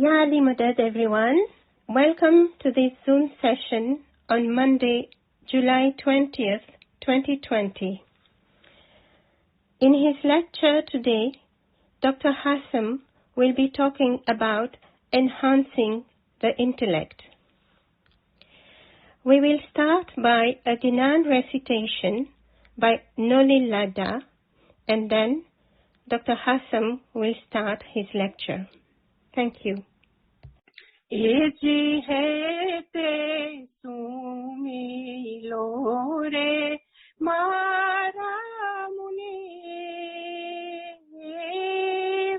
Ya Ali Madad, everyone. Welcome to this Zoom session on Monday, July 20th, 2020. In his lecture today, Dr. HASSAM will be talking about enhancing the intellect. We will start by a Gnan recitation by Noli Lada, and then Dr. HASSAM will start his lecture. Thank you. Eji hete sumi lore mara muni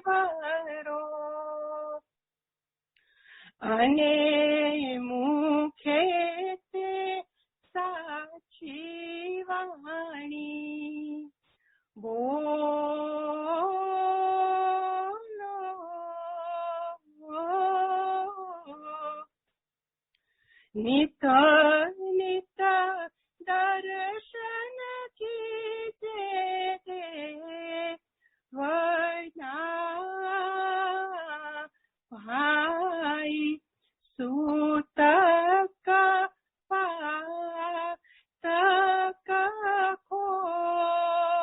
varo ane mukhete sachi vani Nita nita darshan kijte varna bhai sutaka pataka kholo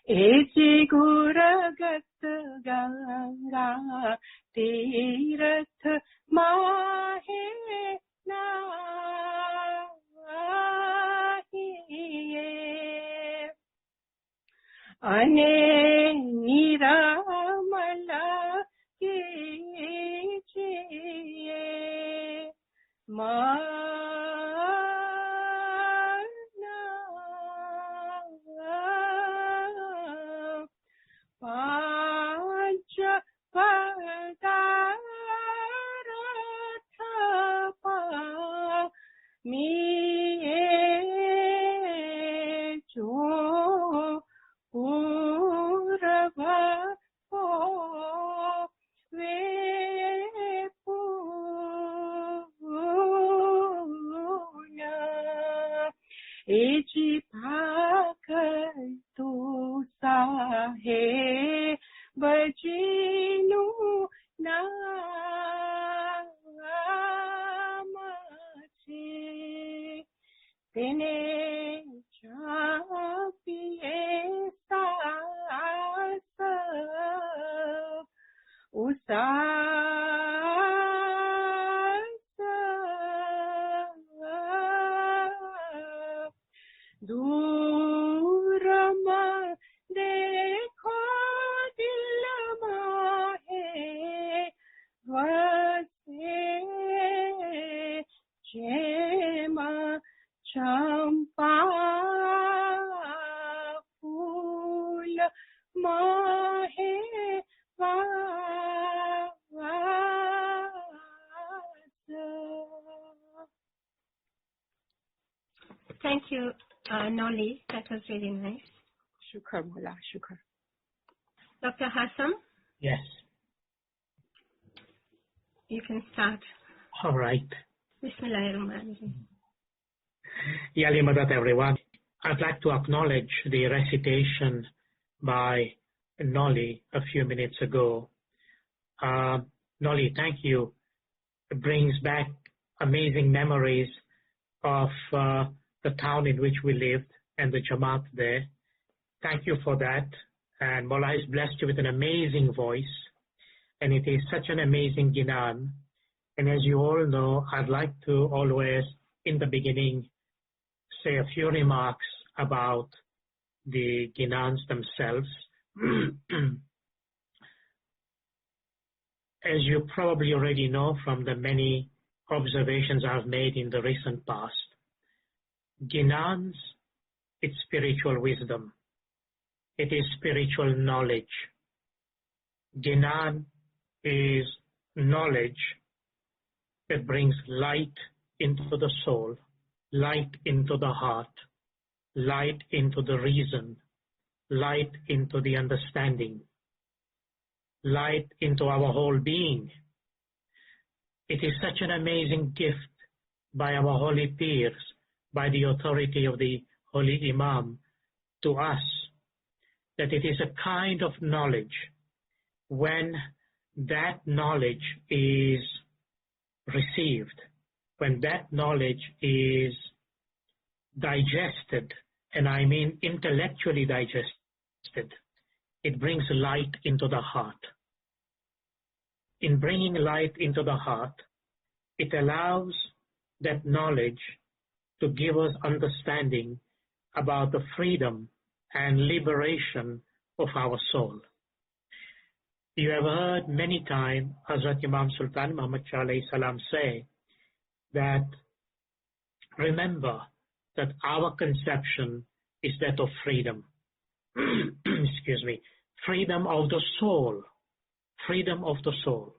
Eji guragat ganga Tirath माहे नाहिए अने निरामला कीजिए Eji pakar tu sahe bajinu namache tene chapiye sasa Durama dekho dil mahe vase chema champa phool mahe vase. Thank you, Noli. That was really nice. Shukar, Mullah, shukar. Dr. HASSAM? Yes. You can start. All right. Bismillahirrahmanirrahim. Yali Madat, everyone. I'd like to acknowledge the recitation by Noli a few minutes ago. Noli, thank you. It brings back amazing memories of the town in which we lived and the Jamaat there. Thank you for that. And Mullah has blessed you with an amazing voice. And it is such an amazing Gnan. And as you all know, I'd like to always, in the beginning, say a few remarks about the Gnans themselves. As you probably already know from the many observations I've made in the recent past, Gnans, it's spiritual wisdom. It is spiritual knowledge. Gnan is knowledge that brings light into the soul, light into the heart, light into the reason, light into the understanding, light into our whole being. It is such an amazing gift by our holy peers, by the authority of the Holy Imam to us, that it is a kind of knowledge when that knowledge is received, when that knowledge is digested, and I mean intellectually digested, it brings light into the heart. In bringing light into the heart, it allows that knowledge to give us understanding about the freedom and liberation of our soul. You have heard many times Hazrat Imam Sultan Muhammad Shah alayhi salam say that remember that our conception is that of freedom. Excuse me. Freedom of the soul. Freedom of the soul.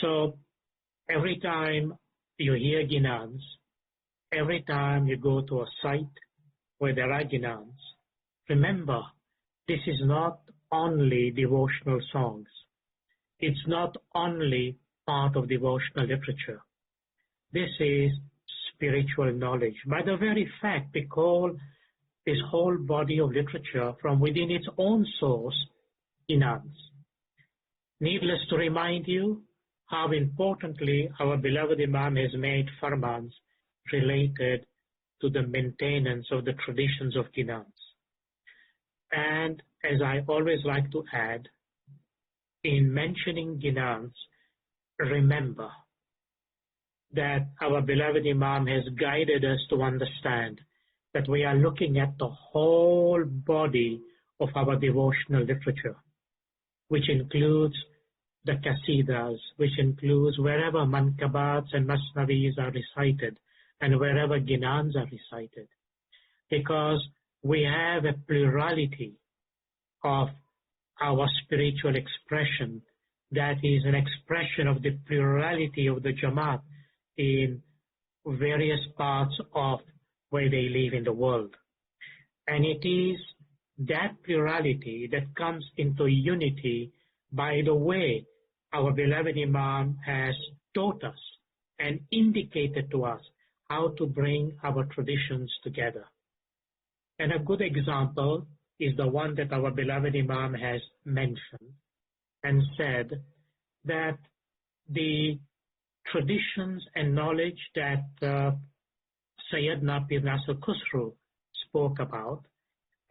So every time you hear ginans, every time you go to a site where there are ginans, remember, this is not only devotional songs. It's not only part of devotional literature. This is spiritual knowledge. By the very fact, we call this whole body of literature from within its own source, ginans. Needless to remind you how importantly our beloved Imam has made farmans related to the maintenance of the traditions of ginans. And as I always like to add, in mentioning ginans, remember that our beloved Imam has guided us to understand that we are looking at the whole body of our devotional literature, which includes the Qasidas, which includes wherever Mankabats and Masnavis are recited and wherever Ginans are recited. Because we have a plurality of our spiritual expression that is an expression of the plurality of the Jamaat in various parts of where they live in the world. And it is that plurality that comes into unity by the way our beloved Imam has taught us and indicated to us how to bring our traditions together. And a good example is the one that our beloved Imam has mentioned and said that the traditions and knowledge that Sayyidina Pir Nasr Khusro spoke about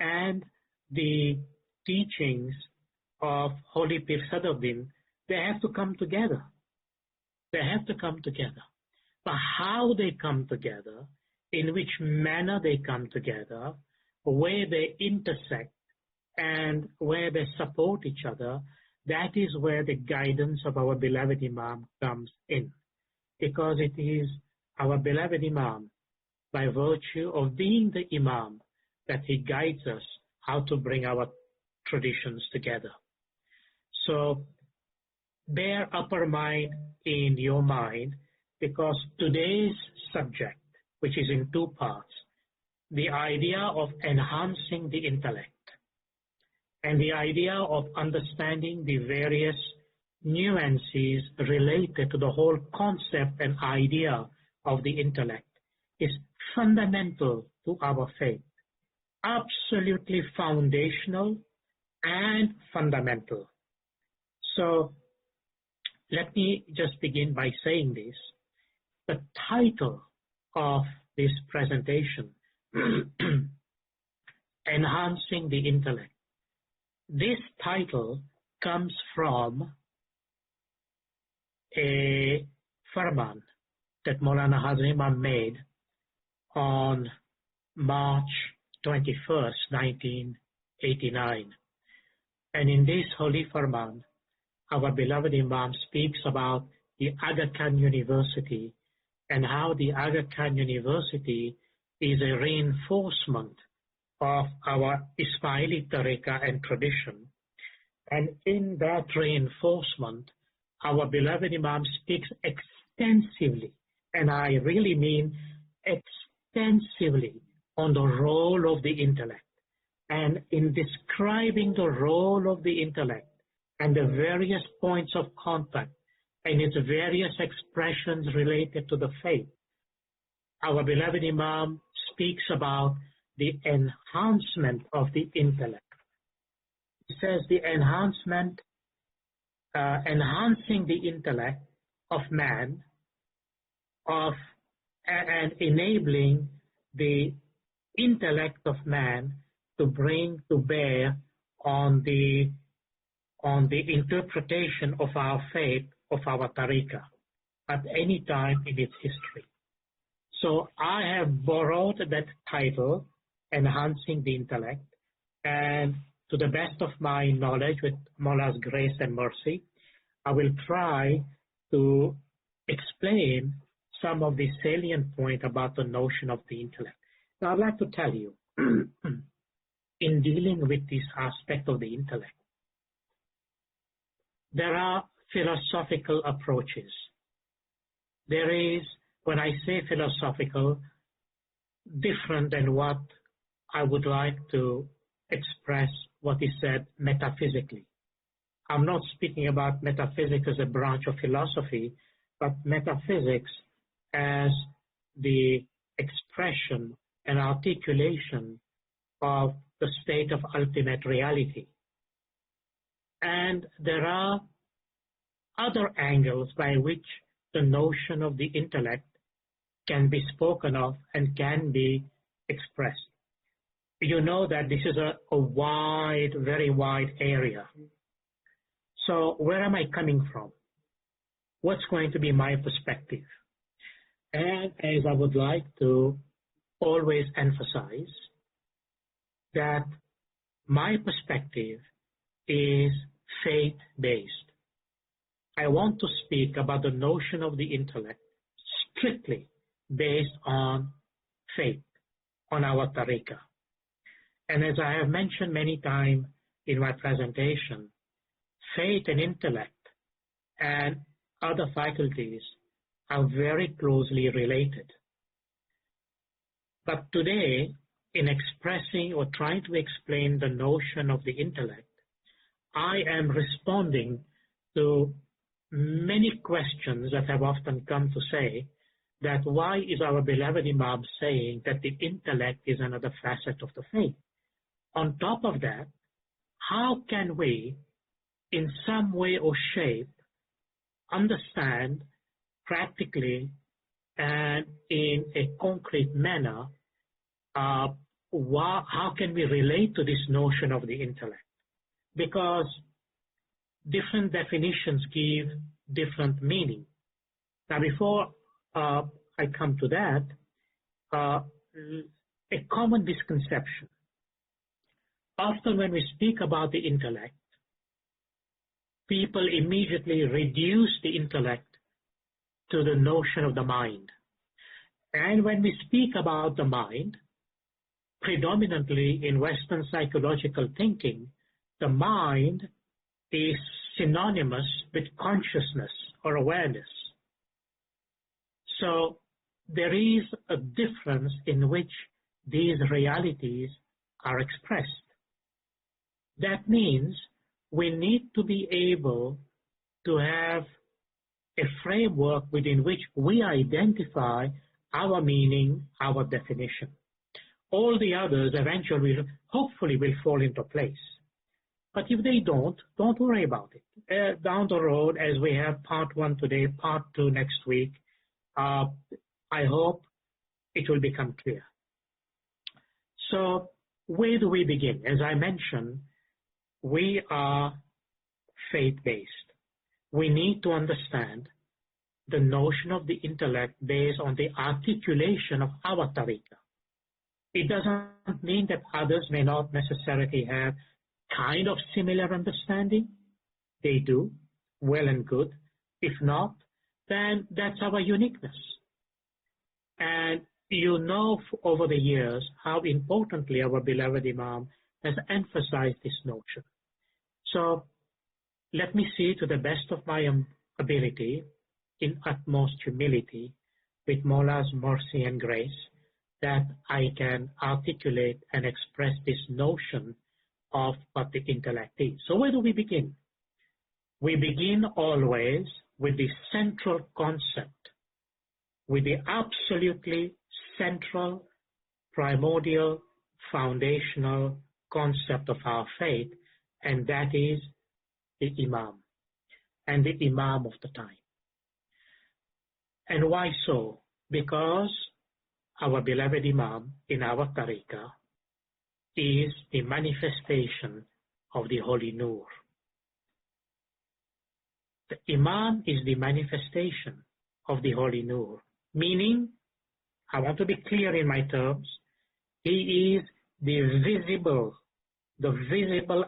and the teachings of Holy Pir Sadruddin, they have to come together. They have to come together. But how they come together, in which manner they come together, where they intersect, and where they support each other, that is where the guidance of our beloved Imam comes in. Because it is our beloved Imam, by virtue of being the Imam, that he guides us how to bring our traditions together. So bear upper mind in your mind, because today's subject, which is in two parts, the idea of enhancing the intellect and the idea of understanding the various nuances related to the whole concept and idea of the intellect is fundamental to our faith, absolutely foundational and fundamental. So let me just begin by saying this. The title of this presentation, Enhancing the Intellect, this title comes from a farman that Maulana Hazrat Imam made on March 21st, 1989. And in this holy farman, our beloved Imam speaks about the Aga Khan University and how the Aga Khan University is a reinforcement of our Ismaili Tariqa and tradition. And in that reinforcement, our beloved Imam speaks extensively, and I really mean extensively, on the role of the intellect. And in describing the role of the intellect and the various points of contact and its various expressions related to the faith, our beloved Imam speaks about the enhancement of the intellect. says the enhancing the intellect of man, and enabling the intellect of man to bring to bear on the interpretation of our faith, of our tariqah, at any time in its history. So I have borrowed that title, Enhancing the Intellect, and to the best of my knowledge, with Mawla's grace and mercy, I will try to explain some of the salient points about the notion of the intellect. Now, I'd like to tell you, in dealing with this aspect of the intellect, there are philosophical approaches. There is, when I say philosophical, different than what I would like to express what is said metaphysically. I'm not speaking about metaphysics as a branch of philosophy, but metaphysics as the expression and articulation of the state of ultimate reality. And there are other angles by which the notion of the intellect can be spoken of and can be expressed. You know that this is a wide, very wide area. So where am I coming from? What's going to be my perspective? And as I would like to always emphasize, that my perspective is faith-based. I want to speak about the notion of the intellect strictly based on faith, on our tariqah. And as I have mentioned many times in my presentation, faith and intellect and other faculties are very closely related. But today, in expressing or trying to explain the notion of the intellect, I am responding to many questions that have often come to say that why is our beloved Imam saying that the intellect is another facet of the faith? On top of that, how can we, in some way or shape, understand practically and in a concrete manner how can we relate to this notion of the intellect? Because different definitions give different meaning. Now, before I come to that, a common misconception. Often when we speak about the intellect, people immediately reduce the intellect to the notion of the mind. And when we speak about the mind, predominantly in Western psychological thinking, the mind is synonymous with consciousness or awareness. So there is a difference in which these realities are expressed. That means we need to be able to have a framework within which we identify our meaning, our definition. All the others eventually, hopefully, will fall into place. But if they don't worry about it. Down the road, as we have part 1 today, part 2 next week, I hope it will become clear. So where do we begin? As I mentioned, we are faith-based. We need to understand the notion of the intellect based on the articulation of our tariqah. It doesn't mean that others may not necessarily have kind of similar understanding. They do, well and good. If not, then that's our uniqueness. And you know over the years how importantly our beloved Imam has emphasized this notion. So let me see to the best of my ability, in utmost humility, with Mawla's mercy and grace, that I can articulate and express this notion of what the intellect is. So where do we begin? We begin always with the central concept, with the absolutely central, primordial, foundational concept of our faith, and that is the Imam, and the Imam of the time. And why so? Because our beloved Imam in our tariqah is the manifestation of the Holy Nur. The Imam is the manifestation of the Holy Nur, meaning, I want to be clear in my terms, he is the visible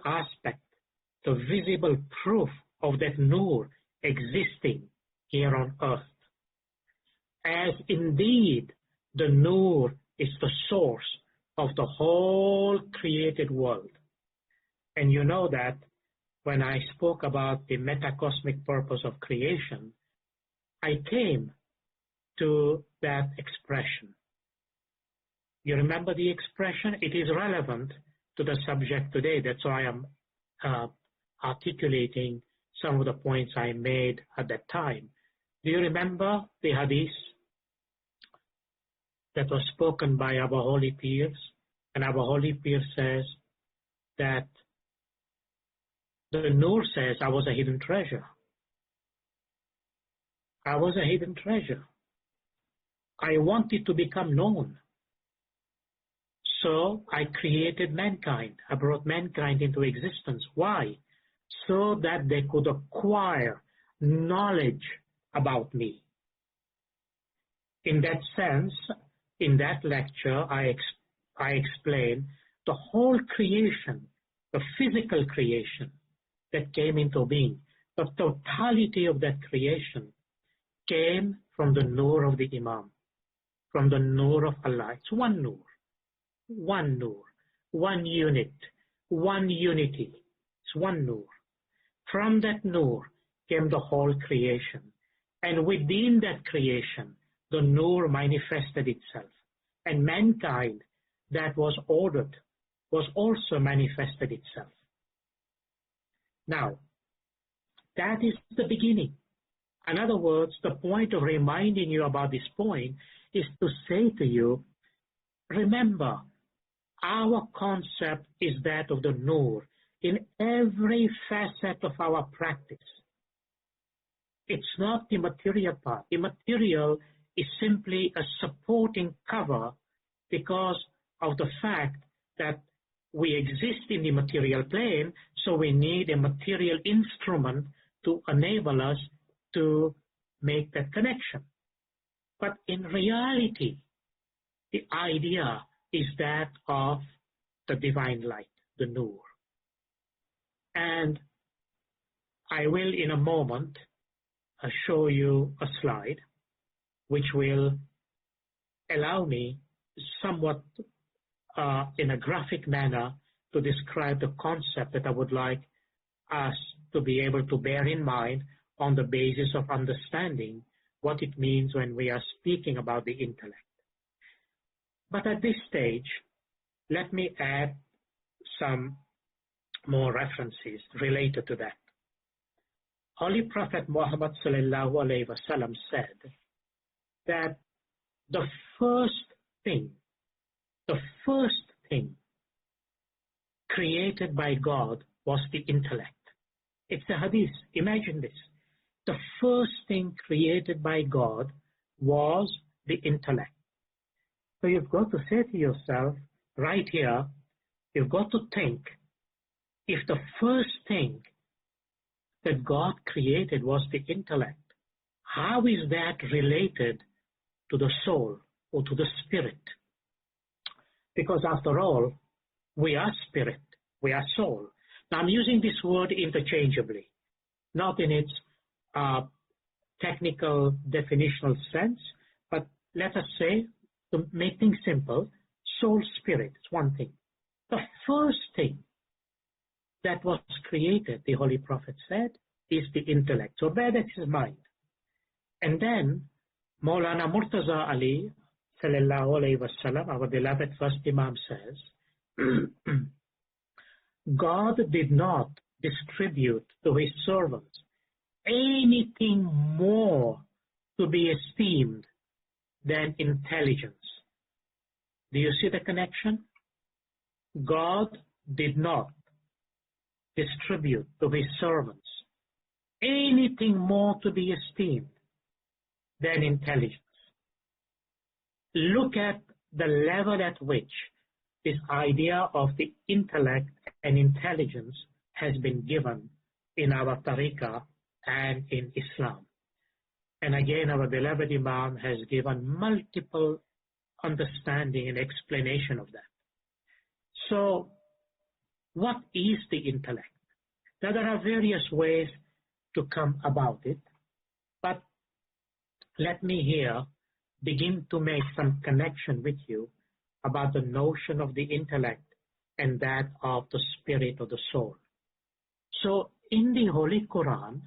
aspect, the visible proof of that Nur existing here on earth. As indeed the Nur is the source of the whole created world. And you know that when I spoke about the metacosmic purpose of creation, I came to that expression. You remember the expression? It is relevant to the subject today. That's why I'm articulating some of the points I made at that time. Do you remember the hadith that was spoken by our holy peers? And our holy peer says that the Nur says, I was a hidden treasure. I was a hidden treasure. I wanted to become known. So I created mankind. I brought mankind into existence. Why? So that they could acquire knowledge about me. In that sense, in that lecture, I explained the whole creation, the physical creation that came into being, the totality of that creation came from the Nur of the Imam, from the Nur of Allah. It's one Nur, one unit, one unity. It's one Nur. From that Nur came the whole creation. And within that creation, the Nur manifested itself. And mankind that was ordered was also manifested itself. Now, that is the beginning. In other words, the point of reminding you about this point is to say to you, remember, our concept is that of the Nur in every facet of our practice. It's not the material part. The material is simply a supporting cover because of the fact that we exist in the material plane, so we need a material instrument to enable us to make that connection. But in reality, the idea is that of the divine light, the Nur. And I will in a moment show you a slide which will allow me somewhat in a graphic manner to describe the concept that I would like us to be able to bear in mind on the basis of understanding what it means when we are speaking about the intellect. But at this stage, let me add some more references related to that. Holy Prophet Muhammad sallallahu alaihi wasallam said that the first thing created by God was the intellect. It's a hadith. Imagine this. The first thing created by God was the intellect. So you've got to say to yourself, right here, you've got to think, if the first thing that God created was the intellect, how is that related to the soul or to the spirit? Because after all, we are spirit, we are soul. Now I'm using this word interchangeably, not in its technical definitional sense, but let us say, to make things simple, soul, spirit, it's one thing. The first thing that was created, the Holy Prophet said, is the intellect. So bear that in mind. And then Maulana Murtaza Ali, sallallahu alayhi wasallam, our beloved first Imam says, God did not distribute to his servants anything more to be esteemed than intelligence. Do you see the connection? God did not distribute to his servants anything more to be esteemed than intelligence. Look at the level at which this idea of the intellect and intelligence has been given in our tariqah and in Islam. And again, our beloved Imam has given multiple understanding and explanation of that. So, what is the intellect? Now, there are various ways to come about it, but let me here begin to make some connection with you about the notion of the intellect and that of the spirit or the soul. So, in the Holy Quran,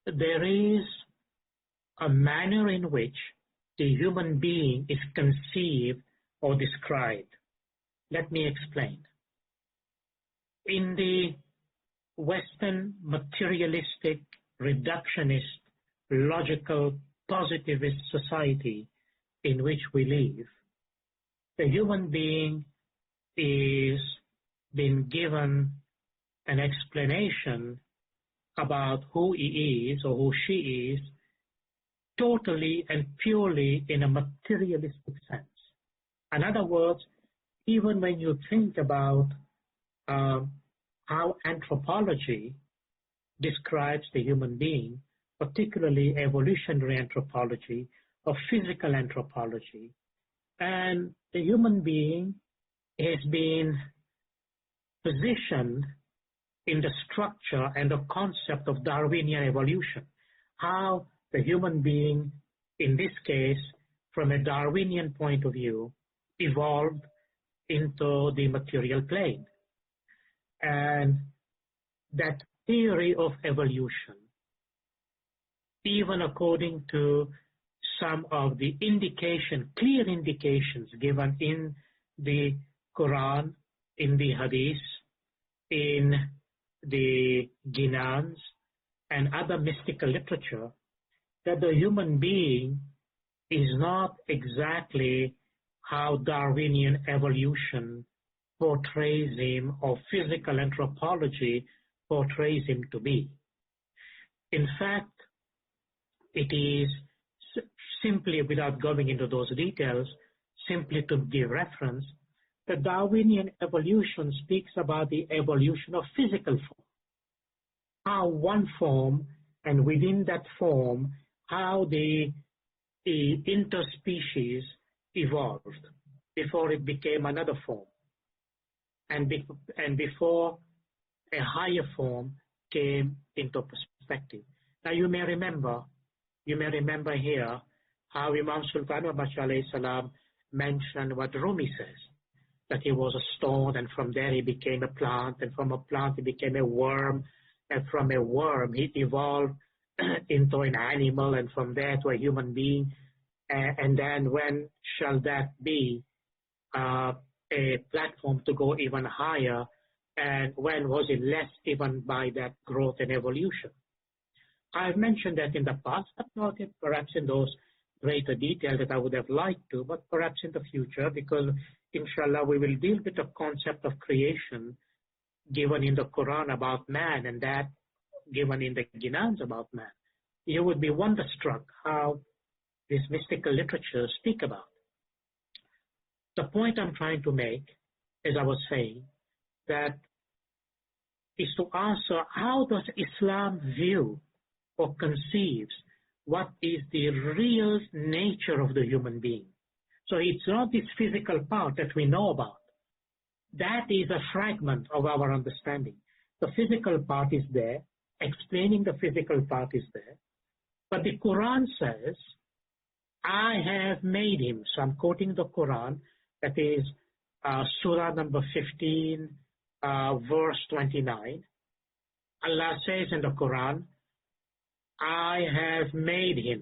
there is a manner in which the human being is conceived or described. Let me explain. In the Western materialistic, reductionist, logical, positivist society in which we live, the human being is being given an explanation about who he is or who she is totally and purely in a materialistic sense. In other words, even when you think about how anthropology describes the human being, particularly evolutionary anthropology or physical anthropology, and the human being has been positioned in the structure and the concept of Darwinian evolution, how the human being, in this case, from a Darwinian point of view, evolved into the material plane. And that theory of evolution, even according to some of the clear indications given in the Quran, in the Hadith, in the Ginans, and other mystical literature, that the human being is not exactly how Darwinian evolution portrays him or physical anthropology portrays him to be. In fact, it is simply, without going into those details, simply to give reference, the Darwinian evolution speaks about the evolution of physical form. How one form, and within that form, how the interspecies evolved before it became another form, and before a higher form came into perspective. Now you may remember here how Imam Sultan alayhi salam mentioned what Rumi says, that he was a stone, and from there he became a plant, and from a plant he became a worm, and from a worm he evolved into an animal, and from there to a human being. And then when shall that be a platform to go even higher, and when was it less even by that growth and evolution? I've mentioned that in the past, but not perhaps in those greater detail that I would have liked to, but perhaps in the future, because inshallah we will deal with the concept of creation given in the Quran about man, and that given in the Ginans about man. You would be wonderstruck how these mystical literatures speak about. The point I'm trying to make, as I was saying, that is to answer, how does Islam view or conceives what is the real nature of the human being? So it's not this physical part that we know about. That is a fragment of our understanding. The physical part is there, explaining the physical part is there. But the Quran says, I have made him. So I'm quoting the Quran, that is Surah number 15, verse 29. Allah says in the Quran, I have made him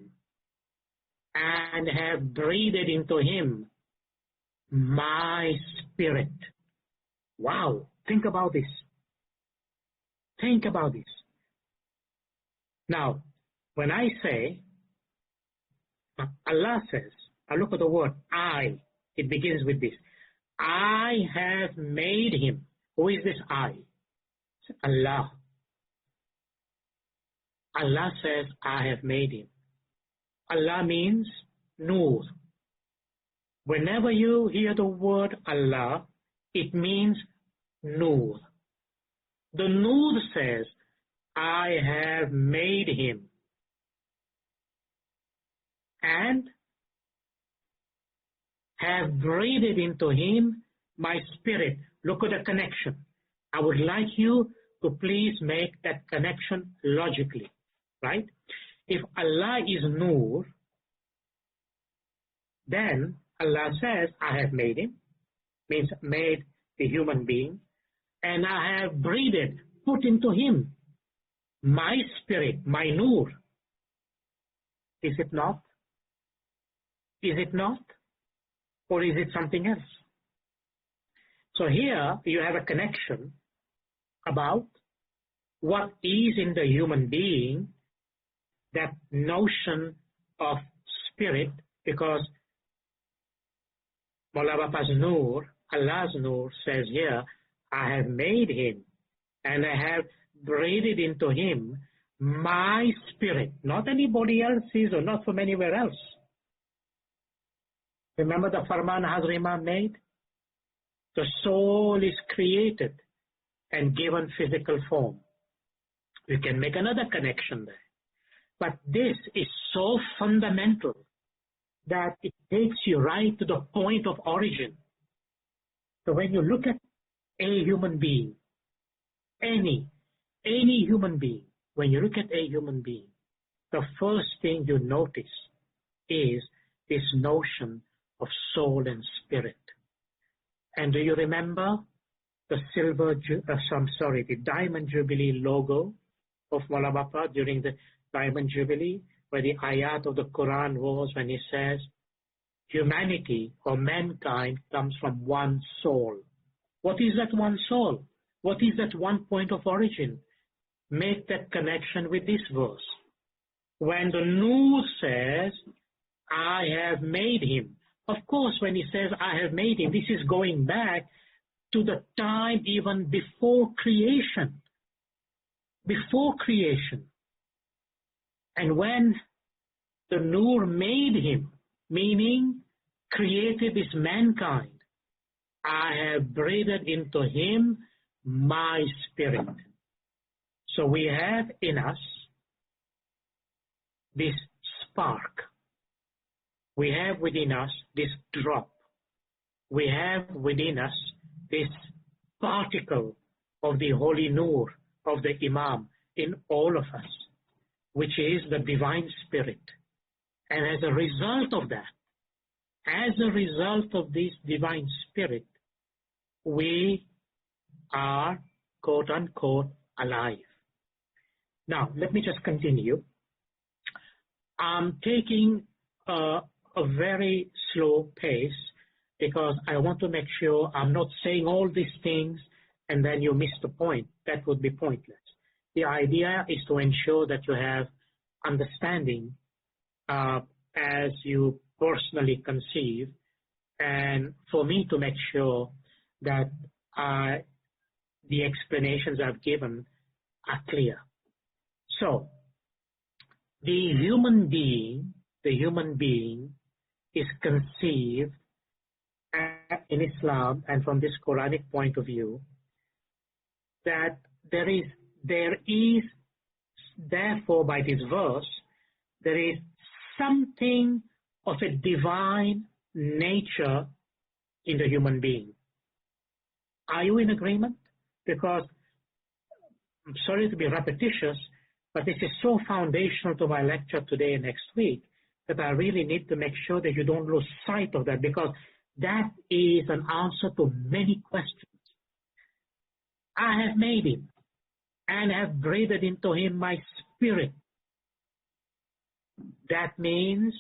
and have breathed into him my spirit. Wow, think about this. Think about this. Now, when I say, Allah says, I look at the word I, it begins with this. I have made him. Who is this I? It's Allah. Allah says, I have made him. Allah means Noor. Whenever you hear the word Allah, it means Noor. The Noor says, I have made him and have breathed into him my spirit. Look at the connection. I would like you to please make that connection logically, right? If Allah is Noor, then Allah says, I have made him, means made the human being, and I have breathed, put into him my spirit, my Noor. Is it not? Is it not? Or is it something else? So here you have a connection about what is in the human being, that notion of spirit, because Mawla Bapa's Noor, Allah's Noor says here, I have made him and I have breathed into him my spirit, not anybody else's or not from anywhere else. Remember the Farman Hazrat Imam made? The soul is created and given physical form. We can make another connection there. But this is so fundamental that it takes you right to the point of origin. So when you look at a human being, any human being, when you look at a human being, the first thing you notice is this notion of soul and spirit. And do you remember the the Diamond Jubilee logo of Mawla Bapa during the Diamond Jubilee, where the ayat of the Quran was when he says, humanity or mankind comes from one soul. What is that one soul? What is that one point of origin? Make that connection with this verse. When the Noor says, I have made him. Of course, when he says, I have made him, this is going back to the time even before creation. Before creation. And when the Noor made him, meaning created this mankind, I have breathed into him my spirit. So we have in us this spark. We have within us this drop. We have within us this particle of the Holy Noor, of the Imam in all of us, which is the divine spirit. And as a result of that, as a result of this divine spirit, we are, quote unquote, alive. Now, let me just continue. I'm taking a very slow pace because I want to make sure I'm not saying all these things and then you miss the point. That would be pointless. The idea is to ensure that you have understanding as you personally conceive, and for me to make sure that the explanations I've given are clear. So, the human being is conceived in Islam and from this Quranic point of view that there is therefore by this verse there is something of a divine nature in the human being. Are you in agreement? Because I'm sorry to be repetitious, but this is so foundational to my lecture today and next week that I really need to make sure that you don't lose sight of that, because that is an answer to many questions. I have made him and have breathed into him my spirit. That means,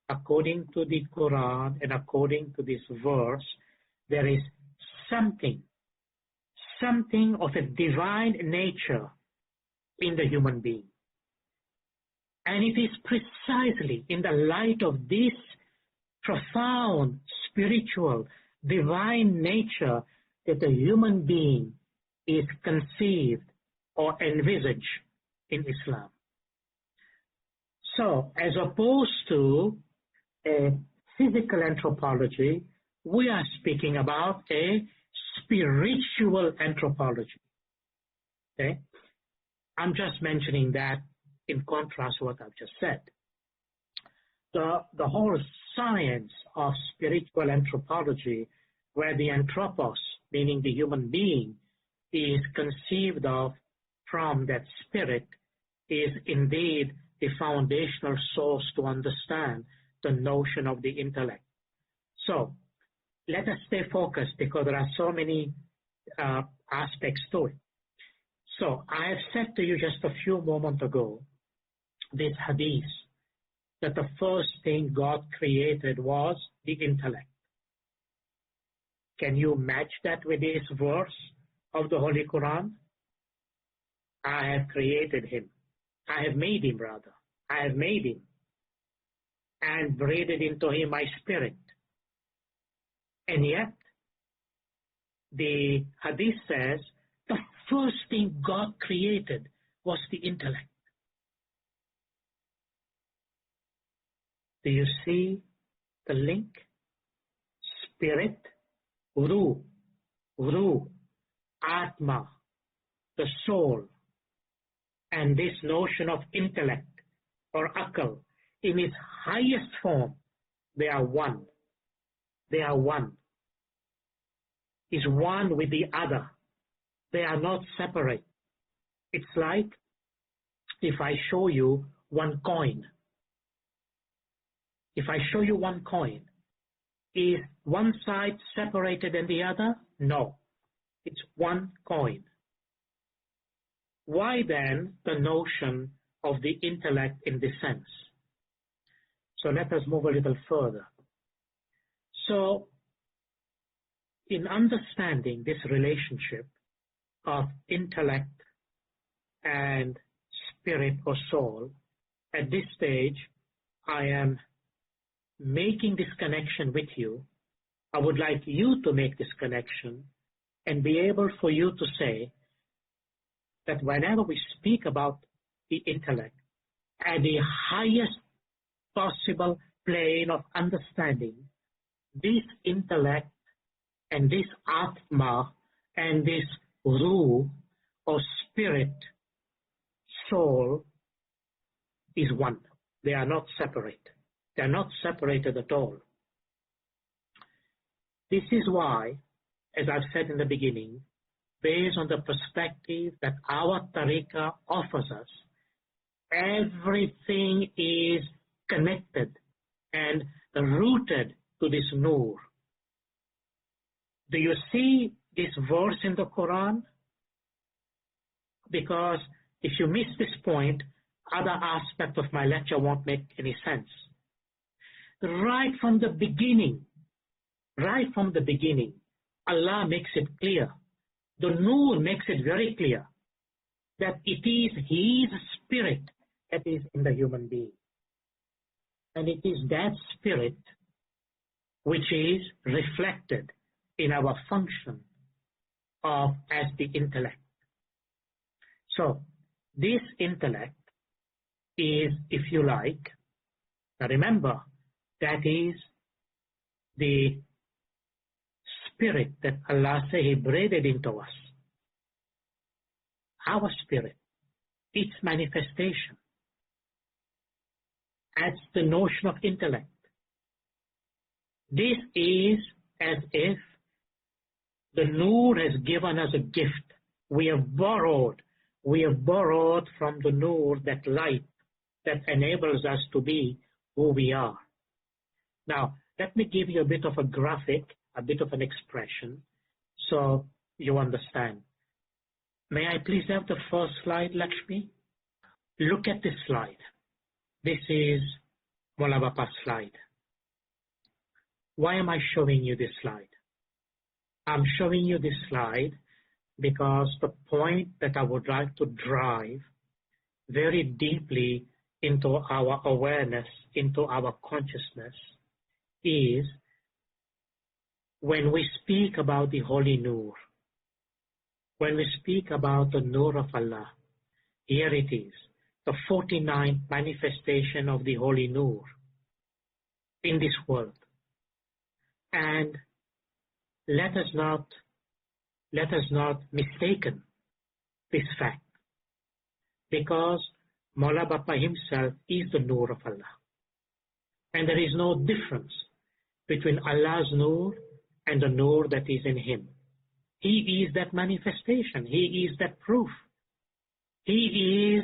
according to the Quran and according to this verse, there is something of a divine nature in the human being. And it is precisely in the light of this profound, spiritual, divine nature that the human being is conceived or envisaged in Islam. So, as opposed to a physical anthropology, we are speaking about a spiritual anthropology. Okay? I'm just mentioning that in contrast to what I've just said. The whole science of spiritual anthropology, where the anthropos, meaning the human being, is conceived of from that spirit, is indeed the foundational source to understand the notion of the intellect. So, let us stay focused because there are so many aspects to it. So, I have said to you just a few moments ago, this hadith, that the first thing God created was the intellect. Can you match that with this verse of the Holy Quran? I have created him. I have made him, rather. I have made him and breathed into him my spirit. And yet, the hadith says the first thing God created was the intellect. Do you see the link? Spirit, Ruh, Atma, the soul, and this notion of intellect or akal in its highest form, they are one. They are one. Is one with the other. They are not separate. It's like if I show you one coin. If I show you one coin, is one side separated than the other? No. It's one coin. Why then the notion of the intellect in this sense? So let us move a little further. So, in understanding this relationship of intellect and spirit or soul, at this stage, I am making this connection with you. I would like you to make this connection and be able for you to say that whenever we speak about the intellect at the highest possible plane of understanding, this intellect and this Atma and this Ruh or spirit, soul is one. They are not separate. They are not separated at all. This is why, as I've said in the beginning, based on the perspective that our tariqah offers us, everything is connected and rooted to this nur. Do you see this verse in the Quran? Because if you miss this point, other aspects of my lecture won't make any sense. Right from the beginning, Allah makes it clear. The Nur makes it very clear that it is His spirit that is in the human being. And it is that spirit which is reflected in our function of as the intellect. So, this intellect is, if you like, now remember, that is the spirit that Allah said He breathed into us. Our spirit, its manifestation. That's the notion of intellect. This is as if the Nur has given us a gift. We have borrowed from the Nur that light that enables us to be who we are. Now, let me give you a bit of a graphic, a bit of an expression, so you understand. May I please have the first slide, Lakshmi? Look at this slide. This is Mola Bapa's slide. Why am I showing you this slide? I'm showing you this slide because the point that I would like to drive very deeply into our awareness, into our consciousness, is when we speak about the Holy Nur, when we speak about the Nur of Allah, here it is, the 49th manifestation of the Holy Nur in this world. And let us not mistaken this fact, because Maula Bapa himself is the Nur of Allah. And there is no difference between Allah's Nur and the Nur that is in him. He is that manifestation. He is that proof. He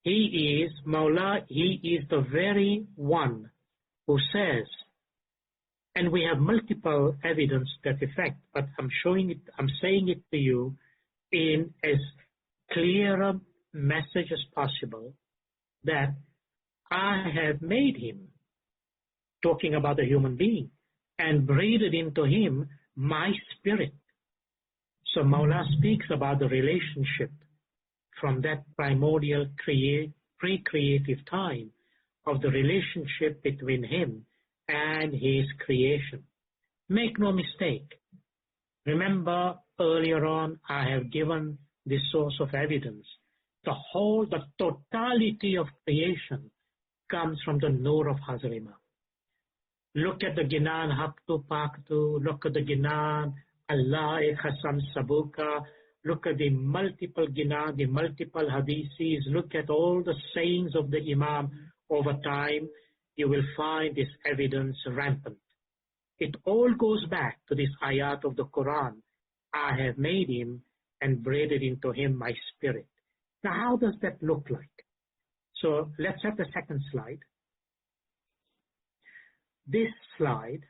is Maula, he is the very one who says, and we have multiple evidence to that effect, but I'm saying it to you in as clear a message as possible, that I have made him, talking about a human being, and breathed into him my spirit. So Maula speaks about the relationship from that primordial pre-creative time of the relationship between him and his creation. Make no mistake. Remember earlier on I have given this source of evidence. The totality of creation comes from the Nur of Hazrima. Look at the Ginan Haptu Paktu, look at the Ginan Allah Ek HASSAM Sabuka, look at the multiple Ginan, the multiple Hadithis, look at all the sayings of the Imam over time. You will find this evidence rampant. It all goes back to this ayat of the Quran. I have made him and breathed into him my spirit. Now how does that look like? So let's have the second slide. This slide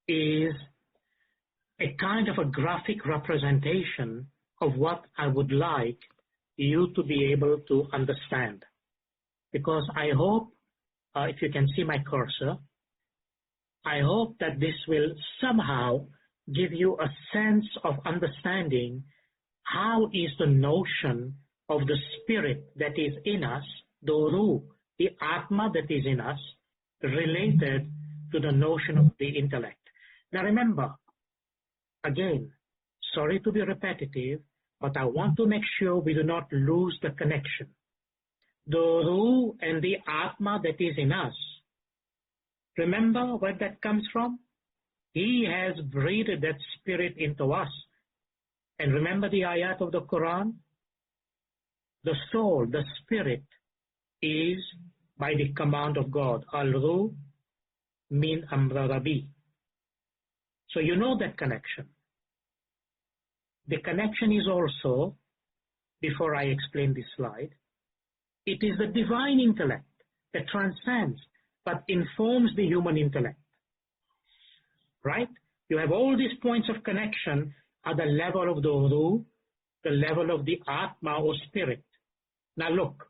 is a kind of a graphic representation of what I would like you to be able to understand. Because I hope, if you can see my cursor, I hope that this will somehow give you a sense of understanding how is the notion of the spirit that is in us, the Ruh, the Atma that is in us, related to the notion of the intellect. Now remember, again, sorry to be repetitive, but I want to make sure we do not lose the connection. The Ruh and the Atma that is in us, remember where that comes from? He has breathed that spirit into us. And remember the ayat of the Quran? The soul, the spirit, is by the command of God. Al-Ruh min amra Rabbi. So you know that connection. The connection is also, before I explain this slide, it is the divine intellect that transcends but informs the human intellect. Right? You have all these points of connection at the level of the Ruh, the level of the Atma or spirit. Now look,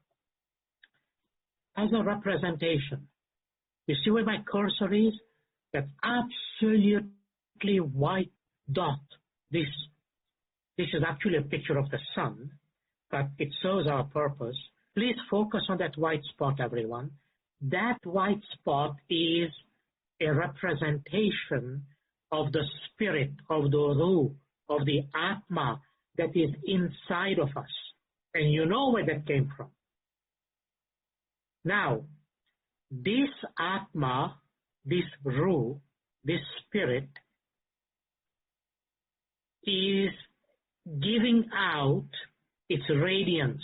as a representation, you see where my cursor is? That absolutely white dot. This is actually a picture of the sun, but it serves our purpose. Please focus on that white spot, everyone. That white spot is a representation of the spirit, of the Ruh, of the Atma that is inside of us. And you know where that came from. Now, this Atma, this Ruh, this spirit is giving out its radiance.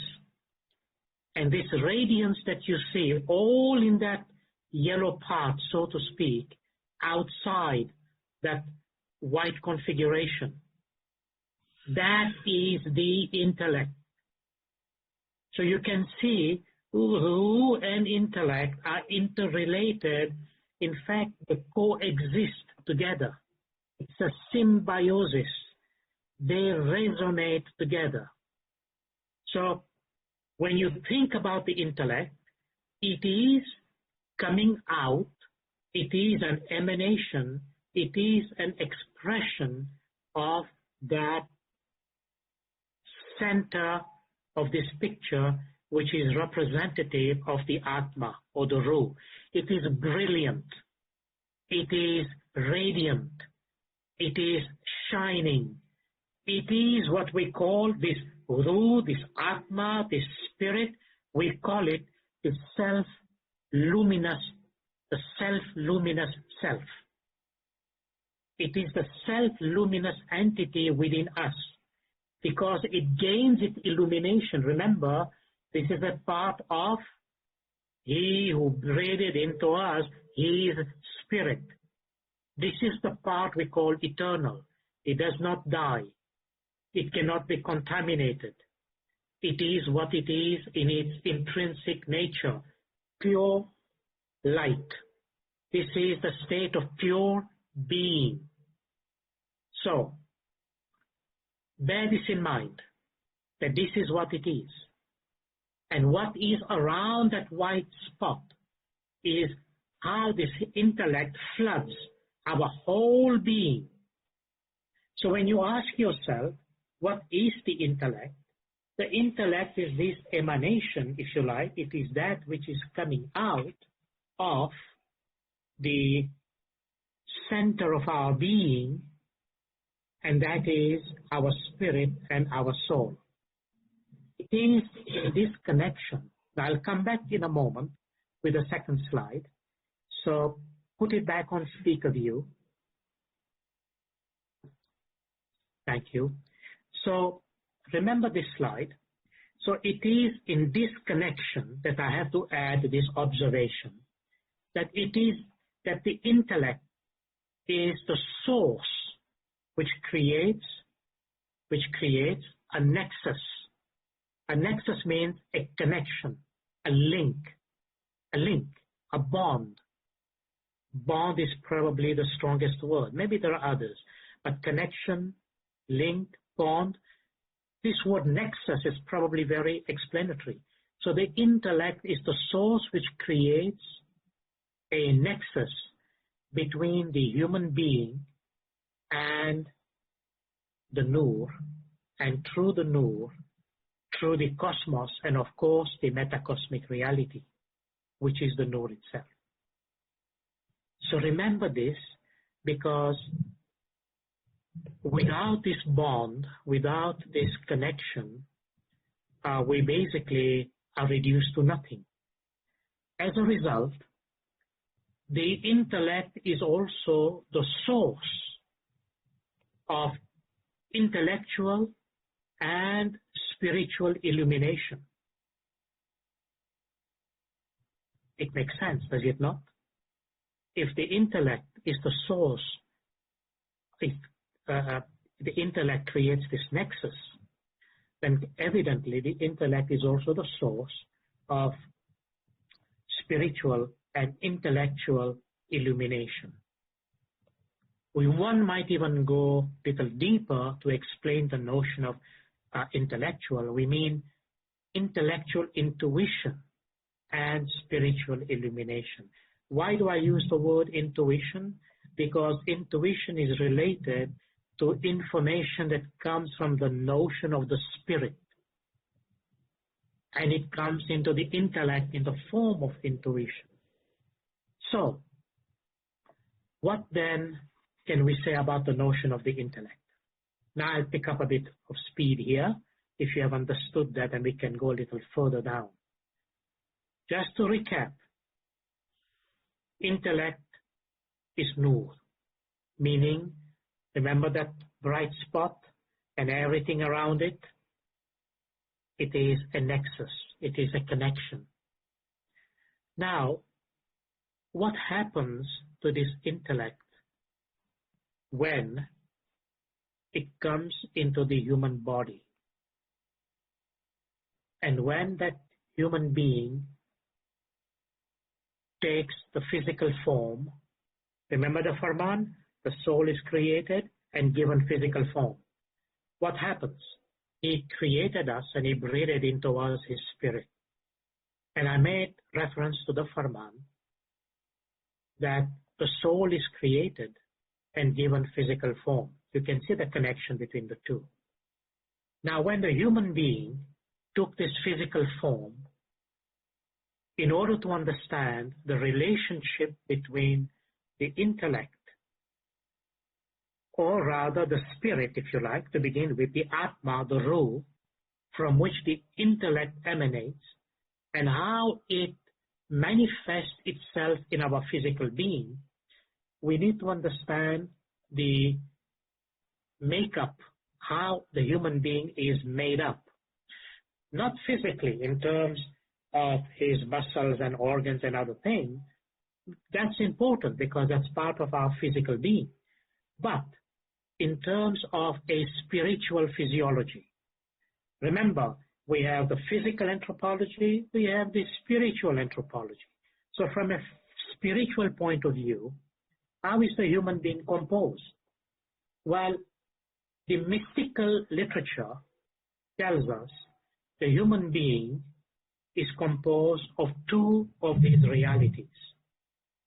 And this radiance that you see, all in that yellow part, so to speak, outside that white configuration, that is the intellect. So you can see Ruh and intellect are interrelated. In fact, they coexist together. It's a symbiosis. They resonate together. So when you think about the intellect, it is coming out, it is an emanation, it is an expression of that center of this picture, which is representative of the Atma or the Ruh. It is brilliant, it is radiant, it is shining. It is what we call this Ruh, this Atma, this spirit. We call it the self-luminous self. It is the self-luminous entity within us because it gains its illumination. Remember, this is a part of He who breathed into us. He is spirit. This is the part we call eternal. It does not die. It cannot be contaminated. It is what it is in its intrinsic nature, pure light. This is the state of pure being. So, bear this in mind, that this is what it is. And what is around that white spot is how this intellect floods our whole being. So when you ask yourself, what is the intellect? The intellect is this emanation, if you like. It is that which is coming out of the center of our being, and that is our spirit and our soul. It is in this connection. Now I'll come back in a moment with the second slide. So put it back on speaker view. Thank you. So remember this slide. So it is in this connection that I have to add this observation, that it is that the intellect is the source which creates a nexus. A nexus means a connection, a link, a bond. Bond is probably the strongest word. Maybe there are others, but connection, link, bond, this word nexus is probably very explanatory. So the intellect is the source which creates a nexus between the human being and the Nur, and through the Nur, through the cosmos, and of course the metacosmic reality, which is the Nur itself. So remember this, because without this bond, without this connection, we basically are reduced to nothing. As a result, the intellect is also the source of intellectual and spiritual illumination. It makes sense, does it not? If the intellect is the source, if the intellect creates this nexus, then evidently the intellect is also the source of spiritual and intellectual illumination. One might even go a little deeper to explain the notion of intellectual. We mean intellectual intuition and spiritual illumination. Why do I use the word intuition? Because intuition is related to information that comes from the notion of the spirit. And it comes into the intellect in the form of intuition. So, what then can we say about the notion of the intellect? Now I'll pick up a bit of speed here, if you have understood that, and we can go a little further down. Just to recap, intellect is Nur, meaning, remember that bright spot and everything around it? It is a nexus, it is a connection. Now, what happens to this intellect when it comes into the human body? And when that human being takes the physical form, remember the Farman? The soul is created and given physical form. What happens? He created us and He breathed into us His spirit. And I made reference to the Farman that the soul is created and given physical form. You can see the connection between the two. Now, when the human being took this physical form, in order to understand the relationship between the intellect or rather the spirit, if you like, to begin with, the Atma, the Ruh, from which the intellect emanates, and how it manifests itself in our physical being, we need to understand the makeup, how the human being is made up. Not physically in terms of his muscles and organs and other things. That's important because that's part of our physical being. But in terms of a spiritual physiology, remember, we have the physical anthropology, we have the spiritual anthropology. So from a spiritual point of view, how is the human being composed? Well, the mystical literature tells us the human being is composed of two of these realities.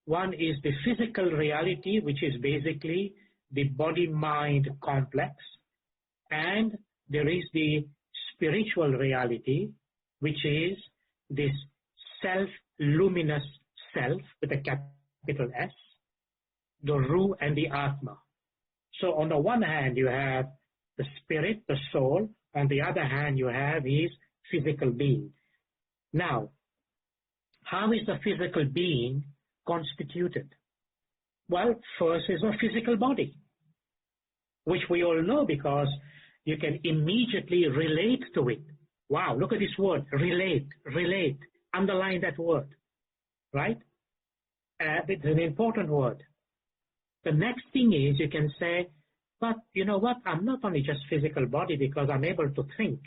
One is the physical reality, which is basically the body-mind complex, and there is the spiritual reality, which is this self-luminous self with a capital S, the Ruh and the Atma. So on the one hand, you have the spirit, the soul. On the other hand, you have his physical being. Now, how is the physical being constituted? Well, first is a physical body, which we all know because you can immediately relate to it. Wow, look at this word, relate, relate. Underline that word, right? It's an important word. The next thing is you can say, but you know what? I'm not only just physical body because I'm able to think.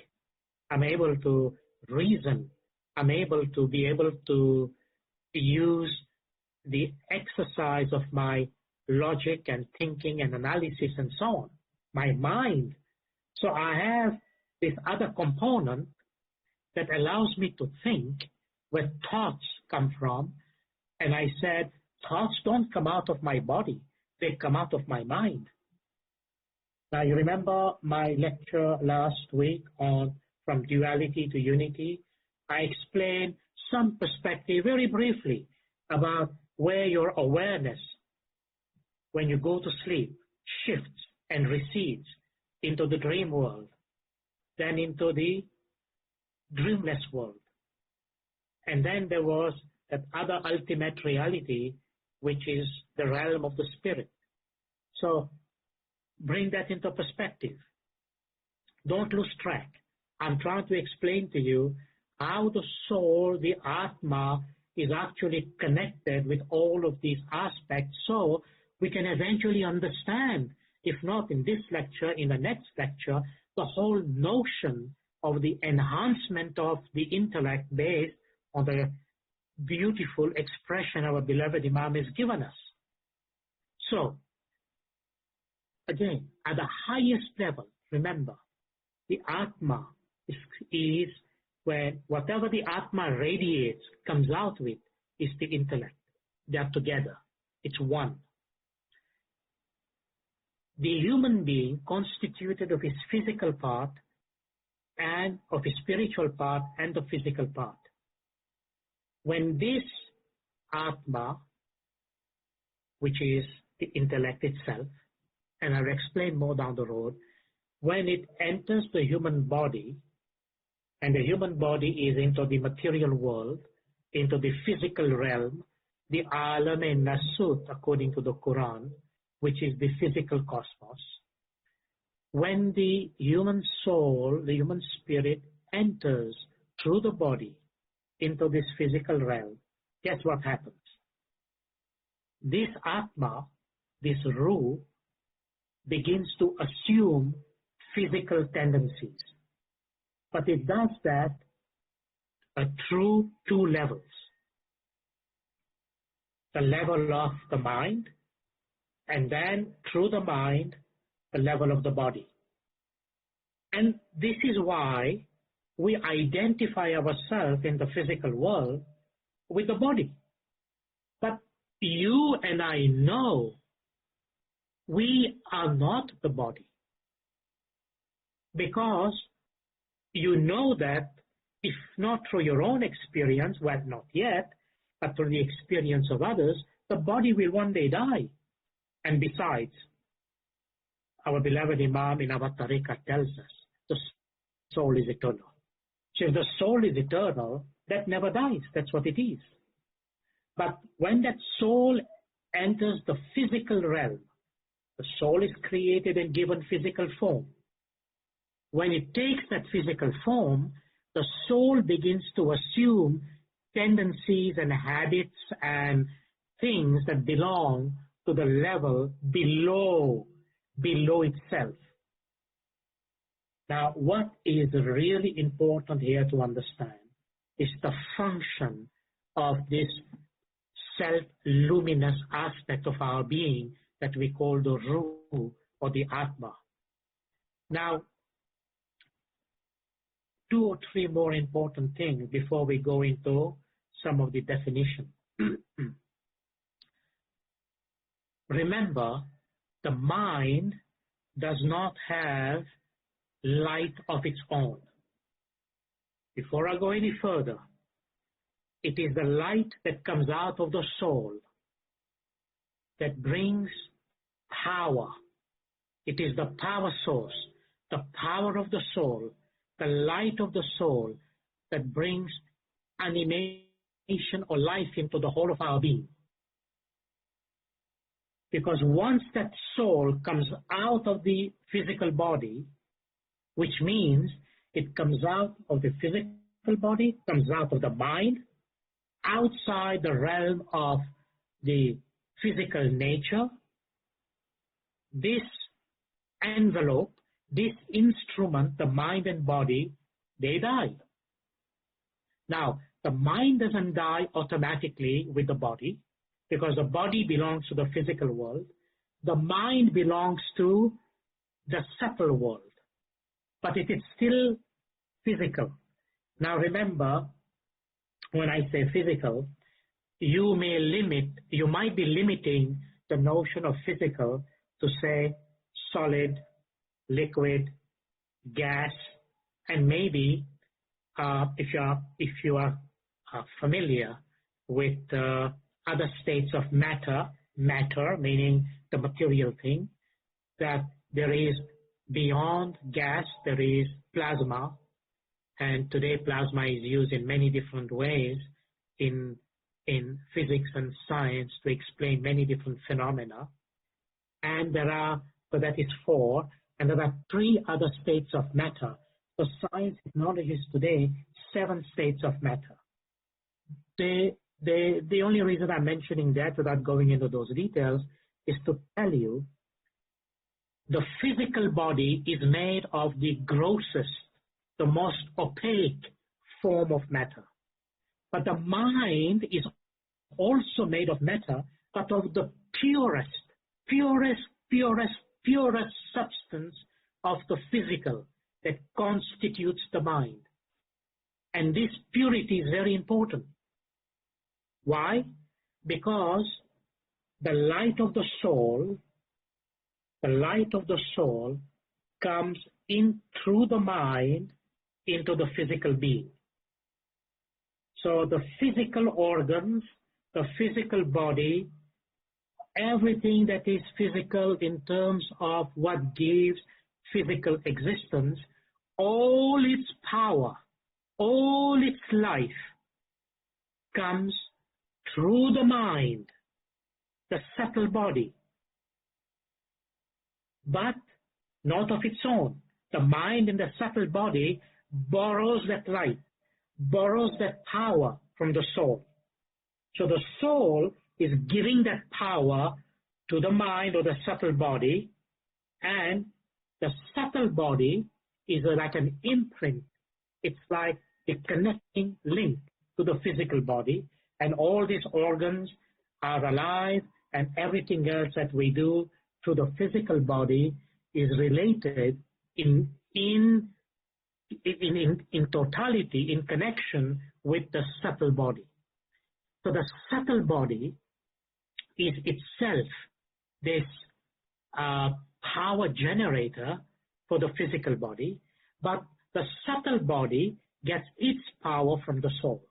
I'm able to reason. I'm able to use the exercise of my logic and thinking and analysis and so on, my mind. So I have this other component that allows me to think where thoughts come from. And I said, thoughts don't come out of my body. They come out of my mind. Now, you remember my lecture last week on From Duality to Unity? I explained some perspective very briefly about where your awareness, when you go to sleep, shifts and recedes into the dream world, then into the dreamless world. And then there was that other ultimate reality, which is the realm of the spirit. So bring that into perspective. Don't lose track. I'm trying to explain to you how the soul, the Atma, is actually connected with all of these aspects so we can eventually understand, if not in this lecture, in the next lecture, the whole notion of the enhancement of the intellect based on the beautiful expression our beloved Imam has given us. So, again, at the highest level, remember, the Atma is when whatever the Atma radiates, comes out with, is the intellect. They are together. It's one. The human being constituted of his physical part and of his spiritual part and the physical part. When this Atma, which is the intellect itself, and I'll explain more down the road, when it enters the human body, and the human body is into the material world, into the physical realm, the alam and nasut, according to the Quran, which is the physical cosmos. When the human soul, the human spirit enters through the body into this physical realm, guess what happens? This Atma, this Ruh, begins to assume physical tendencies. But it does that through two levels. The level of the mind, and then through the mind, the level of the body. And this is why we identify ourselves in the physical world with the body. But you and I know we are not the body. Because you know that if not through your own experience, well, not yet, but through the experience of others, the body will one day die. And besides, our beloved Imam in our tariqah tells us the soul is eternal. So if the soul is eternal, that never dies. That's what it is. But when that soul enters the physical realm, the soul is created and given physical form. When it takes that physical form, the soul begins to assume tendencies and habits and things that belong to the level below itself. Now, what is really important here to understand is the function of this self-luminous aspect of our being that we call the Ruh or the Atma. Now, 2 or 3 more important things before we go into some of the definition. Remember, the mind does not have light of its own. Before I go any further, it is the light that comes out of the soul that brings power. It is the power source, the power of the soul, the light of the soul that brings animation or life into the whole of our being. Because once that soul comes out of the physical body, which means it comes out of the physical body, comes out of the mind, outside the realm of the physical nature, this envelope, this instrument, the mind and body, they die. Now, the mind doesn't die automatically with the body, because the body belongs to the physical world. The mind belongs to the subtle world, but it is still physical. Now remember, when I say physical, you might be limiting the notion of physical to say solid, liquid, gas, and maybe if you are familiar with other states of matter meaning the material thing, that there is beyond gas, there is plasma, and today plasma is used in many different ways in physics and science to explain many different phenomena. And so that is 4, and there are 3 other states of matter. So science acknowledges today 7 states of matter. The only reason I'm mentioning that without going into those details is to tell you the physical body is made of the grossest, the most opaque form of matter. But the mind is also made of matter, but of the purest substance of the physical that constitutes the mind. And this purity is very important. Why? Because the light of the soul comes in through the mind into the physical being. So the physical organs, the physical body, everything that is physical in terms of what gives physical existence, all its power, all its life comes through the mind, the subtle body, but not of its own. The mind and the subtle body borrows that light, borrows that power from the soul. So the soul is giving that power to the mind or the subtle body, and the subtle body is like an imprint. It's like a connecting link to the physical body, and all these organs are alive, and everything else that we do through the physical body is related in totality, in connection with the subtle body. So the subtle body is itself this power generator for the physical body, but the subtle body gets its power from the soul.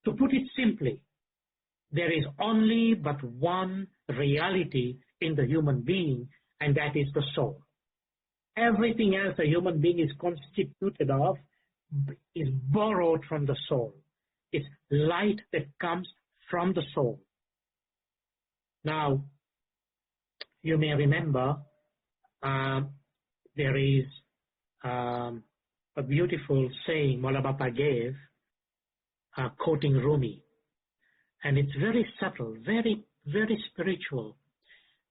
To put it simply, there is only but one reality in the human being, and that is the soul. Everything else a human being is constituted of is borrowed from the soul. It's light that comes from the soul. Now, you may remember there is a beautiful saying Mola Bapa gave, quoting Rumi. And it's very subtle, very, very spiritual.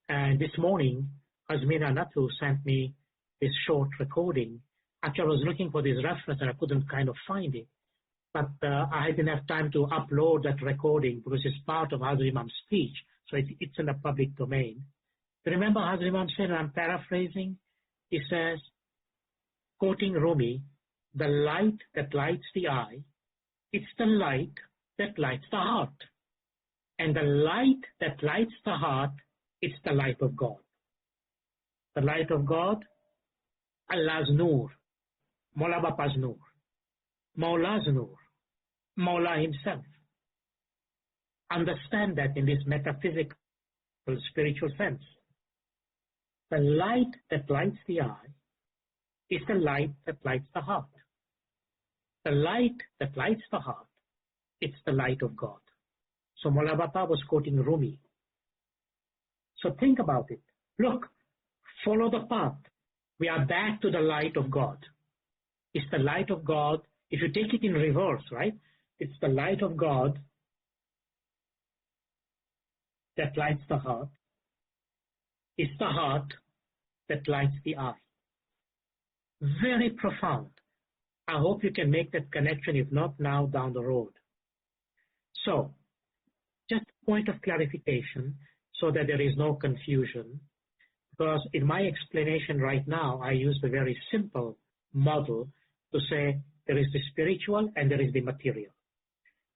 And this morning, Azmira Natu sent me this short recording. Actually, I was looking for this reference and I couldn't kind of find it. But I didn't have time to upload that recording because it's part of Hazrat Imam's speech. So it's in the public domain. Remember Hazrat Imam said, and I'm paraphrasing, he says, quoting Rumi, the light that lights the eye, it's the light that lights the heart. And the light that lights the heart, it's the light of God. The light of God, Allah's Noor, Mola Bapa's Noor, Maula's Noor, Maula himself. Understand that in this metaphysical, spiritual sense. The light that lights the eye is the light that lights the heart. The light that lights the heart, it's the light of God. So Mola Bapa was quoting Rumi. So think about it. Look, follow the path. We are back to the light of God. It's the light of God. If you take it in reverse, right? It's the light of God that lights the heart. It's the heart that lights the eye. Very profound. I hope you can make that connection, if not now, down the road. So, just a point of clarification so that there is no confusion. Because in my explanation right now, I used a very simple model to say there is the spiritual and there is the material.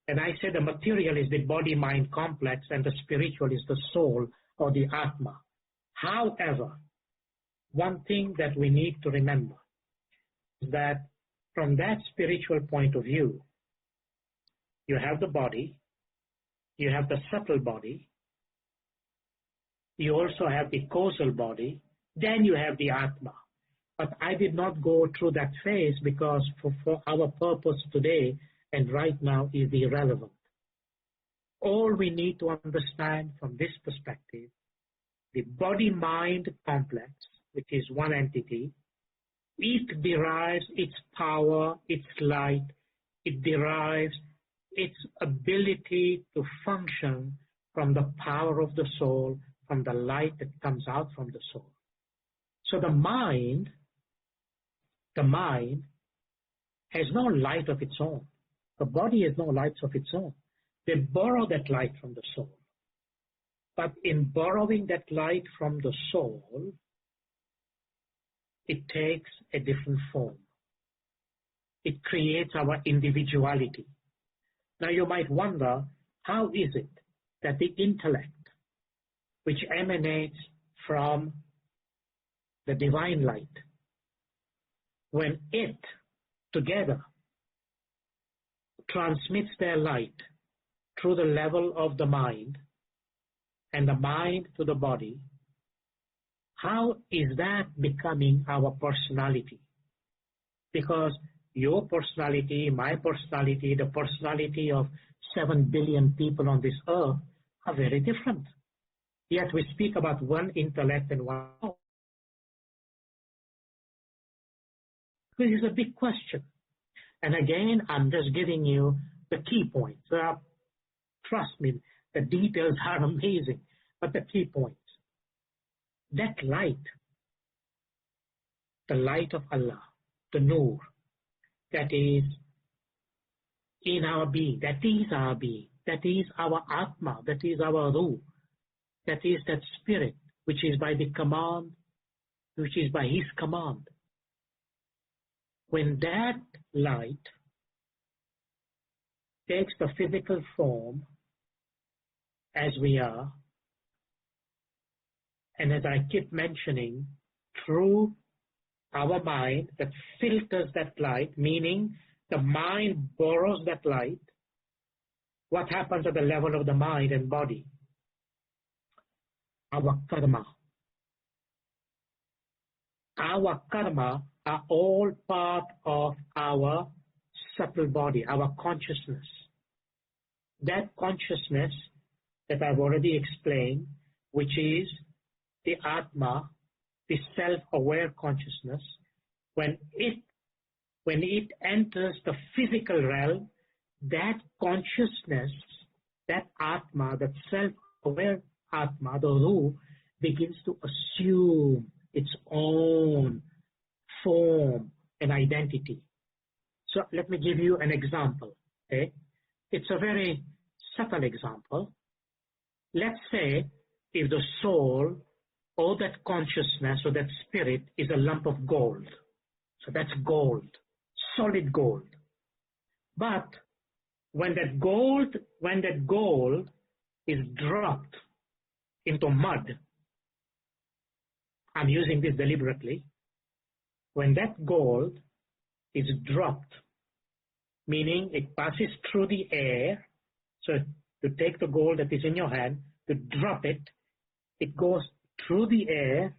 And I said the material is the body-mind complex and the spiritual is the soul or the Atma. However, one thing that we need to remember is that from that spiritual point of view, you have the body, you have the subtle body, you also have the causal body, then you have the Atma. But I did not go through that phase because for our purpose today and right now is irrelevant. All we need to understand from this perspective, the body-mind complex, which is one entity, it derives its power, its light, it derives its ability to function from the power of the soul, from the light that comes out from the soul. So the mind has no light of its own. The body has no light of its own. They borrow that light from the soul. But in borrowing that light from the soul, it takes a different form. It creates our individuality. Now you might wonder, how is it that the intellect, which emanates from the divine light, when it together transmits their light through the level of the mind and the mind to the body, how is that becoming our personality? Because your personality, my personality, the personality of 7 billion people on this earth are very different. Yet we speak about one intellect and one soul. This is a big question. And again, I'm just giving you the key points. Trust me, the details are amazing, but the key points. That light, the light of Allah, the Noor, that is in our being, that is our being, that is our Atma, that is our Ruh, that is that spirit, which is by the command, which is by His command. When that light takes the physical form as we are, and as I keep mentioning, through our mind that filters that light, meaning the mind borrows that light, what happens at the level of the mind and body? Our karma, our karma are all part of our subtle body, our consciousness. That consciousness that I've already explained, which is the Atma, the self-aware consciousness, when it enters the physical realm, that consciousness, that Atma, that self-aware Atma, the Ru, begins to assume its own form and identity. So let me give you an example. Okay? It's a very subtle example. Let's say if the soul or that consciousness or that spirit is a lump of gold. So that's gold, solid gold. But when that gold is dropped into mud, I'm using this deliberately, when that gold is dropped, meaning it passes through the air, so to take the gold that is in your hand, to drop it, it goes through the air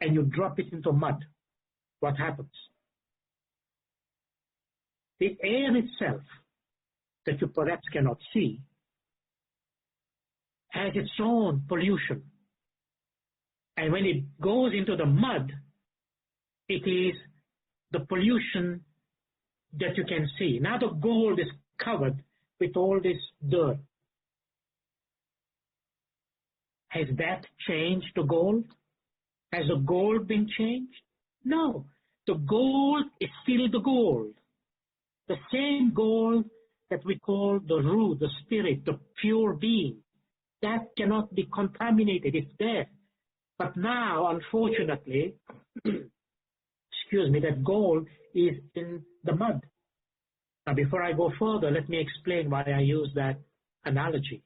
and you drop it into mud. What happens? The air itself, that you perhaps cannot see, has its own pollution. And when it goes into the mud, it is the pollution that you can see. Now the gold is covered with all this dirt. Has that changed the gold? Has the gold been changed? No. The gold is still the gold. The same gold that we call the Ru, the spirit, the pure being. That cannot be contaminated. It's there. But now, unfortunately, excuse me, that gold is in the mud. Now, before I go further, let me explain why I use that analogy.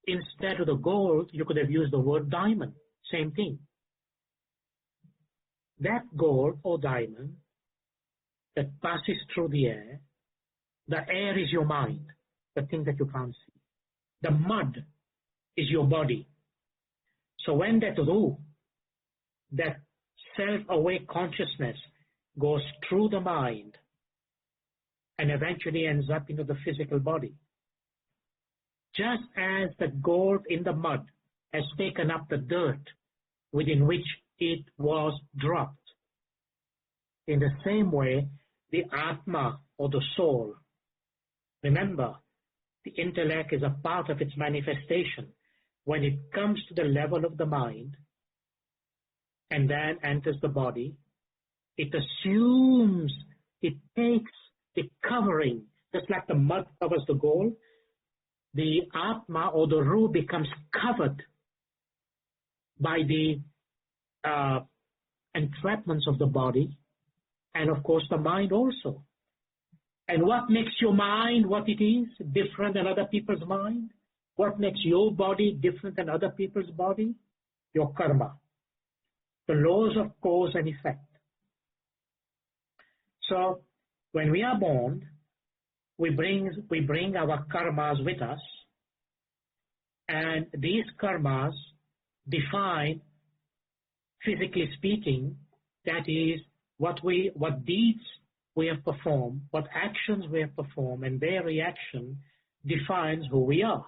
Instead of the gold, you could have used the word diamond. Same thing. That gold or diamond that passes through the air is your mind, the thing that you can't see. The mud is your body. So when that Ru, that self-aware consciousness goes through the mind and eventually ends up into the physical body, just as the gold in the mud has taken up the dirt within which it was dropped, in the same way, the Atma or the soul, remember, the intellect is a part of its manifestation. When it comes to the level of the mind and then enters the body, it assumes, it takes the covering, just like the mud covers the gold, the Atma or the Ru becomes covered by the entrapments of the body and of course the mind also. And what makes your mind what it is, different than other people's mind? What makes your body different than other people's body? Your karma. The laws of cause and effect. So, when we are born, we bring our karmas with us, and these karmas define, physically speaking, that is, what deeds we have performed, what actions we have performed, and their reaction defines who we are.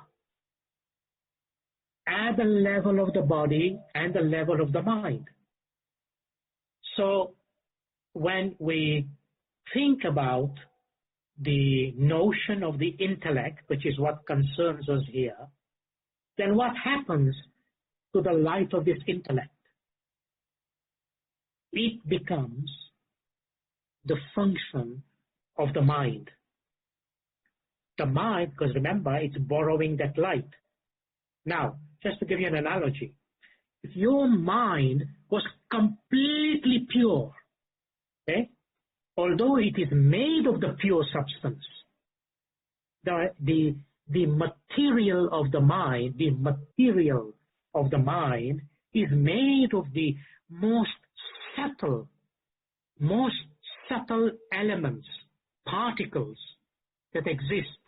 At the level of the body and the level of the mind. So when we think about the notion of the intellect, which is what concerns us here, then what happens to the light of this intellect? It becomes the function of the mind. The mind, because remember, it's borrowing that light. Now, just to give you an analogy, if your mind was completely pure, okay, although it is made of the pure substance, the material of the mind, is made of the most subtle elements, particles that exist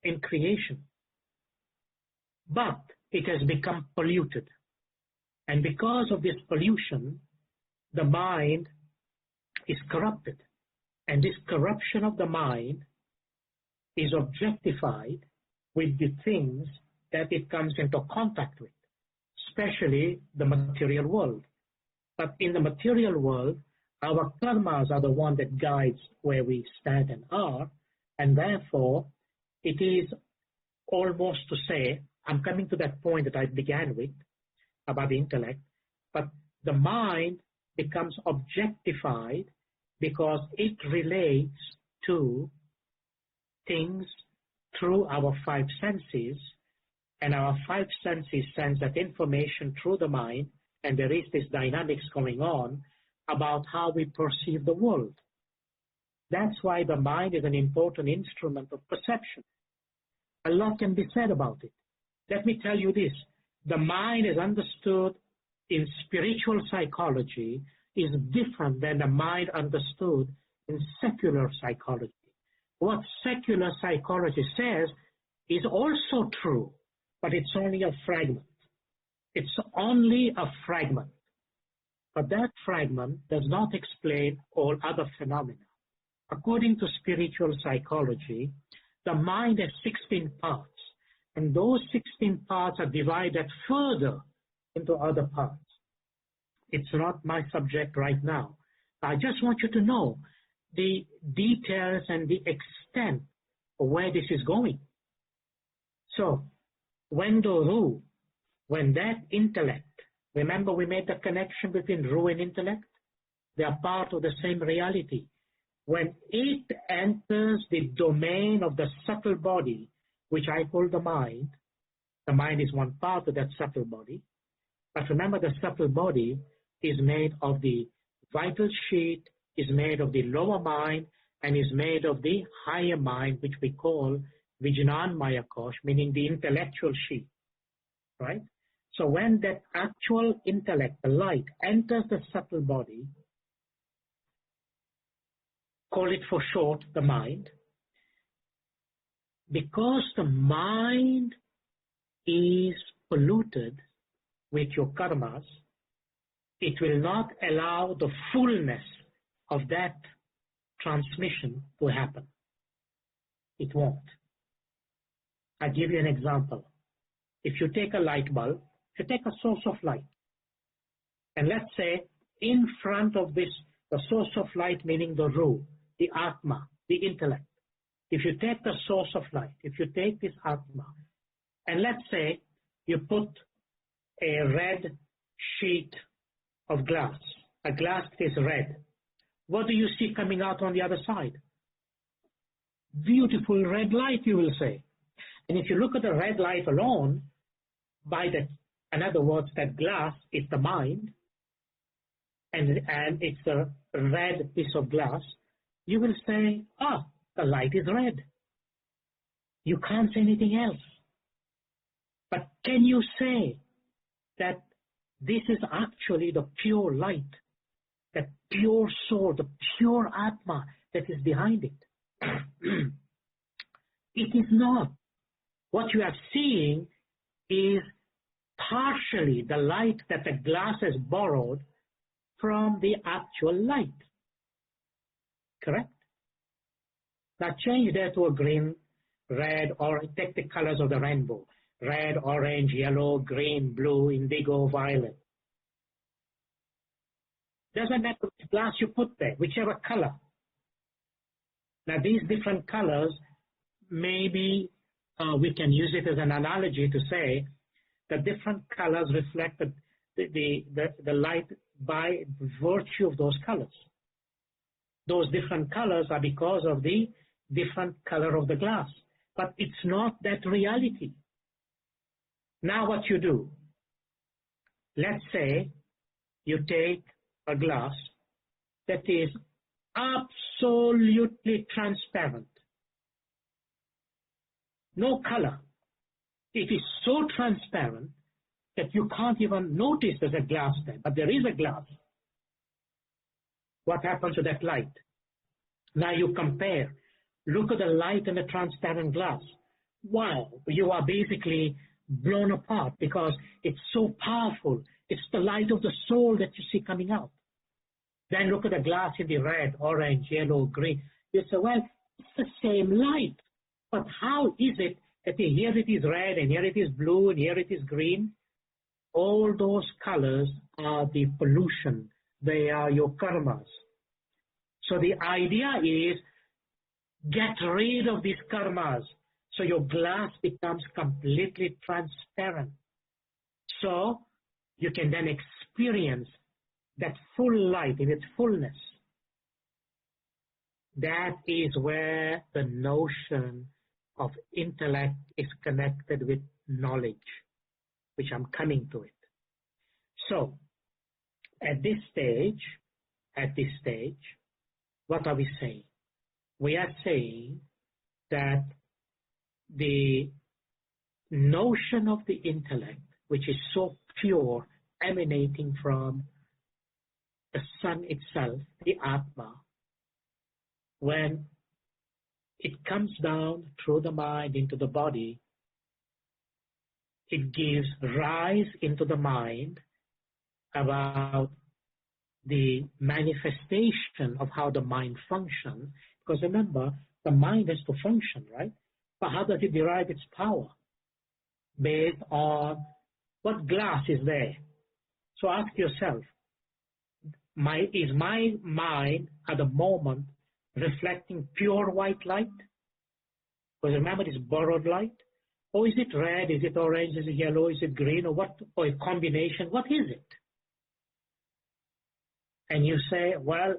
in creation. But it has become polluted. And because of this pollution, the mind is corrupted. And this corruption of the mind is objectified with the things that it comes into contact with, especially the material world. But in the material world, our karmas are the one that guides where we stand and are, and therefore it is almost to say, I'm coming to that point that I began with about the intellect, but the mind becomes objectified because it relates to things through our five senses, and our five senses sends that information through the mind, and there is this dynamics going on about how we perceive the world. That's why the mind is an important instrument of perception. A lot can be said about it. Let me tell you this. The mind is understood in spiritual psychology is different than the mind understood in secular psychology. What secular psychology says is also true, but it's only a fragment. It's only a fragment. But that fragment does not explain all other phenomena. According to spiritual psychology, the mind has 16 parts, and those 16 parts are divided further into other parts. It's not my subject right now. I just want you to know the details and the extent of where this is going. So, when that intellect, remember we made the connection between Ru and intellect? They are part of the same reality. When it enters the domain of the subtle body, which I call the mind is one part of that subtle body. But remember, the subtle body is made of the vital sheet, is made of the lower mind, and is made of the higher mind, which we call Vijnan Maya Kosh, meaning the intellectual sheet, right? So when that actual intellect, the light, enters the subtle body, call it for short the mind, because the mind is polluted with your karmas, it will not allow the fullness of that transmission to happen. It won't. I'll give you an example. If you take a light bulb, if you take a source of light, and let's say in front of this, the source of light, meaning the Ru, the Atma, the intellect. If you take the source of light, if you take this Atma, and let's say you put a red sheet of glass, a glass that is red, what do you see coming out on the other side? Beautiful red light, you will say. And if you look at the red light alone, by that, in other words, that glass is the mind, and it's a red piece of glass, you will say, the light is red. You can't say anything else. But can you say that this is actually the pure light, that pure soul, the pure Atma that is behind it? It is not. What you are seeing is partially the light that the glass has borrowed from the actual light. Correct? Now change that to a green, red, or take the colors of the rainbow. Red, orange, yellow, green, blue, indigo, violet. Doesn't matter which glass you put there, whichever color. Now these different colors, maybe we can use it as an analogy to say that different colors reflect the light by virtue of those colors. Those different colors are because of the different color of the glass. But it's not that reality. Now what you do, let's say you take a glass that is absolutely transparent. No color. It is so transparent that you can't even notice there's a glass there, but there is a glass. What happens to that light? Now you compare. Look at the light in the transparent glass. Wow, you are basically blown apart because it's so powerful. It's the light of the soul that you see coming out. Then look at the glass in the red, orange, yellow, green. You say, well, it's the same light. But how is it that here it is red and here it is blue and here it is green? All those colors are the pollution. They are your karmas. So the idea is get rid of these karmas so your glass becomes completely transparent. So you can then experience that full light in its fullness. That is where the notion of intellect is connected with knowledge, which I'm coming to it. So, at this stage, what are we saying? We are saying that the notion of the intellect, which is so pure, emanating from the sun itself, the Atma, when it comes down through the mind into the body, it gives rise into the mind about the manifestation of how the mind functions. Because remember, the mind has to function, right? But how does it derive its power? Based on what glass is there. So ask yourself, is my mind at the moment reflecting pure white light? Because remember, it's borrowed light. Or is it red? Is it orange? Is it yellow? Is it green? Or what? Or a combination? What is it? And you say, well,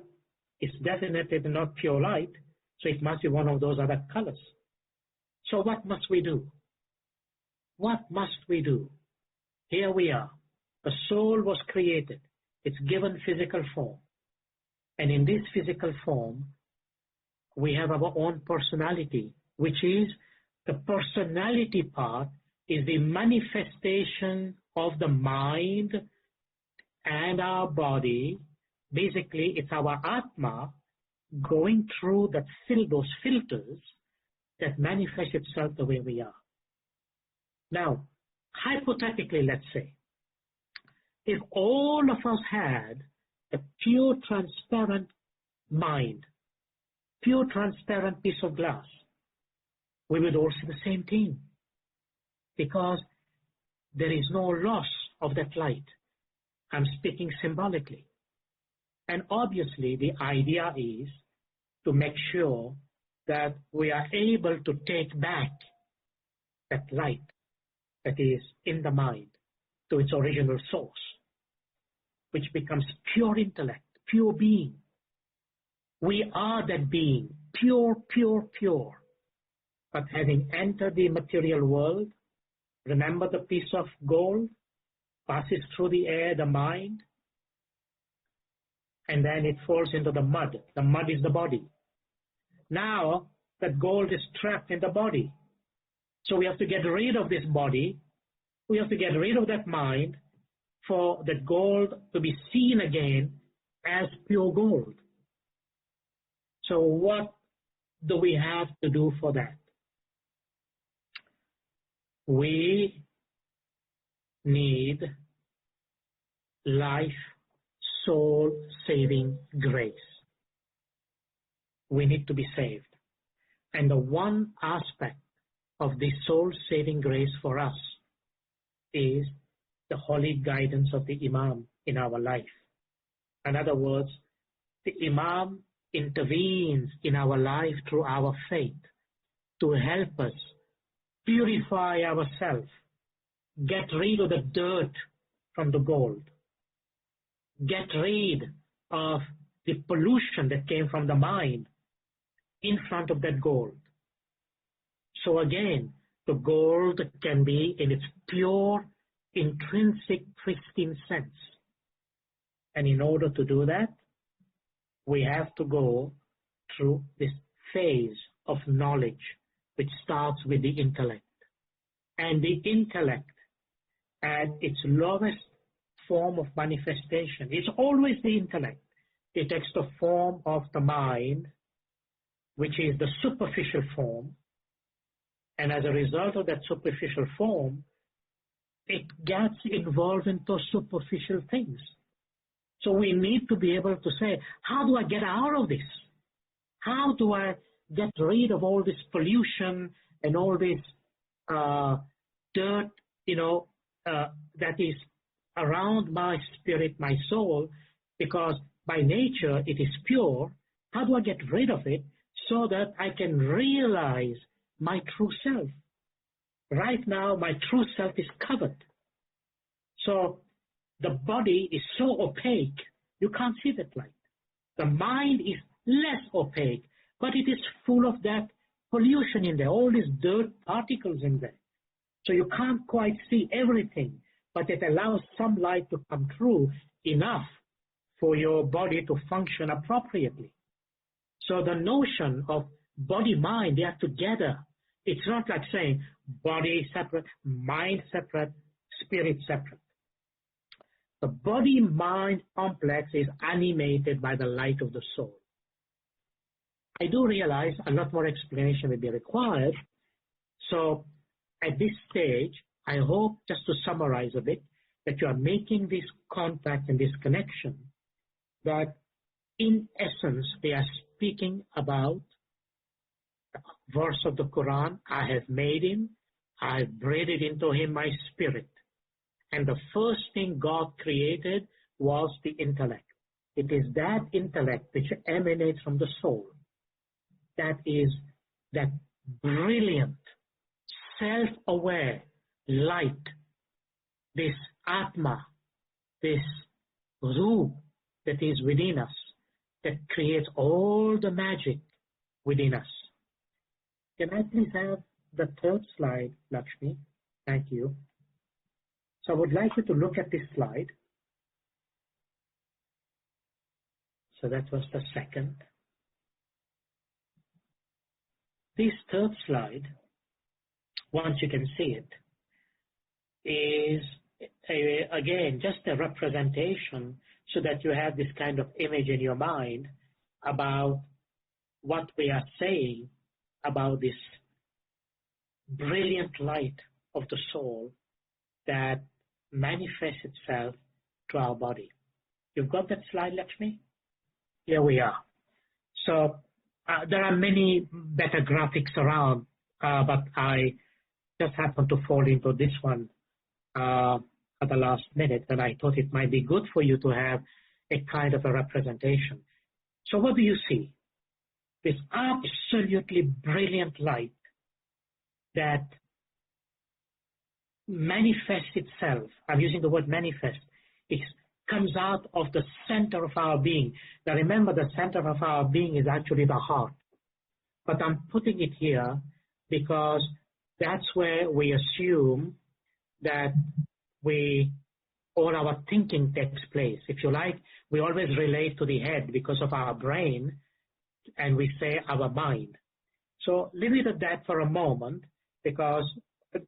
it's definitely not pure light, so it must be one of those other colors. So what must we do? What must we do? Here we are. A soul was created. It's given physical form. And in this physical form, we have our own personality, which is the personality part is the manifestation of the mind and our body. Basically, it's our Atma going through those filters that manifest itself the way we are. Now, hypothetically, let's say, if all of us had a pure transparent mind, pure transparent piece of glass, we would all see the same thing, because there is no loss of that light. I'm speaking symbolically. And obviously, the idea is to make sure that we are able to take back that light that is in the mind to its original source, which becomes pure intellect, pure being. We are that being, pure, pure, pure. But having entered the material world, remember the piece of gold passes through the air, the mind, and then it falls into the mud. The mud is the body. Now, that gold is trapped in the body. So we have to get rid of this body. We have to get rid of that mind for that gold to be seen again as pure gold. So what do we have to do for that? We need life, soul-saving grace. We need to be saved. And the one aspect of the soul-saving grace for us is the holy guidance of the Imam in our life. In other words, the Imam intervenes in our life through our faith to help us purify ourselves, get rid of the dirt from the gold, get rid of the pollution that came from the mind in front of that gold. So again, the gold can be in its pure, intrinsic, pristine sense. And in order to do that, we have to go through this phase of knowledge, which starts with the intellect. And the intellect, at its lowest form of manifestation, is always the intellect. It takes the form of the mind, which is the superficial form. And as a result of that superficial form, it gets involved into superficial things. So we need to be able to say, how do I get out of this? How do I get rid of all this pollution and all this dirt, that is around my spirit, my soul, because by nature it is pure. How do I get rid of it so that I can realize my true self? Right now, my true self is covered. So the body is so opaque, you can't see that light. The mind is less opaque, but it is full of that pollution in there, all these dirt particles in there. So you can't quite see everything, but it allows some light to come through enough for your body to function appropriately. So the notion of body-mind, they are together. It's not like saying body separate, mind separate, spirit separate. The body-mind complex is animated by the light of the soul. I do realize a lot more explanation will be required. So at this stage, I hope, just to summarize a bit, that you are making this contact and this connection, that in essence, they are speaking about the verse of the Quran, I have made him, I have breathed into him my spirit. And the first thing God created was the intellect. It is that intellect which emanates from the soul. That is that brilliant, self-aware light, this Atma, this Ruh that is within us, that creates all the magic within us. Can I please have the third slide, Lakshmi? Thank you. So I would like you to look at this slide. So that was the second. This third slide, once you can see it, is again just a representation so that you have this kind of image in your mind about what we are saying about this brilliant light of the soul that manifests itself to our body. You've got that slide, Lakshmi? Here we are. So there are many better graphics around, but I just happened to fall into this one at the last minute, and I thought it might be good for you to have a kind of a representation. So what do you see? This absolutely brilliant light that manifests itself. I'm using the word manifest. It comes out of the center of our being. Now remember, the center of our being is actually the heart. But I'm putting it here because that's where we assume that all our thinking takes place. If you like, we always relate to the head because of our brain, and we say our mind. So leave it at that for a moment, because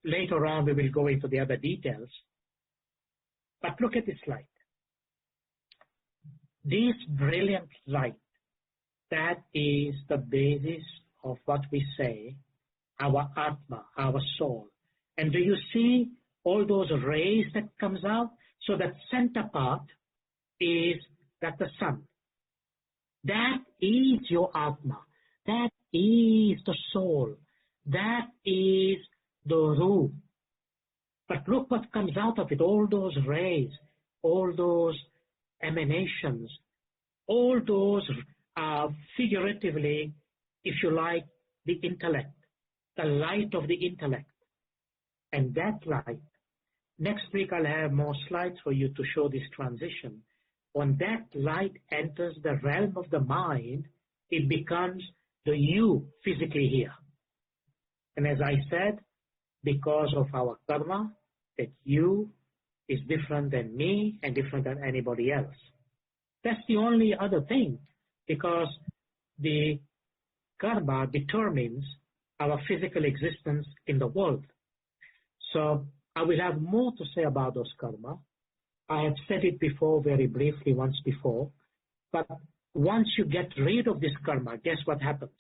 later on we will go into the other details. But look at this light. This brilliant light, that is the basis of what we say, our Atma, our soul. And do you see all those rays that comes out? So that center part is that the sun. That is your Atma. That is the soul. That is the Ruh. But look what comes out of it, all those rays, all those emanations, all those are figuratively, if you like, the intellect, the light of the intellect. And that light, next week I'll have more slides for you to show this transition. When that light enters the realm of the mind, it becomes the you physically here. And as I said, because of our karma, that you is different than me and different than anybody else. That's the only other thing, because the karma determines our physical existence in the world. So I will have more to say about those karma. I have said it before, very briefly once before, but once you get rid of this karma, guess what happens?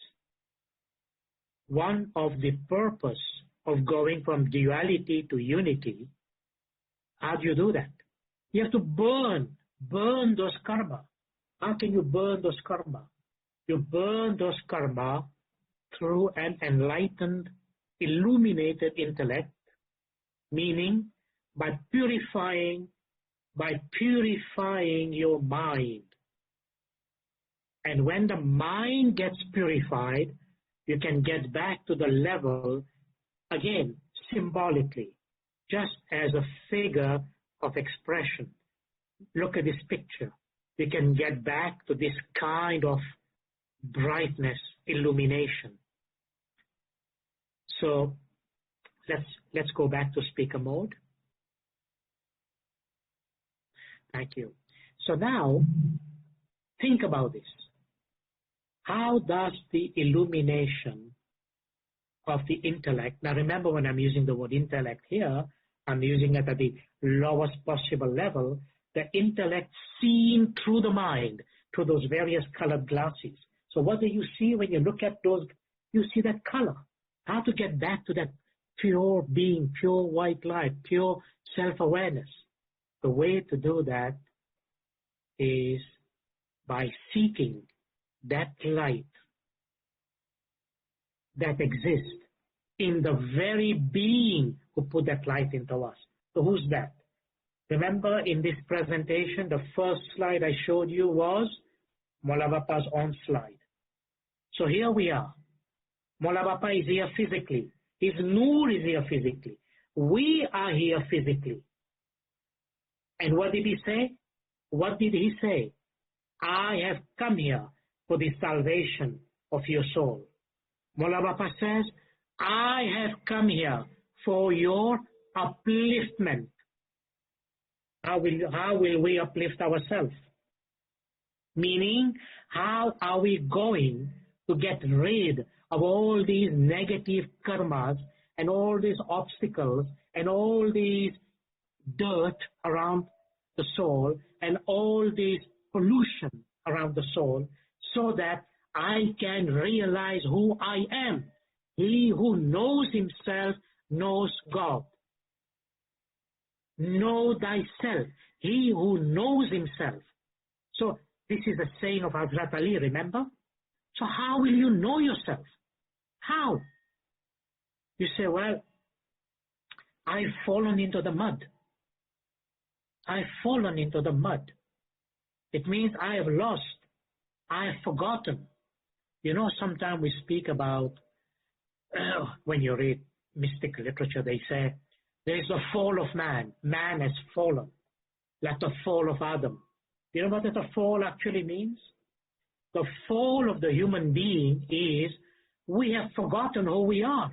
One of the purpose of going from duality to unity, how do you do that? You have to burn burn those karma. How can you burn those karma? You burn those karma through an enlightened, illuminated intellect, meaning by purifying your mind. And when the mind gets purified, you can get back to the level, again, symbolically, just as a figure of expression. Look at this picture. You can get back to this kind of brightness, illumination. So let's go back to speaker mode. Thank you. So now, think about this. How does the illumination of the intellect, now remember when I'm using the word intellect here, I'm using it at the lowest possible level, the intellect seen through the mind, through those various colored glasses. So what do you see when you look at those? You see that color. How to get back to that pure being, pure white light, pure self-awareness. The way to do that is by seeking that light that exists in the very being who put that light into us. So who's that? Remember in this presentation, the first slide I showed you was Mola Bapa's own slide. So here we are. Mola Bapa is here physically. His Noor is here physically. We are here physically. And what did he say? What did he say? I have come here for the salvation of your soul. Mola Bapa says, I have come here for your upliftment. How will we uplift ourselves? Meaning, how are we going to get rid of all these negative karmas and all these obstacles and all these dirt around the soul and all this pollution around the soul so that I can realize who I am. He who knows himself knows God. Know thyself. He who knows himself. So this is a saying of Hazrat Ali, remember? So how will you know yourself? How? You say, well, I've fallen into the mud. I've fallen into the mud. It means I have lost. I have forgotten. You know, sometimes we speak about, when you read mystical literature, they say, there is a fall of man. Man has fallen, like the fall of Adam. You know what the fall actually means? The fall of the human being is we have forgotten who we are.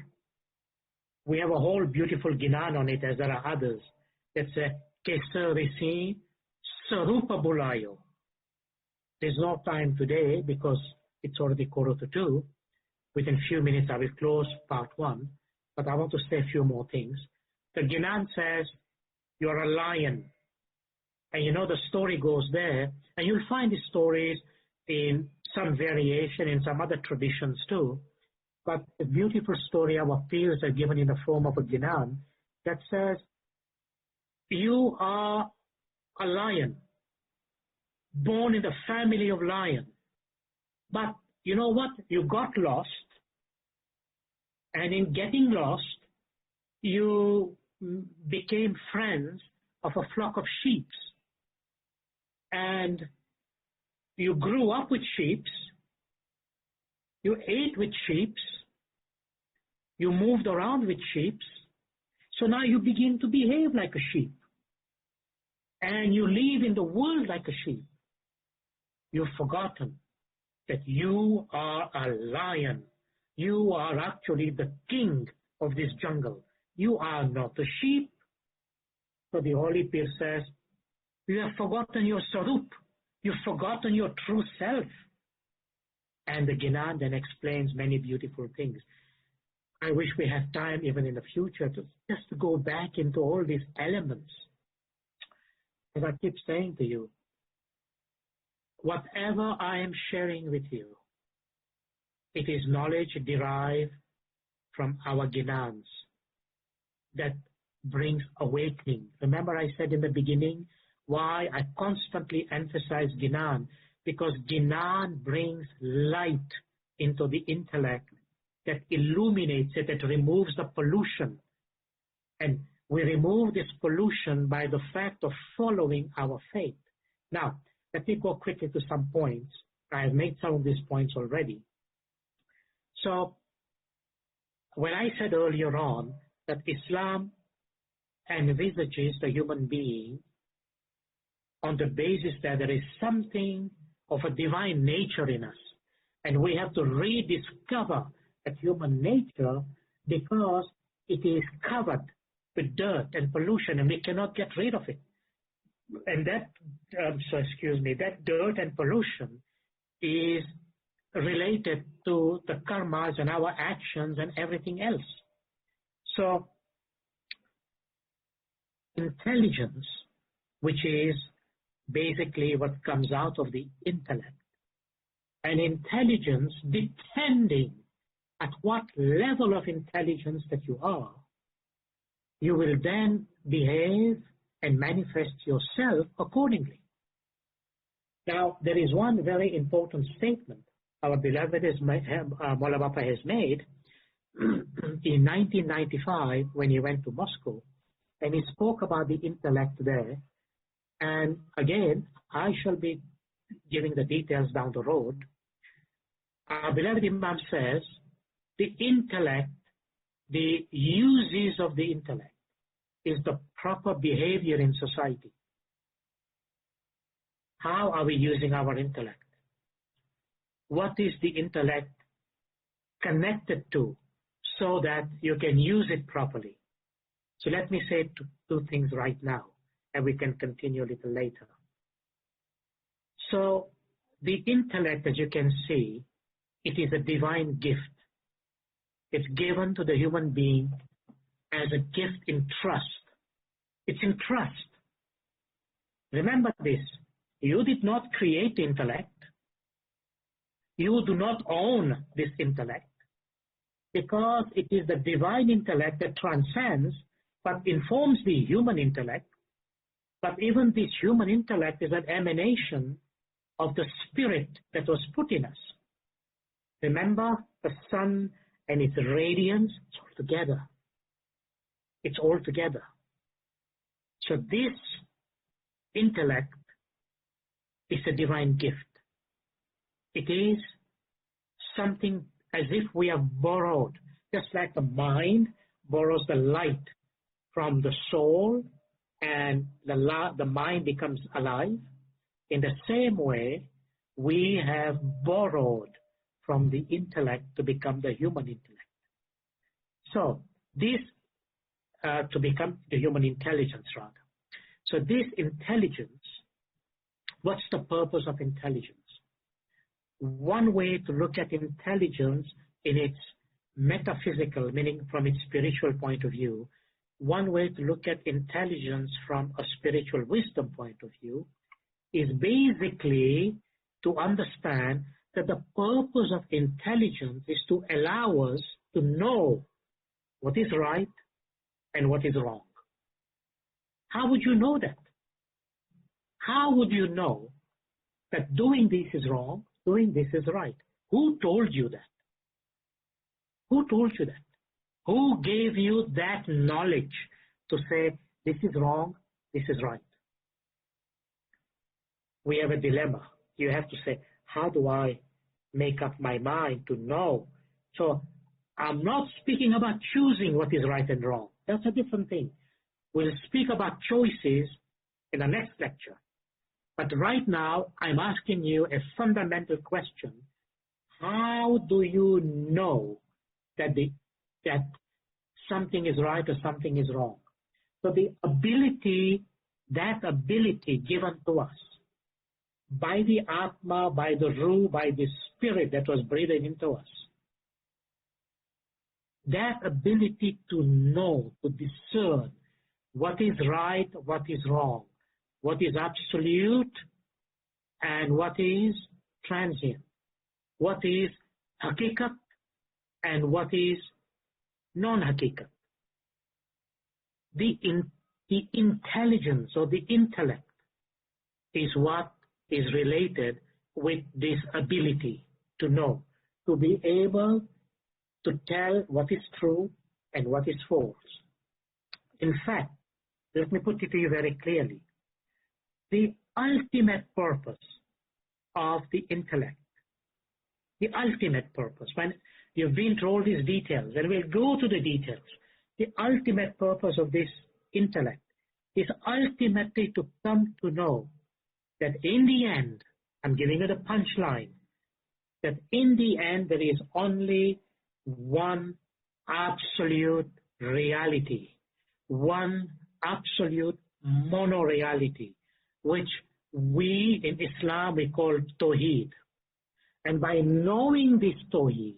We have a whole beautiful Ginan on it, as there are others. It's a Kesarisi Sarupa Bulayo. There's no time today because it's already 1:45. Within a few minutes I will close part 1, but I want to say a few more things. The Ginan says, you're a lion. And you know the story goes there, and you'll find the stories in some variation in some other traditions too. But the beautiful story our peers are given in the form of a Ginan that says, you are a lion, born in the family of lion. But you know what? You got lost, and in getting lost, you became friends of a flock of sheep. And you grew up with sheep, you ate with sheep, you moved around with sheep, so now you begin to behave like a sheep. And you live in the world like a sheep. You've forgotten that you are a lion. You are actually the king of this jungle. You are not a sheep. So the Holy Pir says, you have forgotten your sarup. You've forgotten your true self. And the Ginan then explains many beautiful things. I wish we had time even in the future to just to go back into all these elements. As I keep saying to you, whatever I am sharing with you, it is knowledge derived from our Ginans that brings awakening. Remember I said in the beginning, why I constantly emphasize Jinan, because Jinan brings light into the intellect that illuminates it, that removes the pollution. And we remove this pollution by the fact of following our faith. Now, let me go quickly to some points. I have made some of these points already. So, when I said earlier on that Islam envisages the human being on the basis that there is something of a divine nature in us, and we have to rediscover that human nature because it is covered with dirt and pollution, and we cannot get rid of it. And that dirt and pollution is related to the karmas and our actions and everything else. So, intelligence, which is basically what comes out of the intellect, and intelligence, depending at what level of intelligence that you are, you will then behave and manifest yourself accordingly. Now, there is one very important statement our beloved Maulana Bapa has made in 1995 when he went to Moscow, and he spoke about the intellect there. And again, I shall be giving the details down the road. Our beloved Imam says, the intellect, the uses of the intellect, is the proper behavior in society. How are we using our intellect? What is the intellect connected to so that you can use it properly? So let me say two things right now, and we can continue a little later. So the intellect, as you can see, it is a divine gift. It's given to the human being as a gift in trust. It's in trust. Remember this. You did not create intellect. You do not own this intellect, because it is the divine intellect that transcends but informs the human intellect. But even this human intellect is an emanation of the spirit that was put in us. Remember the sun and its radiance? It's all together. It's all together. So this intellect is a divine gift. It is something as if we have borrowed, just like the mind borrows the light from the soul and the mind becomes alive. In the same way, we have borrowed from the intellect to become the human intellect. So this, to become the human intelligence rather. So this intelligence, what's the purpose of intelligence? One way to look at intelligence in its metaphysical, meaning from its spiritual point of view, one way to look at intelligence from a spiritual wisdom point of view is basically to understand that the purpose of intelligence is to allow us to know what is right and what is wrong. How would you know that? How would you know that doing this is wrong, doing this is right? Who told you that? Who told you that? Who gave you that knowledge to say this is wrong, this is right? We have a dilemma. You have to say, how do I make up my mind to know? So I'm not speaking about choosing what is right and wrong. That's a different thing. We'll speak about choices in the next lecture. But right now, I'm asking you a fundamental question. How do you know that something is right or something is wrong? So that ability given to us by the Atma, by the Ruh, by the Spirit that was breathed into us, that ability to know, to discern what is right, what is wrong, what is absolute and what is transient, what is hakikat and what is non-hakikat. The intelligence or the intellect is what is related with this ability to know, to be able to tell what is true and what is false. In fact, let me put it to you very clearly. The ultimate purpose of the intellect, the ultimate purpose, when you've been through all these details, and we'll go to the details, the ultimate purpose of this intellect is ultimately to come to know that in the end, I'm giving you the punchline, that in the end there is only one absolute reality, one absolute mono-reality, which we in Islam we call Tawheed. And by knowing this Tawheed,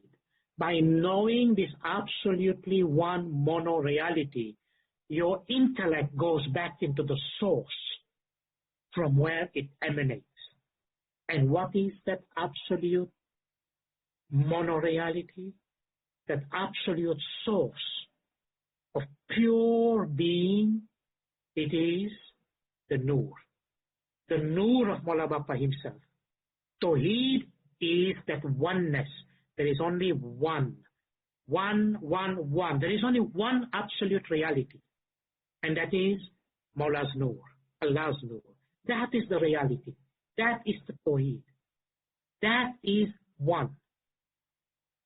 by knowing this absolutely one mono-reality, your intellect goes back into the source from where it emanates. And what is that absolute mono-reality? That absolute source of pure being, it is the Nur. The Nur of Mawla Bapa himself. Tawheed is that oneness. There is only one. One. There is only one absolute reality. And that is Mawla's Nur, Allah's Nur. That is the reality. That is the Tawheed. That is one.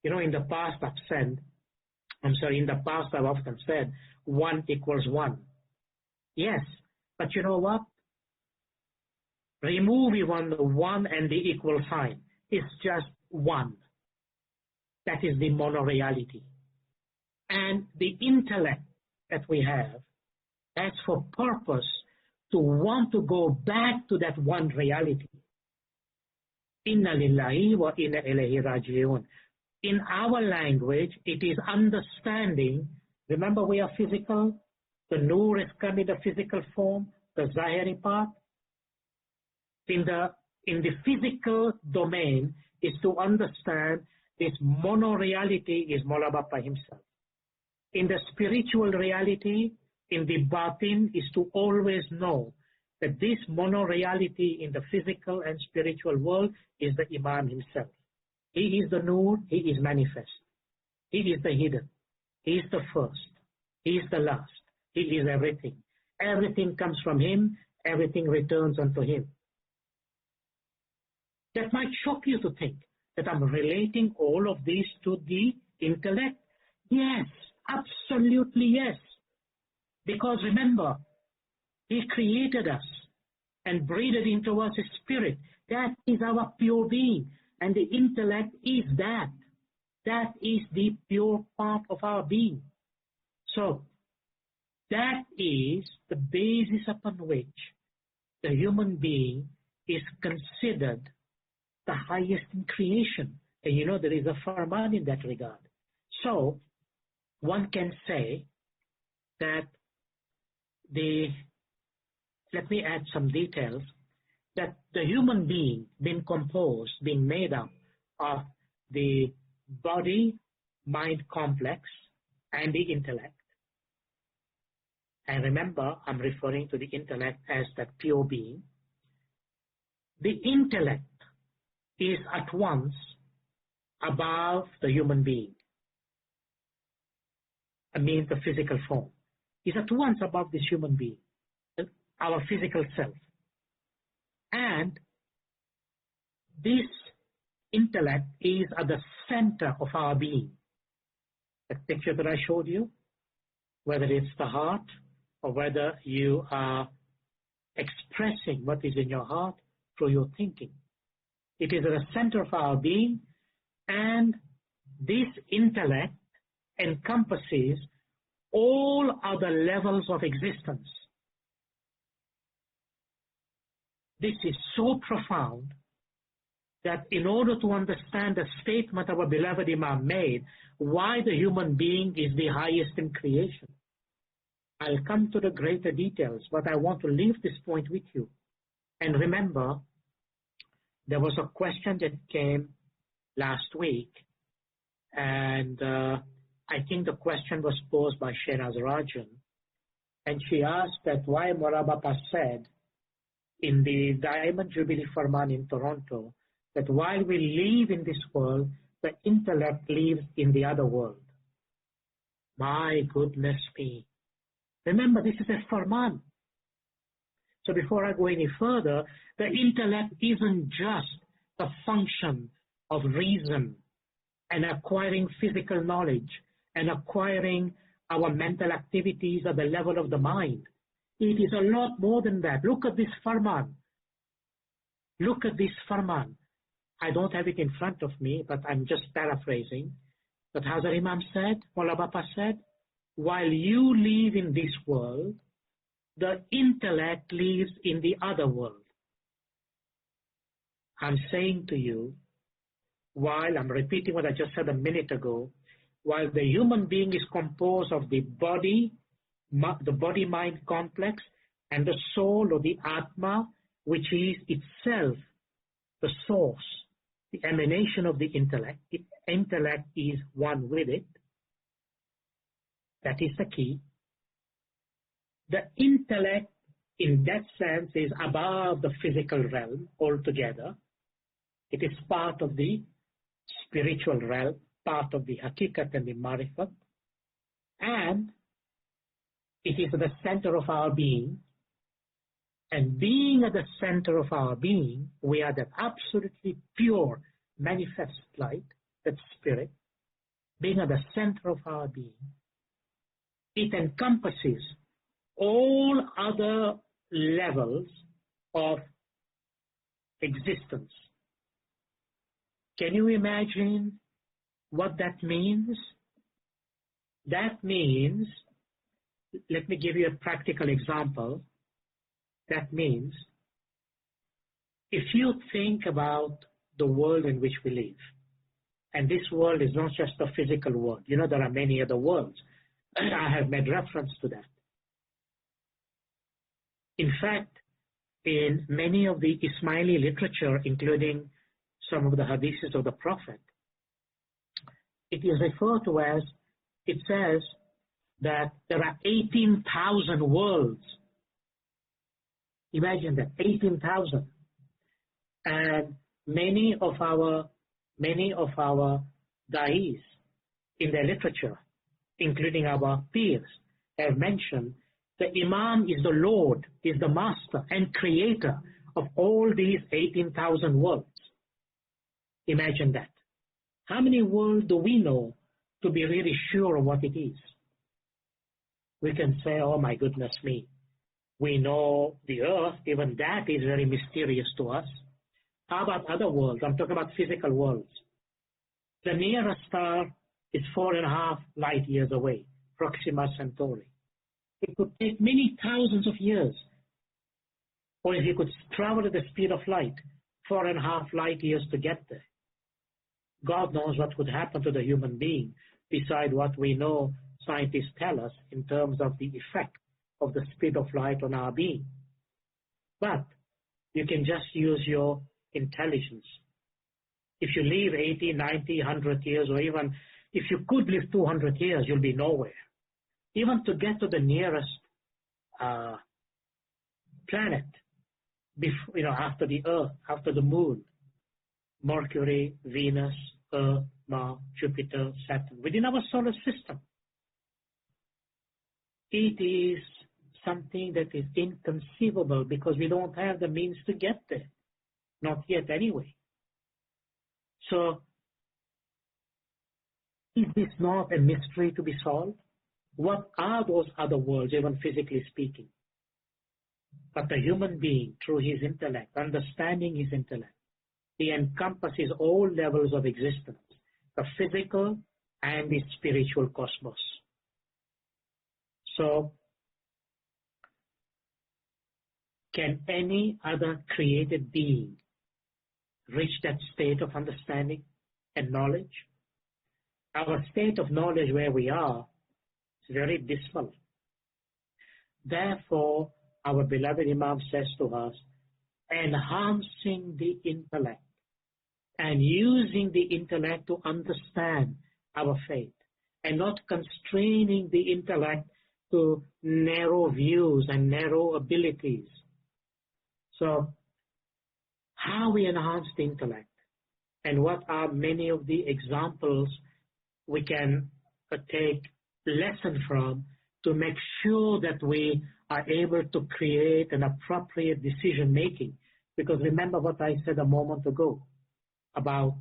You know, in the past I've often said, 1 equals 1. Yes, but you know what? Remove even the 1 and the equal sign. It's just 1. That is the mono-reality. And the intellect that we have has for purpose to want to go back to that one reality. Inna lillahi wa inna ilayhi raji'un. In our language, it is understanding. Remember, we are physical. The Nur is coming in the physical form, the Zahiri part. In the physical domain is to understand this mono-reality is Mawla Bapa himself. In the spiritual reality, in the batin, is to always know that this mono-reality in the physical and spiritual world is the Imam himself. He is the Nur, he is manifest. He is the hidden. He is the first. He is the last. He is everything. Everything comes from him. Everything returns unto him. That might shock you to think that I'm relating all of these to the intellect. Yes, absolutely yes. Because remember, he created us and breathed into us a spirit. That is our pure being. And the intellect is that. That is the pure part of our being. So, that is the basis upon which the human being is considered the highest in creation. And you know, there is a farman in that regard. So, one can say that let me add some details, that the human being being made up of the body-mind complex and the intellect. And remember, I'm referring to the intellect as that pure being. The intellect is at once above the human being. I mean the physical form. Is at once above this human being, our physical self. And this intellect is at the center of our being. The picture that I showed you, whether it's the heart or whether you are expressing what is in your heart through your thinking. It is at the center of our being, and this intellect encompasses all other levels of existence. This is so profound that in order to understand the statement our beloved Imam made, why the human being is the highest in creation, I'll come to the greater details, but I want to leave this point with you. And remember, there was a question that came last week, and I think the question was posed by Shehnaz Rajan, and she asked that why Mawla Bapa said in the Diamond Jubilee Farman in Toronto that while we live in this world, the intellect lives in the other world. My goodness me. Remember, this is a Farman. So before I go any further, the intellect isn't just a function of reason and acquiring physical knowledge and acquiring our mental activities at the level of the mind. It is a lot more than that. Look at this Farman. Look at this Farman. I don't have it in front of me, but I'm just paraphrasing. But Hazar Imam said, Mullah Bapa said, while you live in this world, the intellect lives in the other world. I'm saying to you, while I'm repeating what I just said a minute ago, while the human being is composed of the body-mind complex and the soul or the Atma, which is itself the source, the emanation of the intellect. The intellect is one with it. That is the key. The intellect, in that sense, is above the physical realm altogether. It is part of the spiritual realm, part of the hakikat and the marifat, and it is at the center of our being. And being at the center of our being, we are that absolutely pure manifest light, that spirit, being at the center of our being. It encompasses all other levels of existence. Can you imagine what that means? That means, let me give you a practical example. That means, if you think about the world in which we live, and this world is not just a physical world. You know, there are many other worlds. I have made reference to that. In fact, in many of the Ismaili literature, including some of the hadiths of the Prophet, it is referred to as, it says that there are 18,000 worlds. Imagine that, 18,000. And many of our da'is in their literature, including our peers, have mentioned the Imam is the Lord, is the master and creator of all these 18,000 worlds. Imagine that. How many worlds do we know to be really sure of what it is? We can say, oh my goodness me, we know the earth, even that is very mysterious to us. How about other worlds? I'm talking about physical worlds. The nearest star is 4.5 light years away, Proxima Centauri. It could take many thousands of years. Or if you could travel at the speed of light, 4.5 light years to get there. God knows what would happen to the human being beside what we know scientists tell us in terms of the effect of the speed of light on our being. But you can just use your intelligence. If you live 80, 90, 100 years, or even if you could live 200 years, you'll be nowhere. Even to get to the nearest planet, after the Earth, after the Moon, Mercury, Venus, Earth, Mars, Jupiter, Saturn, within our solar system. It is something that is inconceivable because we don't have the means to get there. Not yet anyway. So, is this not a mystery to be solved? What are those other worlds, even physically speaking? But the human being, through his intellect, understanding his intellect, he encompasses all levels of existence, the physical and the spiritual cosmos. So, can any other created being reach that state of understanding and knowledge? Our state of knowledge where we are is very dismal. Therefore, our beloved Imam says to us, enhancing the intellect and using the intellect to understand our faith and not constraining the intellect to narrow views and narrow abilities. So how we enhance the intellect, and what are many of the examples we can take lesson from to make sure that we are able to create an appropriate decision making. Because remember what I said a moment ago about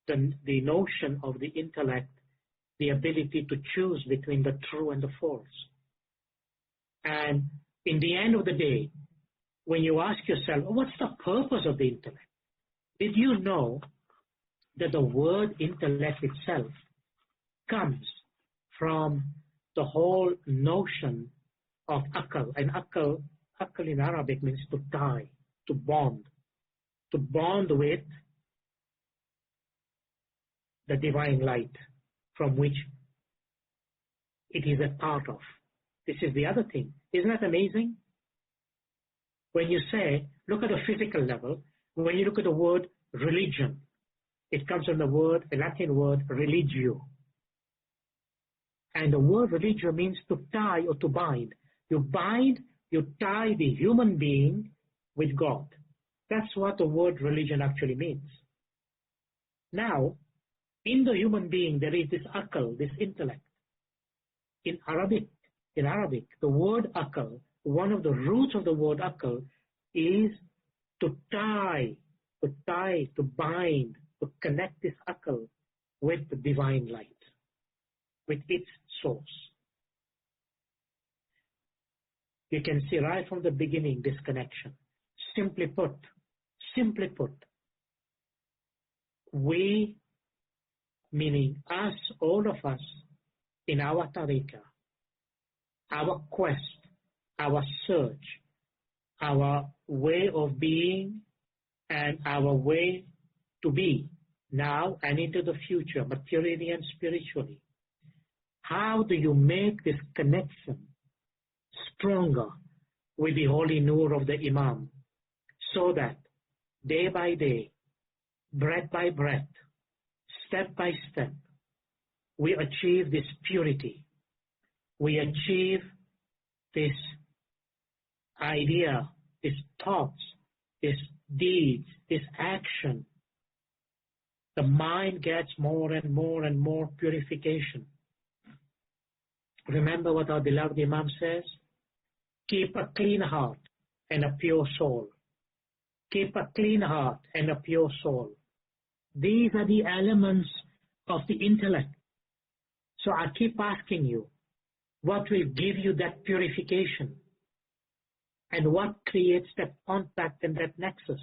the notion of the intellect, the ability to choose between the true and the false. And in the end of the day, when you ask yourself, what's the purpose of the intellect? Did you know that the word intellect itself comes from the whole notion of akal? And akal in Arabic means to tie, to bond with the divine light from which it is a part of. This is the other thing. Isn't that amazing? When you say, look at the physical level, when you look at the word religion, it comes from the Latin word religio. And the word religio means to tie or to bind. You tie the human being with God. That's what the word religion actually means. Now, in the human being, there is this akal, this intellect. In Arabic, the word akal, one of the roots of the word akal is to tie, to bind, to connect this akal with the divine light, with its source. You can see right from the beginning this connection. Simply put, we, meaning us, all of us, in our tariqah, our quest, our search, our way of being, and our way to be now and into the future, materially and spiritually. How do you make this connection stronger with the holy nur of the Imam, so that day by day, breath by breath, step by step, we achieve this purity, we achieve this idea, these thoughts, these deeds, this action. The mind gets more and more and more purification. Remember what our beloved Imam says? Keep a clean heart and a pure soul. Keep a clean heart and a pure soul. These are the elements of the intellect. So I keep asking you, what will give you that purification? And what creates that contact and that nexus?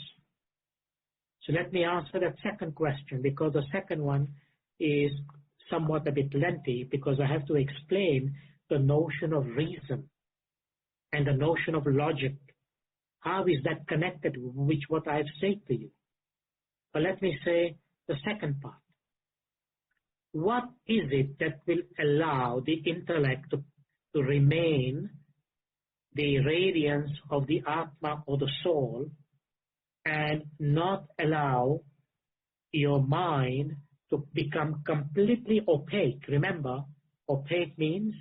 So let me answer that second question, because the second one is somewhat a bit lengthy, because I have to explain the notion of reason and the notion of logic. How is that connected with what I have said to you? But let me say the second part. What is it that will allow the intellect to remain the radiance of the Atma or the soul, and not allow your mind to become completely opaque? Remember, opaque means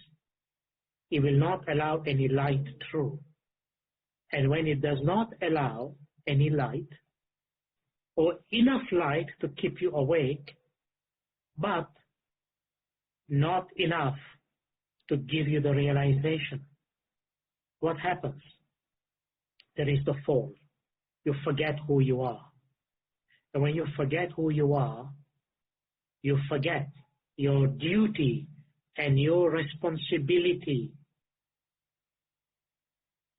it will not allow any light through. And when it does not allow any light, or enough light to keep you awake, but not enough to give you the realization, what happens? There is the fall. You forget who you are. And when you forget who you are, you forget your duty and your responsibility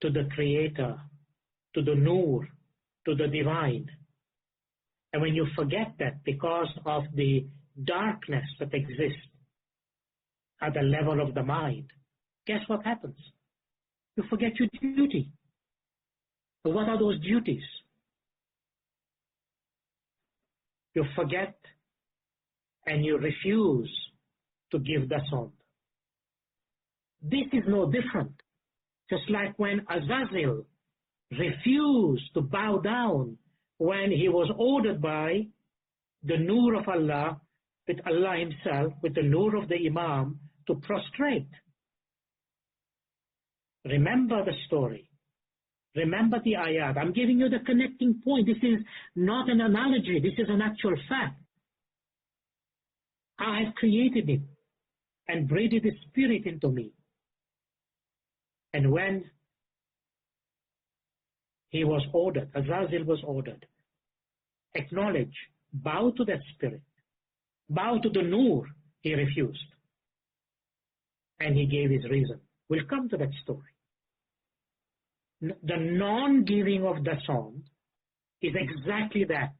to the Creator, to the Nur, to the Divine. And when you forget that because of the darkness that exists at the level of the mind, guess what happens? You forget your duty. But what are those duties? You forget and you refuse to give the sound. This is no different. Just like when Azazel refused to bow down when he was ordered by the Nur of Allah, with Allah himself, with the Nur of the Imam, to prostrate. Remember the story. Remember the ayat. I'm giving you the connecting point. This is not an analogy. This is an actual fact. I have created him and breathed his spirit into me. And when he was ordered, Azazil was ordered, acknowledge, bow to that spirit, bow to the Nur, he refused. And he gave his reason. We'll come to that story. The non-giving of the song is exactly that.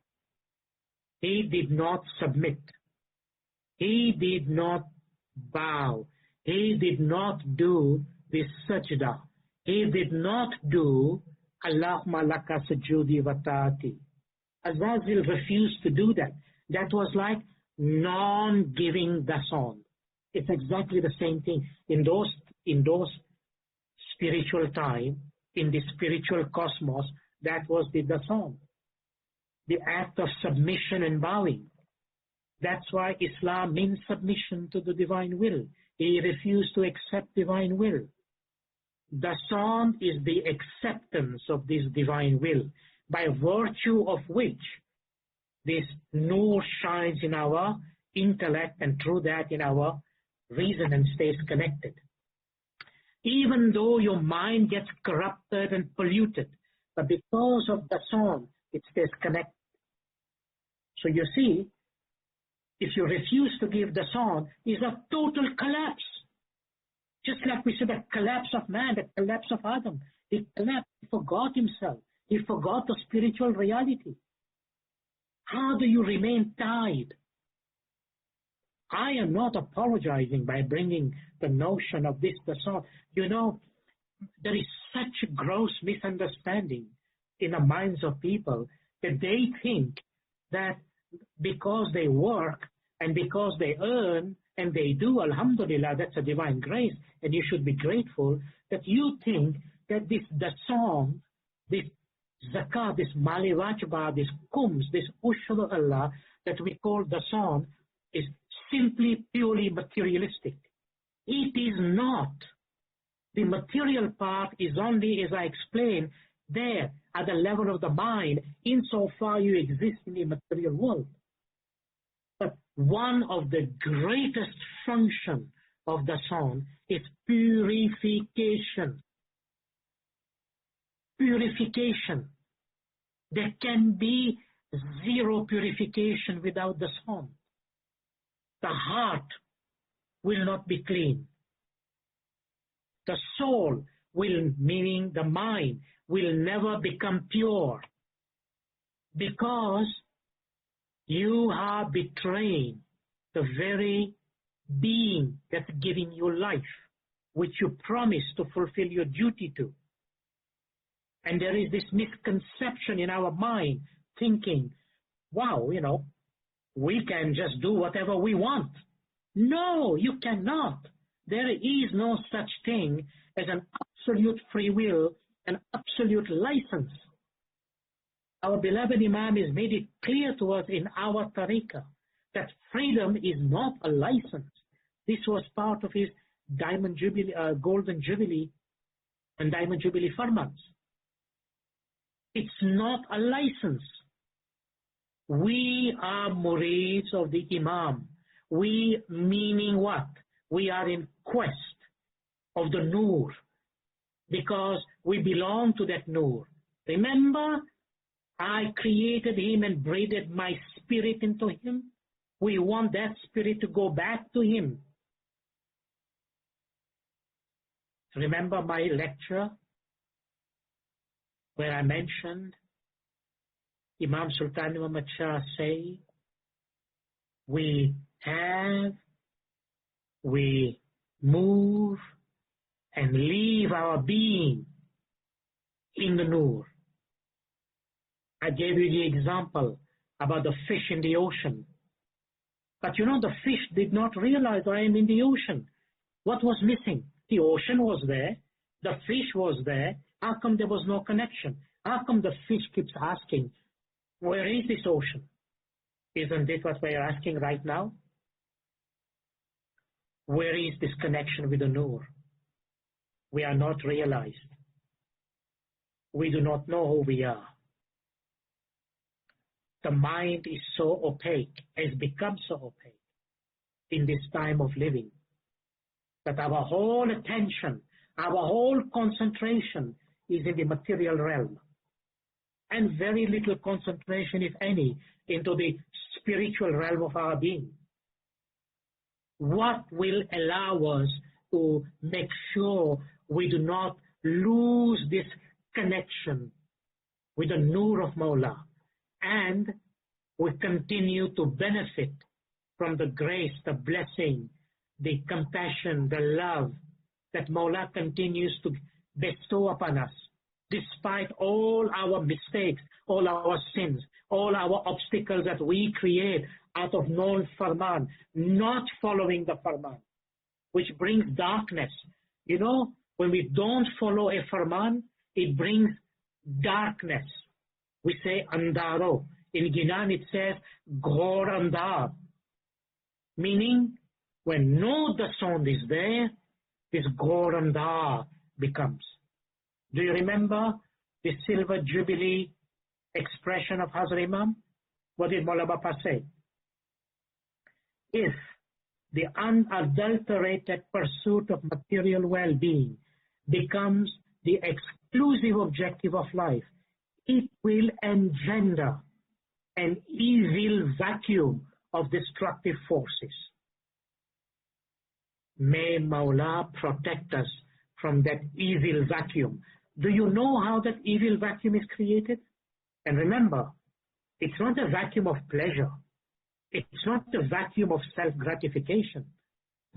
He did not submit. He did not bow. He did not do the sajda. He did not do Allahumma laka sujudi wa ta'ati. Azazil refused to do that. That was like non-giving the song. It's exactly the same thing. In those spiritual time, in the spiritual cosmos, that was the song. The act of submission and bowing. That's why Islam means submission to the divine will. He refused to accept divine will. The song is the acceptance of this divine will, by virtue of which this nur shines in our intellect, and through that in our reason, and stays connected. Even though your mind gets corrupted and polluted, but because of the song, it stays connected. So you see, if you refuse to give the song, is a total collapse. Just like we said, the collapse of man, the collapse of Adam. He collapsed, he forgot himself. He forgot the spiritual reality. How do you remain tied? I am not apologizing by bringing the notion of this, the song. You know, there is such a gross misunderstanding in the minds of people that they think that because they work and because they earn and they do, alhamdulillah, that's a divine grace, and you should be grateful, that you think that the song, this zakah, this mali wajba, this kums, this ushur Allah that we call the song, is simply purely materialistic. It is not. The material part is only, as I explained, there at the level of the mind, insofar you exist in the material world. But one of the greatest functions of the song is purification. Purification. There can be zero purification without the song. The heart will not be clean. The soul will, meaning the mind, will never become pure, because you are betraying the very being that's giving you life, which you promised to fulfill your duty to. And there is this misconception in our mind, thinking, wow, we can just do whatever we want. No, you cannot. There is no such thing as an absolute free will, an absolute license. Our beloved Imam has made it clear to us in our tariqah that freedom is not a license. This was part of his Diamond Jubilee, Golden Jubilee and Diamond Jubilee Farmans. It's not a license. We are murids of the Imam. We, meaning what? We are in quest of the Nur, because we belong to that Nur. Remember, I created him and breathed my spirit into him. We want that spirit to go back to him. Remember my lecture where I mentioned Imam Sultan Muhammad Shah say, we have, we move and leave our being in the Nur. I gave you the example about the fish in the ocean. But the fish did not realize I am in the ocean. What was missing? The ocean was there. The fish was there. How come there was no connection? How come the fish keeps asking, where is this ocean? Isn't it what we are asking right now? Where is this connection with the Nur? We are not realized. we do not know who we are. The mind is so opaque, has become so opaque in this time of living, that our whole attention, our whole concentration is in the material realm, and very little concentration, if any, into the spiritual realm of our being. What will allow us to make sure we do not lose this connection with the Nur of Mawla, and we continue to benefit from the grace, the blessing, the compassion, the love that Mawla continues to bestow upon us, despite all our mistakes, all our sins, all our obstacles that we create out of non-farman, not following the farman, which brings darkness. You know, when we don't follow a farman, it brings darkness. We say andaro. In Ginan it says ghor andar, meaning when no dasand is there, this ghor andar becomes. Do you remember the Silver Jubilee expression of Hazrat Imam? What did Maulana Bapa say? If the unadulterated pursuit of material well-being becomes the exclusive objective of life, it will engender an evil vacuum of destructive forces. May Mawla protect us from that evil vacuum. Do you know how that evil vacuum is created? And remember, it's not a vacuum of pleasure. It's not a vacuum of self-gratification.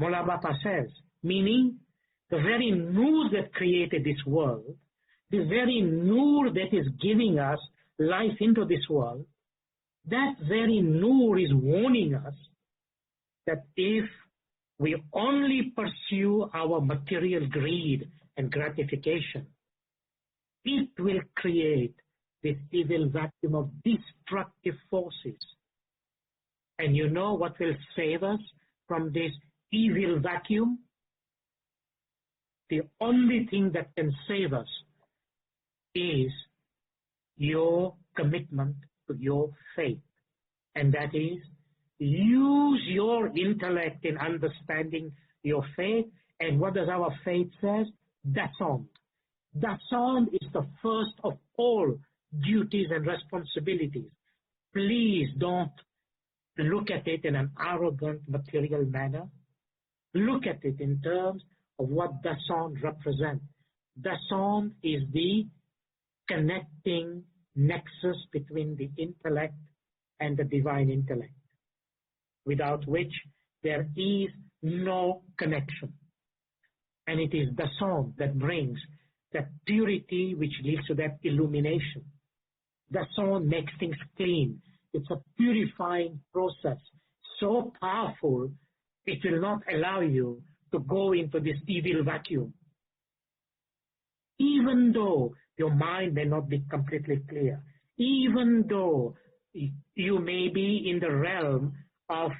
Maulana Bapa says, meaning the very Nur that created this world, the very Nur that is giving us life into this world, that very Nur is warning us that if we only pursue our material greed and gratification, it will create this evil vacuum of destructive forces. And you know what will save us from this evil vacuum? The only thing that can save us is your commitment to your faith. And that is, use your intellect in understanding your faith. And what does our faith say? Dasand. Dasand is the first of all duties and responsibilities. Please don't look at it in an arrogant material manner. Look at it in terms of what Dasand represents. Dasand is the connecting nexus between the intellect and the divine intellect, without which there is no connection. And it is Dasand that brings that purity which leads to that illumination. Dasand makes things clean. It's a purifying process, so powerful, it will not allow you to go into this evil vacuum. Even though your mind may not be completely clear, even though you may be in the realm of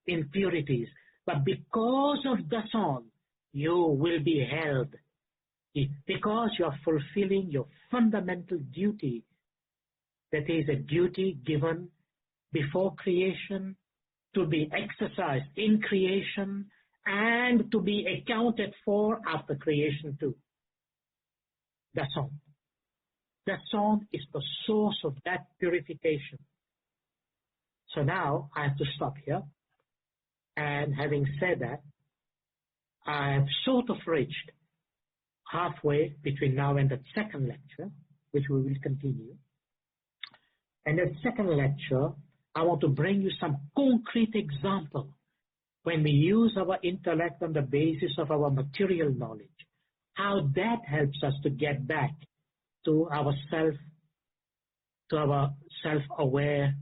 impurities, but because of Dasand, you will be held. Because you are fulfilling your fundamental duty, that is a duty given before creation, to be exercised in creation, and to be accounted for after creation too. Dasand. Dasand is the source of that purification. So now I have to stop here. And having said that, I have sort of reached halfway between now and the second lecture, which we will continue. And the second lecture, I want to bring you some concrete example when we use our intellect on the basis of our material knowledge, how that helps us to get back to our self-aware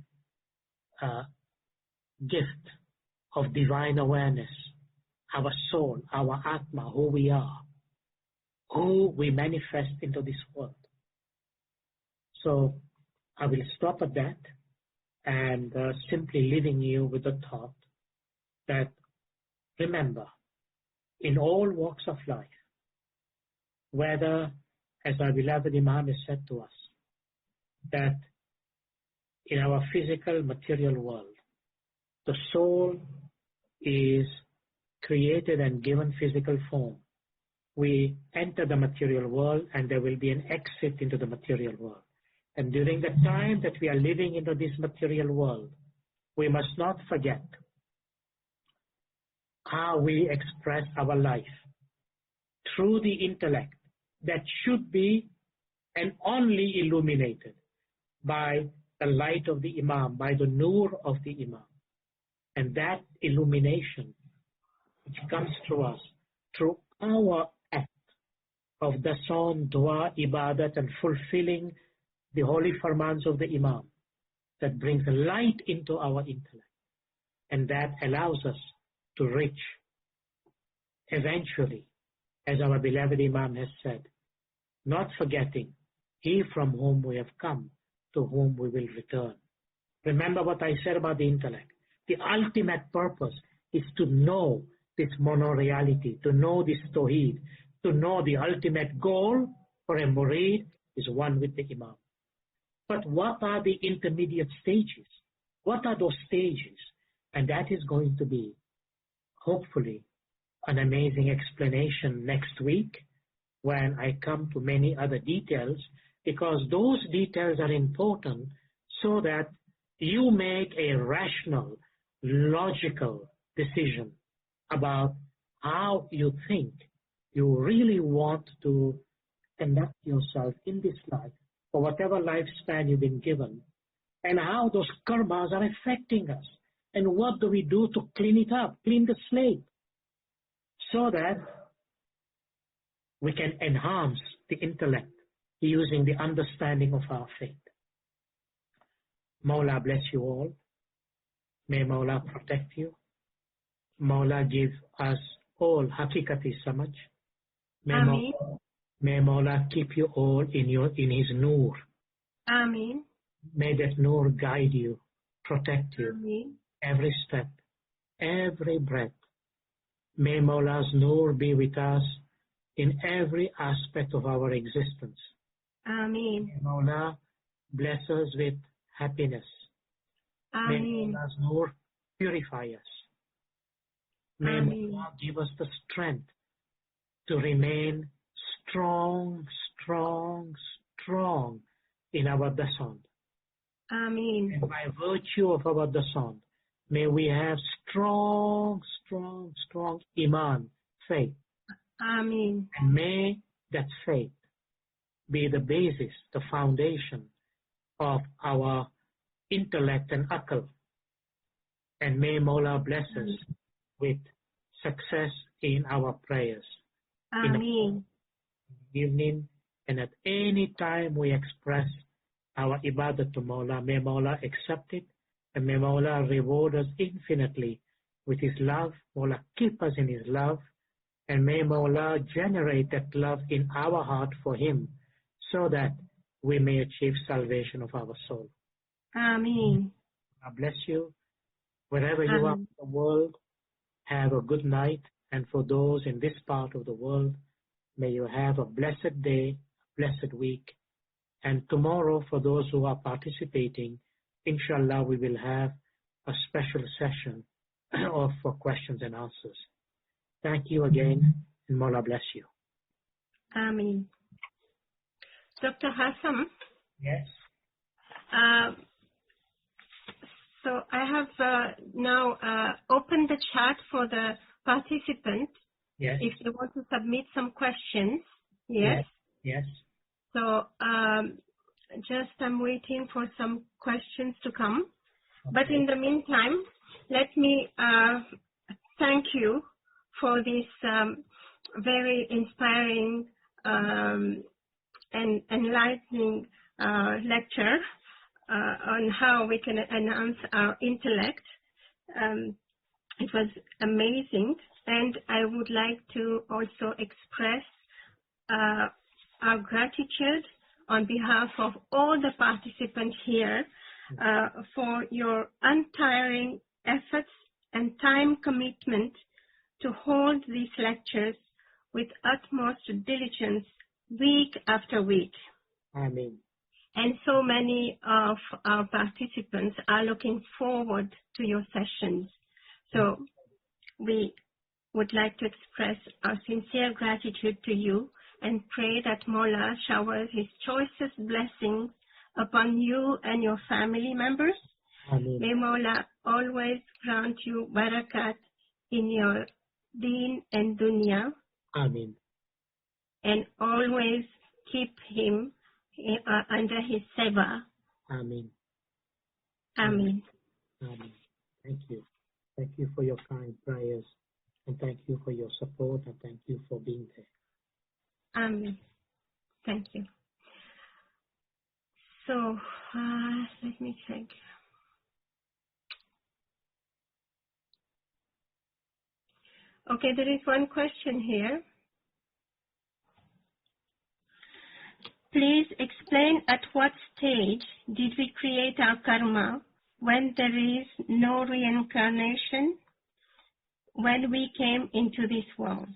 gift of divine awareness, our soul, our Atma, who we are, who we manifest into this world. So I will stop at that and simply leaving you with the thought that, remember, in all walks of life, whether as our beloved Imam has said to us, that in our physical material world, the soul is created and given physical form. We enter the material world and there will be an exit into the material world. And during the time that we are living into this material world, we must not forget how we express our life through the intellect that should be and only illuminated by the light of the Imam, by the nur of the Imam. And that illumination which comes through us, through our act of dasan, dua, ibadat, and fulfilling the holy farmans of the Imam, that brings light into our intellect. And that allows us to reach eventually, as our beloved Imam has said, not forgetting, he from whom we have come, to whom we will return. Remember what I said about the intellect. The ultimate purpose is to know this mono-reality, to know this tawheed, to know the ultimate goal for a murid is one with the Imam. But what are the intermediate stages? What are those stages? And that is going to be, hopefully, an amazing explanation next week when I come to many other details, because those details are important so that you make a rational, logical decision about how you think you really want to conduct yourself in this life, for whatever lifespan you've been given, and how those karmas are affecting us. And what do we do to clean it up, clean the slate, so that we can enhance the intellect using the understanding of our faith. Mawla bless you all. May Mawla protect you. Mawla give us all hakikati samaj. May Mawla keep you all in his nur. Ameen. May that nur guide you, protect you, Ameen. every step, every breath. May Mawla's nur be with us in every aspect of our existence. Ameen. May Mawla bless us with happiness. May Ameen. Mawla's nur purify us. May Ameen. Mawla give us the strength to remain strong, strong, strong in our dasan. Ameen. And by virtue of our dasan, may we have strong, strong, strong iman, faith. Ameen. And may that faith be the basis, the foundation of our intellect and akal. And may Mawla bless us with success in our prayers. Ameen. In the evening and at any time we express our ibadah to Mawla, may Mawla accept it and may Mawla reward us infinitely with his love. Mawla keep us in his love and may Mawla generate that love in our heart for him so that we may achieve salvation of our soul. Ameen. God bless you. Wherever you are in the world, have a good night. And for those in this part of the world, may you have a blessed day, a blessed week. And tomorrow, for those who are participating, inshallah, we will have a special session for questions and answers. Thank you again, and Mawla bless you. Ameen. Dr. Hassam? Yes. So I have now opened the chat for the participants. Yes. If they want to submit some questions. Yes. Yes. So just I'm waiting for some questions to come. Okay. But in the meantime, let me thank you for this very inspiring and enlightening lecture on how we can enhance our intellect. It was amazing, and I would like to also express our gratitude on behalf of all the participants here for your untiring efforts and time commitment to hold these lectures with utmost diligence, week after week. Amen. And so many of our participants are looking forward to your sessions. So we would like to express our sincere gratitude to you and pray that Mola showers his choicest blessings upon you and your family members. Amen. May Mola always grant you barakat in your deen and dunya, Amen. and always keep him under his seva. Amen. Amen. Amen. Thank you. Thank you for your kind prayers, and thank you for your support, and thank you for being there. Amen. Thank you. So, let me check. Okay, there is one question here. Please explain at what stage did we create our karma when there is no reincarnation when we came into this world?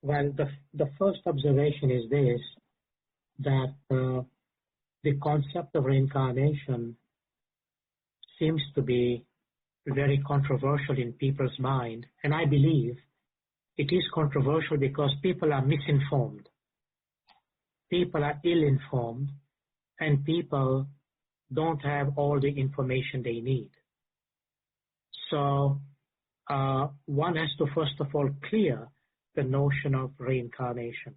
Well, the first observation is this, that the concept of reincarnation seems to be very controversial in people's mind, and I believe it is controversial because people are misinformed. People are ill-informed, and people don't have all the information they need. So one has to first of all clear the notion of reincarnation.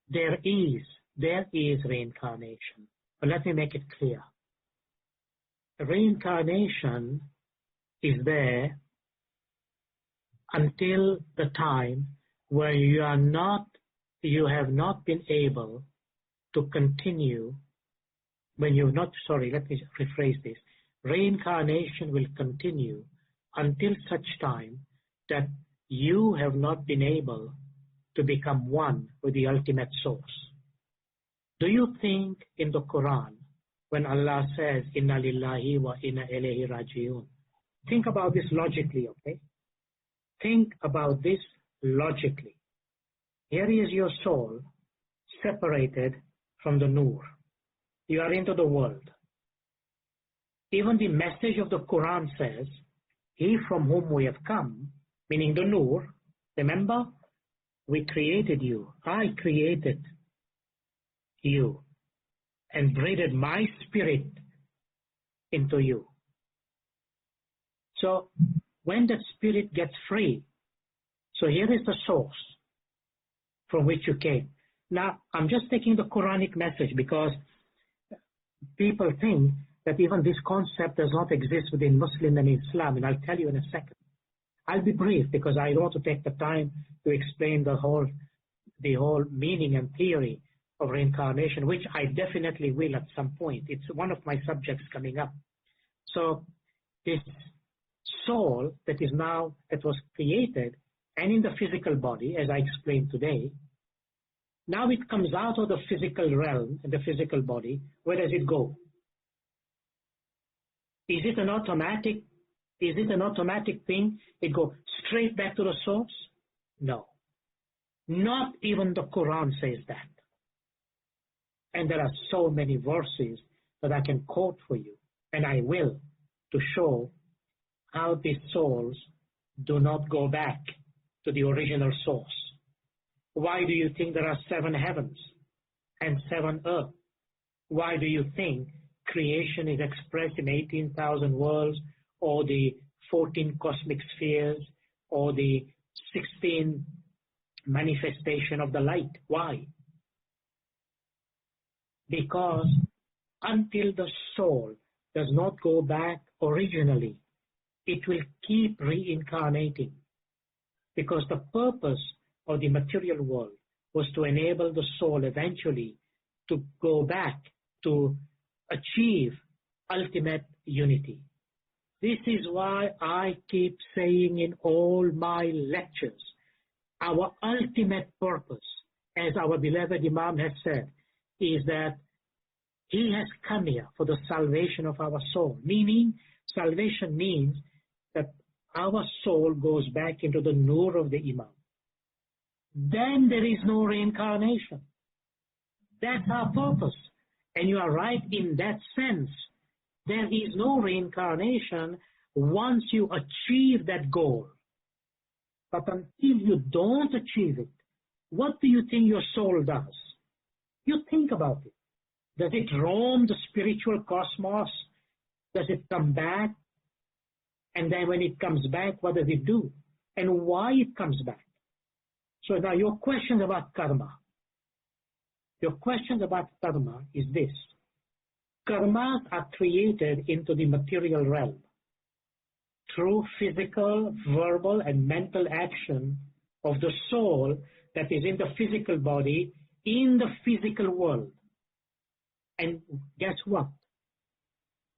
There is reincarnation, but let me make it clear. Reincarnation is there until the time where you have not been able to continue, let me rephrase this. Reincarnation will continue until such time that you have not been able to become one with the ultimate source. Do you think in the Quran, when Allah says, Inna lillahi wa inna ilayhi raji'un, think about this logically, okay? Think about this logically. Here is your soul separated from the Nur. You are into the world. Even the message of the Quran says, he from whom we have come, meaning the Nur, remember, we created you. I created you and breathed my spirit into you. So when that spirit gets free, so here is the source from which you came. Now, I'm just taking the Quranic message because people think that even this concept does not exist within Muslim and Islam, and I'll tell you in a second. I'll be brief because I don't want to take the time to explain the whole meaning and theory of reincarnation, which I definitely will at some point. It's one of my subjects coming up. So this soul that was created and in the physical body, as I explained today, now it comes out of the physical realm and the physical body. Where does it go? Is it an automatic thing? It goes straight back to the source? No. Not even the Quran says that. And there are so many verses that I can quote for you, and I will, to show how these souls do not go back to the original source. Why do you think there are 7 heavens and 7 earths? Why do you think creation is expressed in 18,000 worlds, or the 14 cosmic spheres, or the 16 manifestation of the light? Why? Because until the soul does not go back originally, it will keep reincarnating. Because the purpose of the material world was to enable the soul eventually to go back to achieve ultimate unity. This is why I keep saying in all my lectures, our ultimate purpose, as our beloved Imam has said, is that he has come here for the salvation of our soul. Meaning, salvation means that our soul goes back into the nur of the Imam. then there is no reincarnation. That's our purpose. And you are right in that sense. There is no reincarnation once you achieve that goal. But until you don't achieve it, what do you think your soul does? You think about it. Does it roam the spiritual cosmos? Does it come back? And then when it comes back, what does it do? And why it comes back? So now your question about karma. Your question about karma is this. Karmas are created into the material realm through physical, verbal, and mental action of the soul that is in the physical body, in the physical world. And guess what?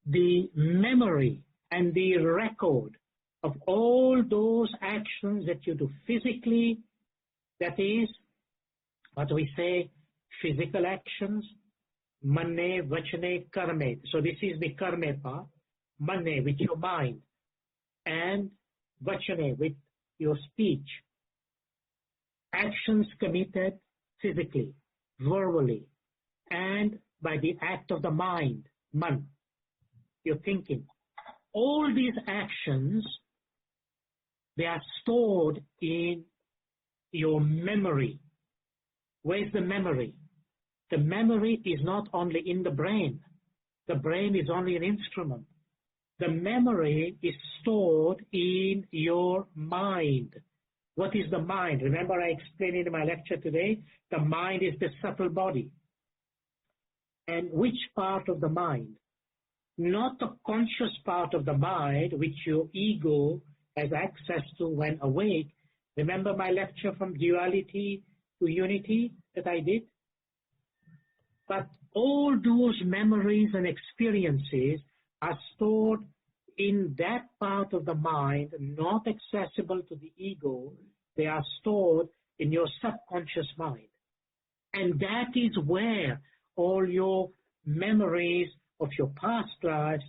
The memory and the record of all those actions that you do physically, that is, what do we say, physical actions, manne, vachane, karme. So this is the karme part, manne with your mind, and vachane with your speech. Actions committed physically, verbally, and by the act of the mind, man, your thinking. All these actions, they are stored in your memory. Where's the memory? The memory is not only in the brain. The brain is only an instrument. The memory is stored in your mind. What is the mind? Remember I explained in my lecture today, the mind is the subtle body. And which part of the mind? Not the conscious part of the mind which your ego has access to when awake. Remember my lecture from duality to unity that I did? But all those memories and experiences are stored in that part of the mind, not accessible to the ego. They are stored in your subconscious mind. And that is where all your memories of your past lives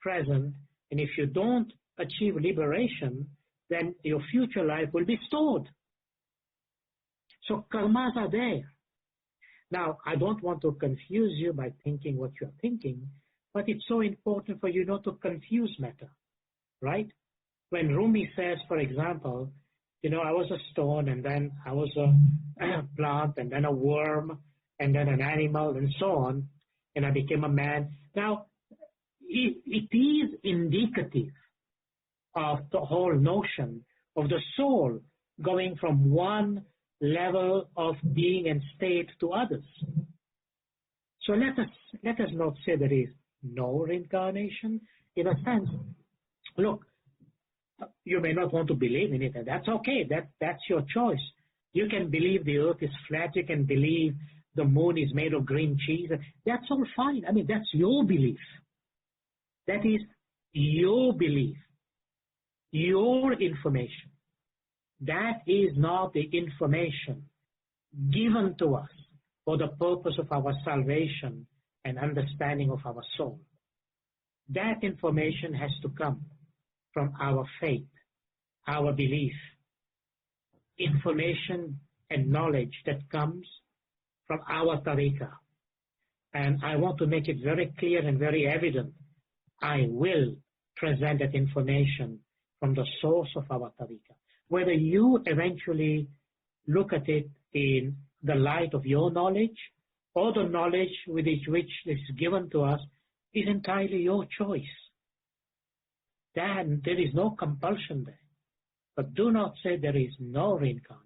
present, and if you don't achieve liberation, then your future life will be stored. So karmas are there. Now, I don't want to confuse you by thinking what you're thinking, but it's so important for you not to confuse matter, right? When Rumi says, for example, I was a stone, and then I was a plant, and then a worm, and then an animal, and so on, and I became a man. Now, it is indicative of the whole notion of the soul going from one level of being and state to others. So let us not say there is no reincarnation. In a sense, look, you may not want to believe in it, and that's okay. That's your choice. You can believe the earth is flat. You can believe the moon is made of green cheese. That's all fine. I mean, that's your belief. That is your belief, your information. That is not the information given to us for the purpose of our salvation and understanding of our soul. That information has to come from our faith, our belief, information and knowledge that comes from our tariqah. And I want to make it very clear and very evident. I will present that information from the source of our tariqah. Whether you eventually look at it in the light of your knowledge or the knowledge with which is given to us is entirely your choice. Then there is no compulsion there. But do not say there is no reincarnation.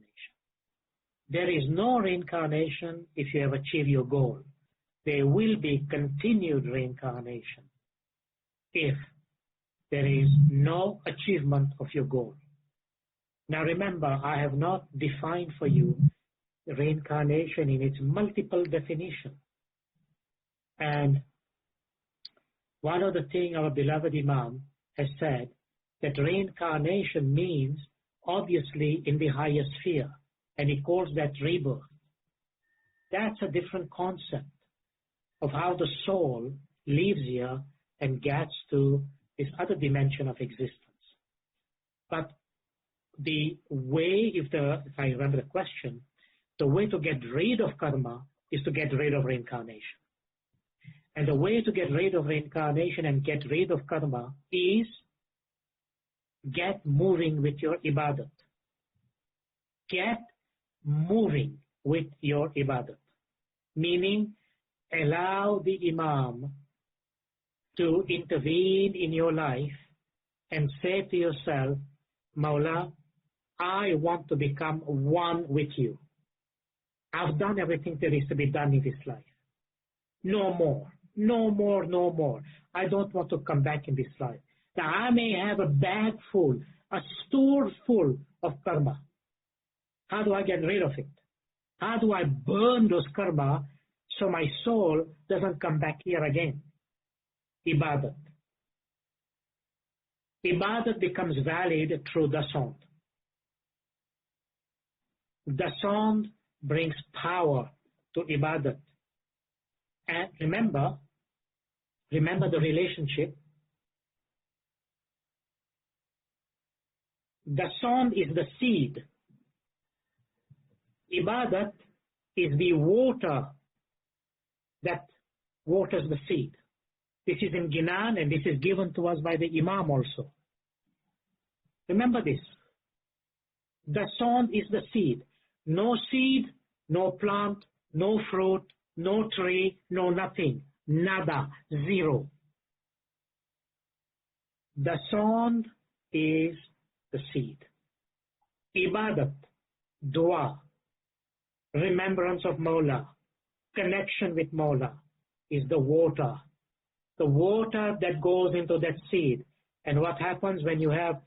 There is no reincarnation if you have achieved your goal. There will be continued reincarnation if there is no achievement of your goal. Now remember, I have not defined for you reincarnation in its multiple definition. And one of the things our beloved Imam has said, that reincarnation means obviously in the higher sphere, and he calls that rebirth. That's a different concept of how the soul leaves here and gets to this other dimension of existence. But the way, if I remember the question, the way to get rid of karma is to get rid of reincarnation. And the way to get rid of reincarnation and get rid of karma is get moving with your ibadat. Get moving with your ibadat. Meaning, allow the Imam to intervene in your life and say to yourself, Mawla, I want to become one with you. I've done everything there is to be done in this life. No more. No more, no more. I don't want to come back in this life. Now, I may have a bag full, a store full of karma. How do I get rid of it? How do I burn those karma so my soul doesn't come back here again? Ibadat. Ibadat becomes valid through the sound. The sound brings power to ibadat. And remember the relationship. The sound is the seed. Ibadat is the water that waters the seed. This is in Ginan, and this is given to us by the Imam also. Remember this. The sound is the seed. No seed, no plant, no fruit, no tree, no nothing. Nada. Zero. The sound is the seed. Ibadat, dua, remembrance of Mawla, connection with Mawla is the water. The water that goes into that seed. And what happens when you have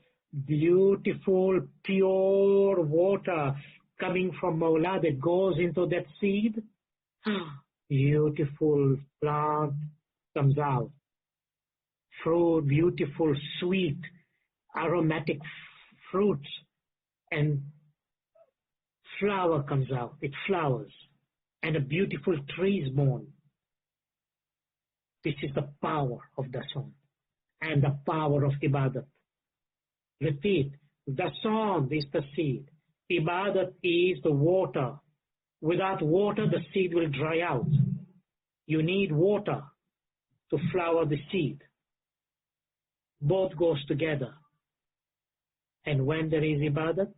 beautiful, pure water coming from Mawla that goes into that seed? Beautiful plant comes out. Fruit, beautiful, sweet, aromatic fruits, and flower comes out. It flowers, and a beautiful tree is born. This is the power of the sound and the power of ibadat. Repeat, the sound is the seed. Ibadat is the water. Without water, the seed will dry out. You need water to flower the seed. Both goes together. And when there is ibadat,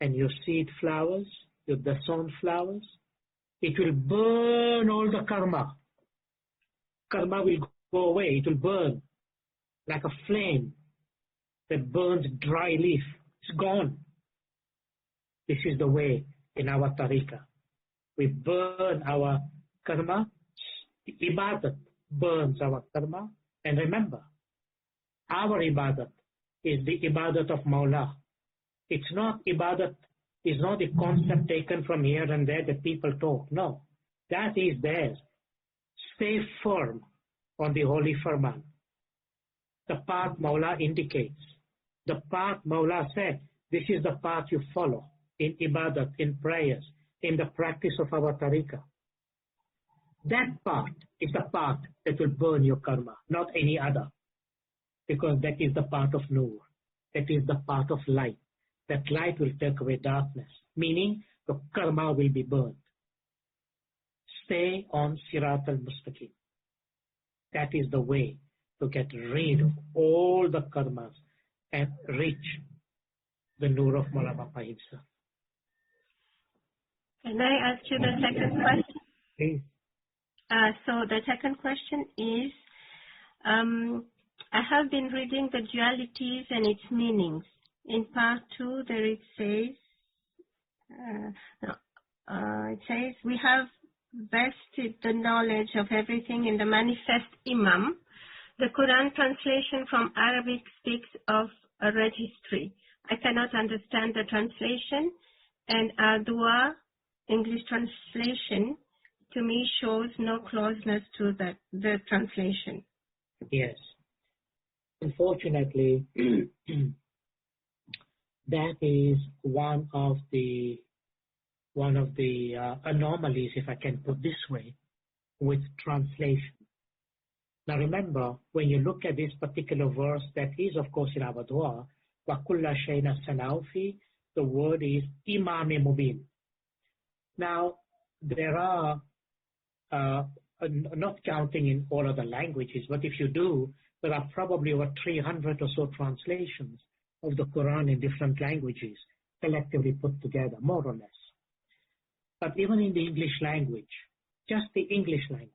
and your seed flowers, the sound flowers, it will burn all the karma. Karma will go away. It will burn like a flame that burns dry leaf. It's gone. This is the way in our tariqah. We burn our karma. Ibadat burns our karma. And remember, our ibadat is the ibadat of Mawla. It's not ibadat, is not a concept taken from here and there that people talk. No, that is theirs. Stay firm on the Holy Firman. The path Mawla indicates. The path Mawla said, this is the path you follow in ibadat, in prayers, in the practice of our tariqah. That path is the path that will burn your karma, not any other. Because that is the path of Nur. That is the path of light. That light will take away darkness, meaning the karma will be burned. Stay on Sirat al-Mustaqim. That is the way to get rid of all the karmas and reach the Nur of Mawla Bapa himself. Can I ask you the second question? Please. So the second question is, I have been reading the dualities and its meanings. In part 2, there it says, we have vested the knowledge of everything in the manifest Imam. The Quran translation from Arabic speaks of a registry. I cannot understand the translation, and ALWAAZ, English translation, to me shows no closeness to the translation. Yes. Unfortunately, that is one of the anomalies, if I can put this way, with translation. Now remember, when you look at this particular verse, that is of course in our dua, وَكُلَّ شَيْءٍ أَحْصَيْنَاهُ فِي. The word is Imam Mubin. Now, there are, not counting in all other languages, but if you do, there are probably over 300 or so translations of the Quran in different languages, collectively put together, more or less. But even in the English language, just the English language,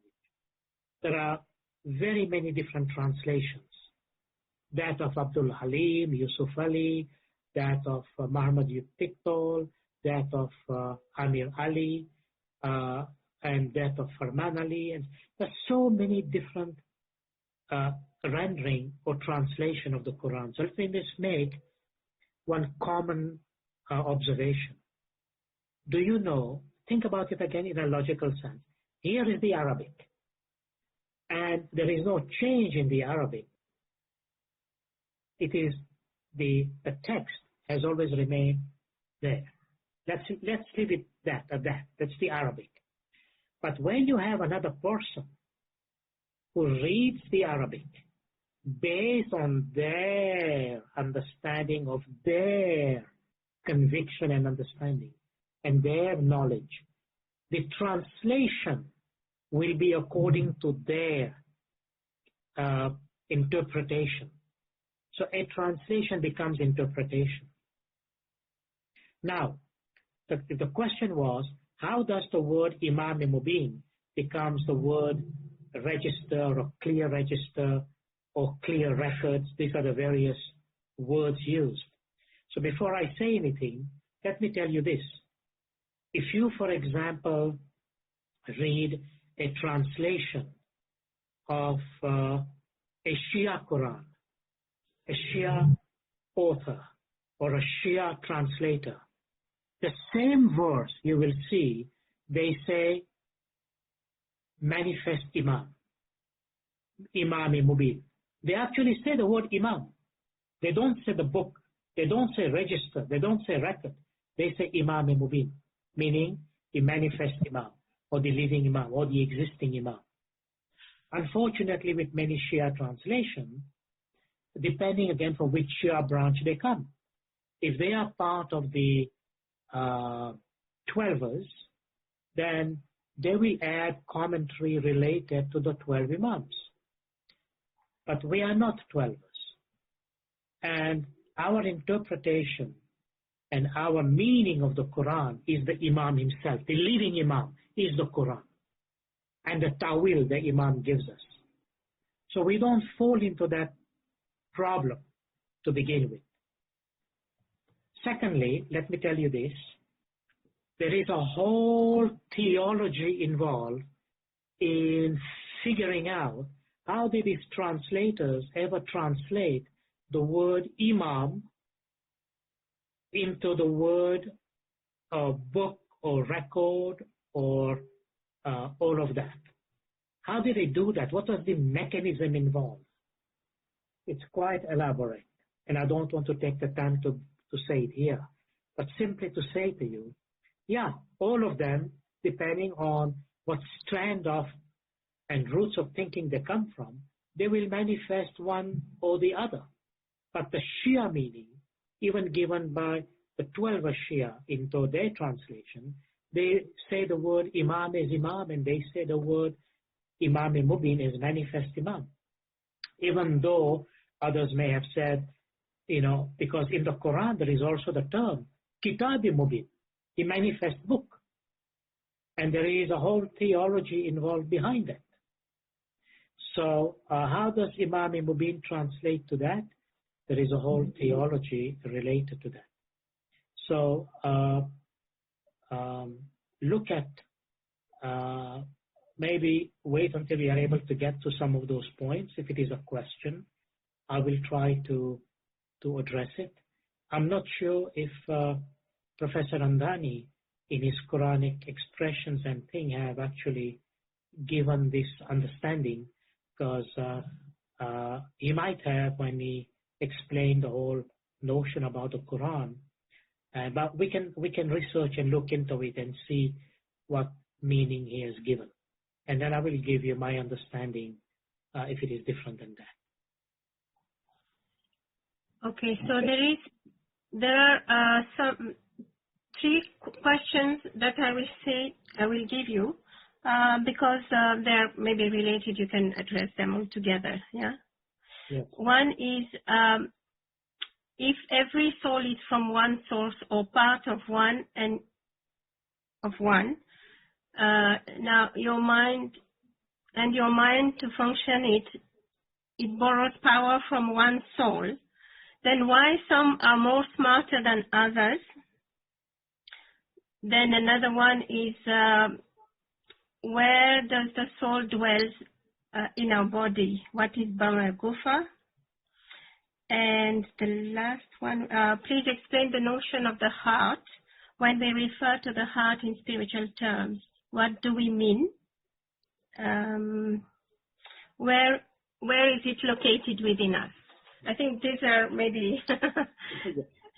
there are very many different translations. That of Abdul Halim, Yusuf Ali, that of Muhammad Yuttitol, that of Amir Ali, and that of Farman Ali. And there's so many different rendering or translation of the Quran. So let me just make one common observation. Do you know, think about it again in a logical sense. Here is the Arabic, and there is no change in the Arabic. It is the text has always remained there. Let's leave it at that. That's the Arabic. But when you have another person who reads the Arabic based on their understanding of their conviction and understanding and their knowledge, the translation will be according to their interpretation. So a translation becomes interpretation. Now, the question was, how does the word Imam Mubin becomes the word register or clear register or clear records? These are the various words used. So before I say anything, let me tell you this. If you, for example, read a translation of a Shia Quran, a Shia author or a Shia translator, the same verse you will see, they say manifest Imam, Imam Mubin. They actually say the word Imam. They don't say the book. They don't say register. They don't say record. They say Imam Mubin, meaning the manifest Imam or the living Imam or the existing Imam. Unfortunately, with many Shia translations, depending again from which Shia branch they come. If they are part of the Twelvers, then they will add commentary related to the 12 Imams. But we are not Twelvers. And our interpretation and our meaning of the Quran is the Imam himself. The living Imam is the Quran. And the Tawil the Imam gives us. So we don't fall into that problem to begin with. Secondly, let me tell you this. There is a whole theology involved in figuring out how did these translators ever translate the word Imam into the word book or record or all of that. How did they do that? What was the mechanism involved? It's quite elaborate, and I don't want to take the time to say it here, but simply to say to you, yeah, all of them, depending on what strand of and roots of thinking they come from, they will manifest one or the other. But the Shia meaning, even given by the 12 Shia into their translation, they say the word Imam is Imam, and they say the word Imam Mubin is manifest Imam. Even though others may have said, because in the Quran there is also the term Kitab Mubin, the manifest book. And there is a whole theology involved behind that. So how does Imam Mubin translate to that? There is a whole theology related to that. So look at, maybe wait until we are able to get to some of those points. If it is a question, I will try to address it. I'm not sure if Professor Andani, in his Quranic expressions and thing, have actually given this understanding, because he might have when he explained the whole notion about the Quran. But we can research and look into it and see what meaning he has given. And then I will give you my understanding if it is different than that. Okay, so there are some three questions that I will give you because they're maybe related. You can address them all together. Yeah. Yes. One is if every soul is from one source or part of one and of one. Now your mind to function it borrows power from one soul. Then why some are more smarter than others? Then another one is where does the soul dwell in our body? What is Bama Gufa? And the last one, please explain the notion of the heart. When we refer to the heart in spiritual terms, what do we mean? Where is it located within us? I think these are maybe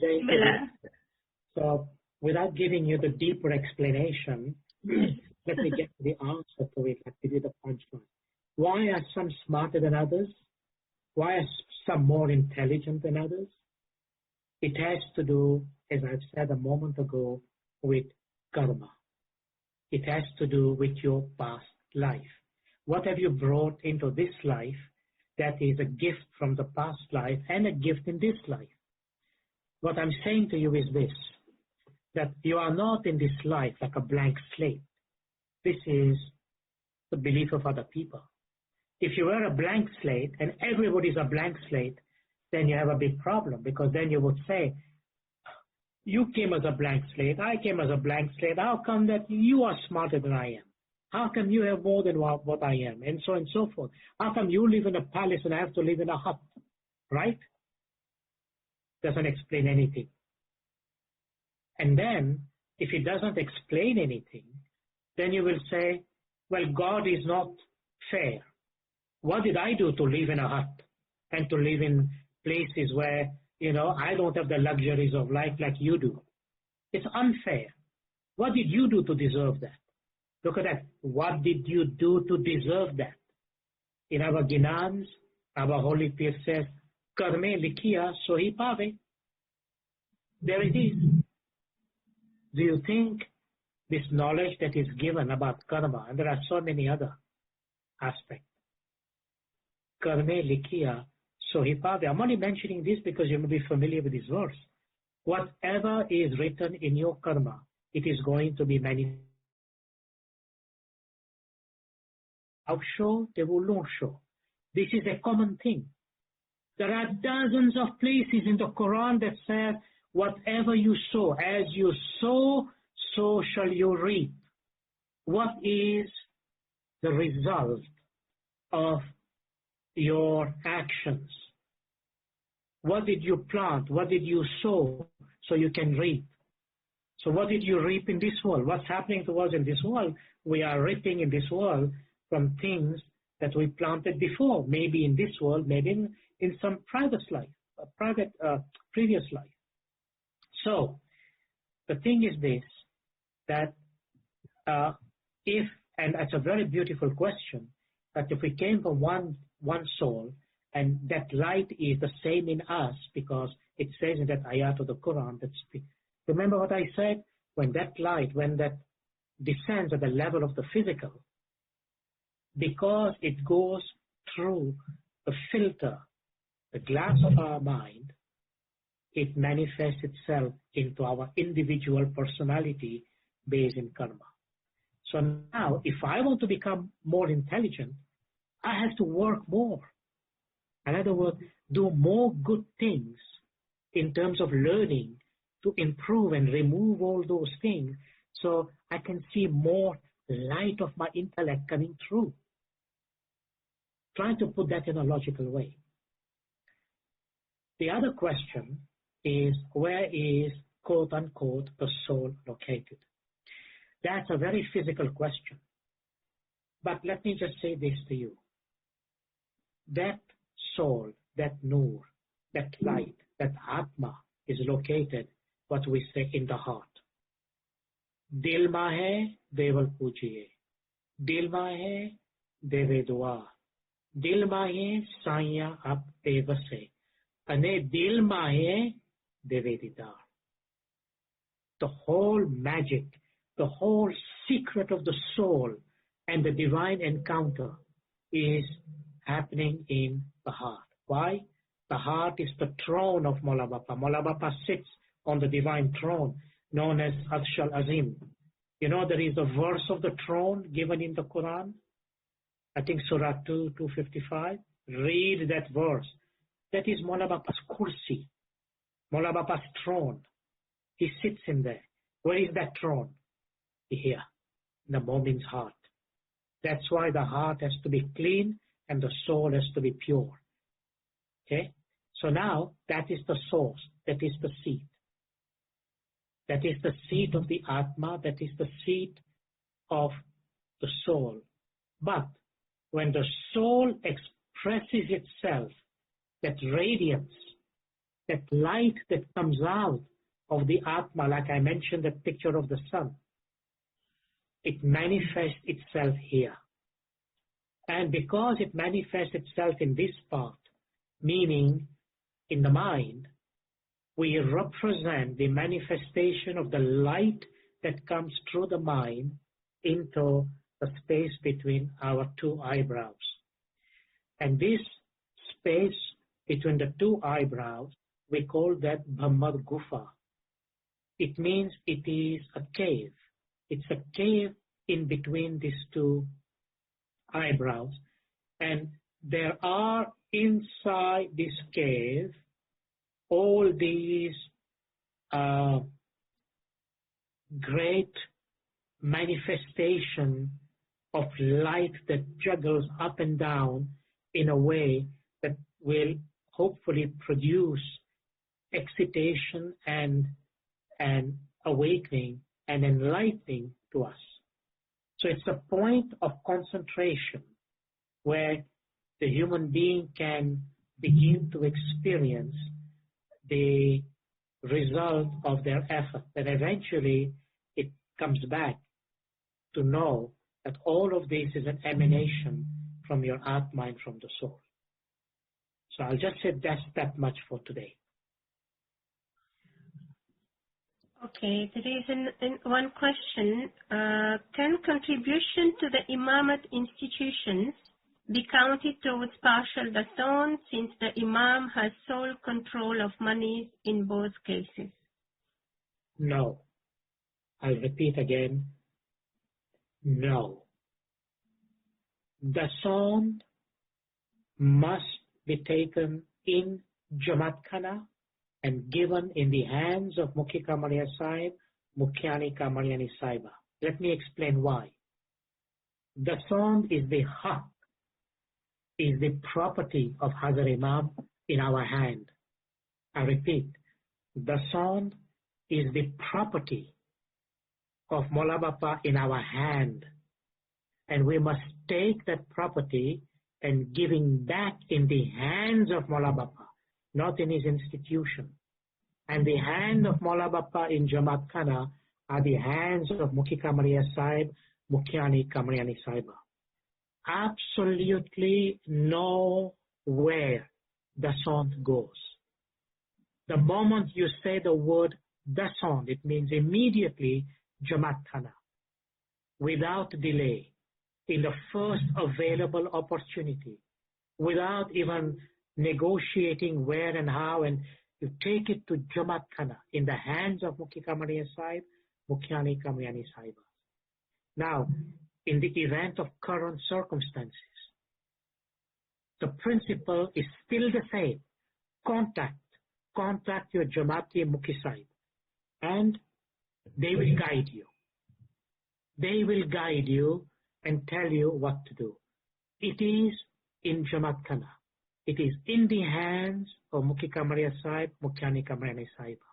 similar. So without giving you the deeper explanation, let me get to the answer to it. Let me do the punchline. Why are some smarter than others? Why are some more intelligent than others? It has to do, as I've said a moment ago, with karma. It has to do with your past life. What have you brought into this life that is a gift from the past life and a gift in this life? What I'm saying to you is this, that you are not in this life like a blank slate. This is the belief of other people. If you were a blank slate and everybody's a blank slate, then you have a big problem, because then you would say, you came as a blank slate, I came as a blank slate, how come that you are smarter than I am? How come you have more than what I am? And so on and so forth. How come you live in a palace and I have to live in a hut? Right? Doesn't explain anything. And then, if it doesn't explain anything, then you will say, well, God is not fair. What did I do to live in a hut and to live in places where, I don't have the luxuries of life like you do? It's unfair. What did you do to deserve that? Look at that. What did you do to deserve that? In our Ginans, our Holy Pir says, Karme likhya sohi pave. There it is. Do you think this knowledge that is given about karma, and there are so many other aspects, Karme likhya sohi pave. I'm only mentioning this because you may be familiar with this verse. Whatever is written in your karma, it is going to be manifested. This is a common thing. There are dozens of places in the Quran that say, whatever you sow, as you sow, so shall you reap. What is the result of your actions? What did you plant? What did you sow so you can reap? So what did you reap in this world? What's happening to us in this world? We are reaping in this world from things that we planted before, maybe in this world, maybe in some previous life. So the thing is this, that if, and that's a very beautiful question, that if we came from one soul, and that light is the same in us, because it says in that ayat of the Quran, remember what I said? When that light, when that descends at the level of the physical, because it goes through the filter, the glass of our mind, it manifests itself into our individual personality based in karma. So now, if I want to become more intelligent, I have to work more. In other words, do more good things in terms of learning to improve and remove all those things, so I can see more light of my intellect coming through. Trying to put that in a logical way. The other question is, where is, quote unquote, the soul located? That's a very physical question. But let me just say this to you. That soul, that nur, that light, that atma is located, what we say, in the heart. Dil ma hai, deval pujiye. Dil ma hai, deve dua. Dil ma hai, sanya ap devase. ane dil mahe devedidar. The whole magic, the whole secret of the soul and the divine encounter is happening in the heart. Why? The heart is the throne of Mola Bapa. Mola Bapa sits on the divine throne known as Arsh Azim. You know, there is a verse of the throne given in the Quran. I think Surah 2, 255. Read that verse. That is Mola Bapa's kursi, Mola Bapa's throne. He sits in there. Where is that throne? Here, in the Mu'min's heart. That's why the heart has to be clean and the soul has to be pure. Okay? So now, that is the source. That is the seat. That is the seat of the Atma. That is the seat of the soul. But when the soul expresses itself, that radiance, that light that comes out of the Atma, like I mentioned, the picture of the sun, it manifests itself here. And because it manifests itself in this part, meaning in the mind, we represent the manifestation of the light that comes through the mind into the space between our two eyebrows. And this space between the two eyebrows, we call that Brahma Gufa. It means it is a cave. It's a cave in between these two eyebrows. And there are inside this cave all these great manifestation of light that juggles up and down in a way that will hopefully produce excitation and awakening and enlightening to us. So it's a point of concentration where the human being can begin to experience the result of their effort. And eventually it comes back to know that all of this is an emanation from your Atma and from the soul. So I'll just say just that much for today. Okay, there is one question. Can contribution to the Imamat institutions be counted towards partial dasan since the Imam has sole control of money in both cases? No. I'll repeat again. No. Dasan must be taken in Jamaat Khana and given in the hands of Mukhi Kamariya Sahib, Mukhyani Kamariani Sahiba. Let me explain why. Dasan is the haq, is the property of Hazrat Imam in our hand. I repeat, Dasan is the property of Mola Bapa in our hand. And we must take that property and giving back in the hands of Mola Bapa, not in his institution. And the hand of Mola Bapa in Jamaat Khana are the hands of Mukhi Kamariya Sahib, Mukhyani Kamariani Sahiba. Absolutely nowhere Dasan goes. The moment you say the word Dasan, it means immediately Jamaat Khana, without delay, in the first available opportunity, without even negotiating where and how, and you take it to Jamaat Khana in the hands of Mukhi Kamariya Sahib, Mukhyani Kamariani Sahiba. Now, in the event of current circumstances, the principle is still the same. Contact your Jamaati Mukhi Sahib, and they will guide you. They will guide you and tell you what to do. It is in Jamaat Khana. It is in the hands of Mukhi Kamariya Sahib, Mukhyani Kamariani Sahiba.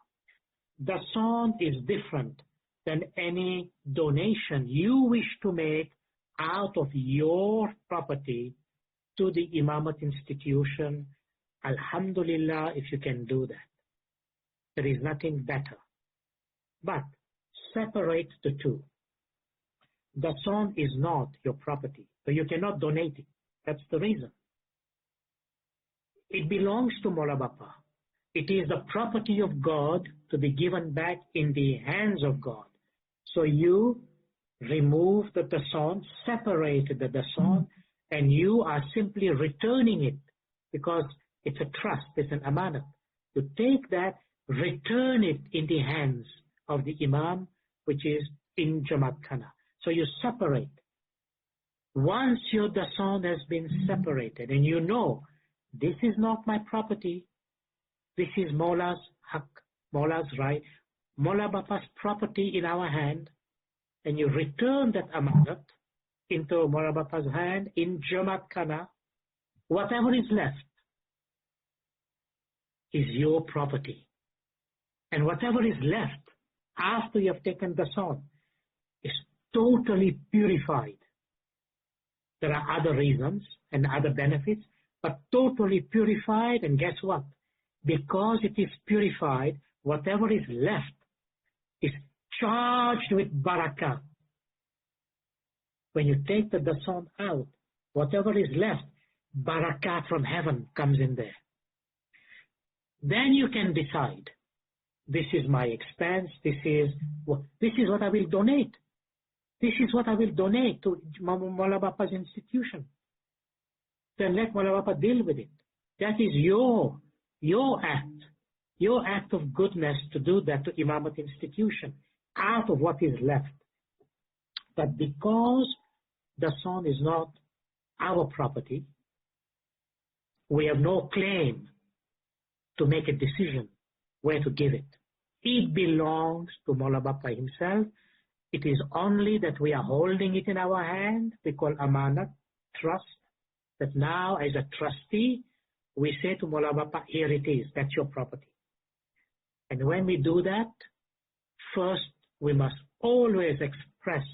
Dasan is different than any donation you wish to make out of your property to the Imamat institution. Alhamdulillah, if you can do that. There is nothing better. But separate the two. Dasan is not your property, so you cannot donate it. That's the reason. It belongs to Mola Bapa. It is the property of God to be given back in the hands of God. So you remove the dasan, separate the dasan, and you are simply returning it because it's a trust, it's an amanat. You take that, return it in the hands of the imam, which is in Jamaat Khana. So you separate. Once your dasan has been separated and you know, this is not my property, this is Mawla's haq, Mawla's right, Mawla Bapa's property in our hand, and you return that amanat into Mawla Bapa's hand in Jamaat Khana, whatever is left is your property. And whatever is left after you have taken dasan is totally purified. There are other reasons and other benefits, but totally purified, and guess what? Because it is purified, whatever is left is charged with barakah. When you take the dasan out, whatever is left, barakah from heaven comes in there. Then you can decide, this is my expense, this is what I will donate. This is what I will donate to Mawla Bapa's institution. Then let Mawla Bapa deal with it. That is your act of goodness to do that to Imamat institution out of what is left. But because the dasan is not our property, we have no claim to make a decision where to give it. It belongs to Mawla Bapa himself. It is only that we are holding it in our hand. We call amanat, trust, that now as a trustee, we say to Mawla Bapa, here it is, that's your property. And when we do that, first we must always express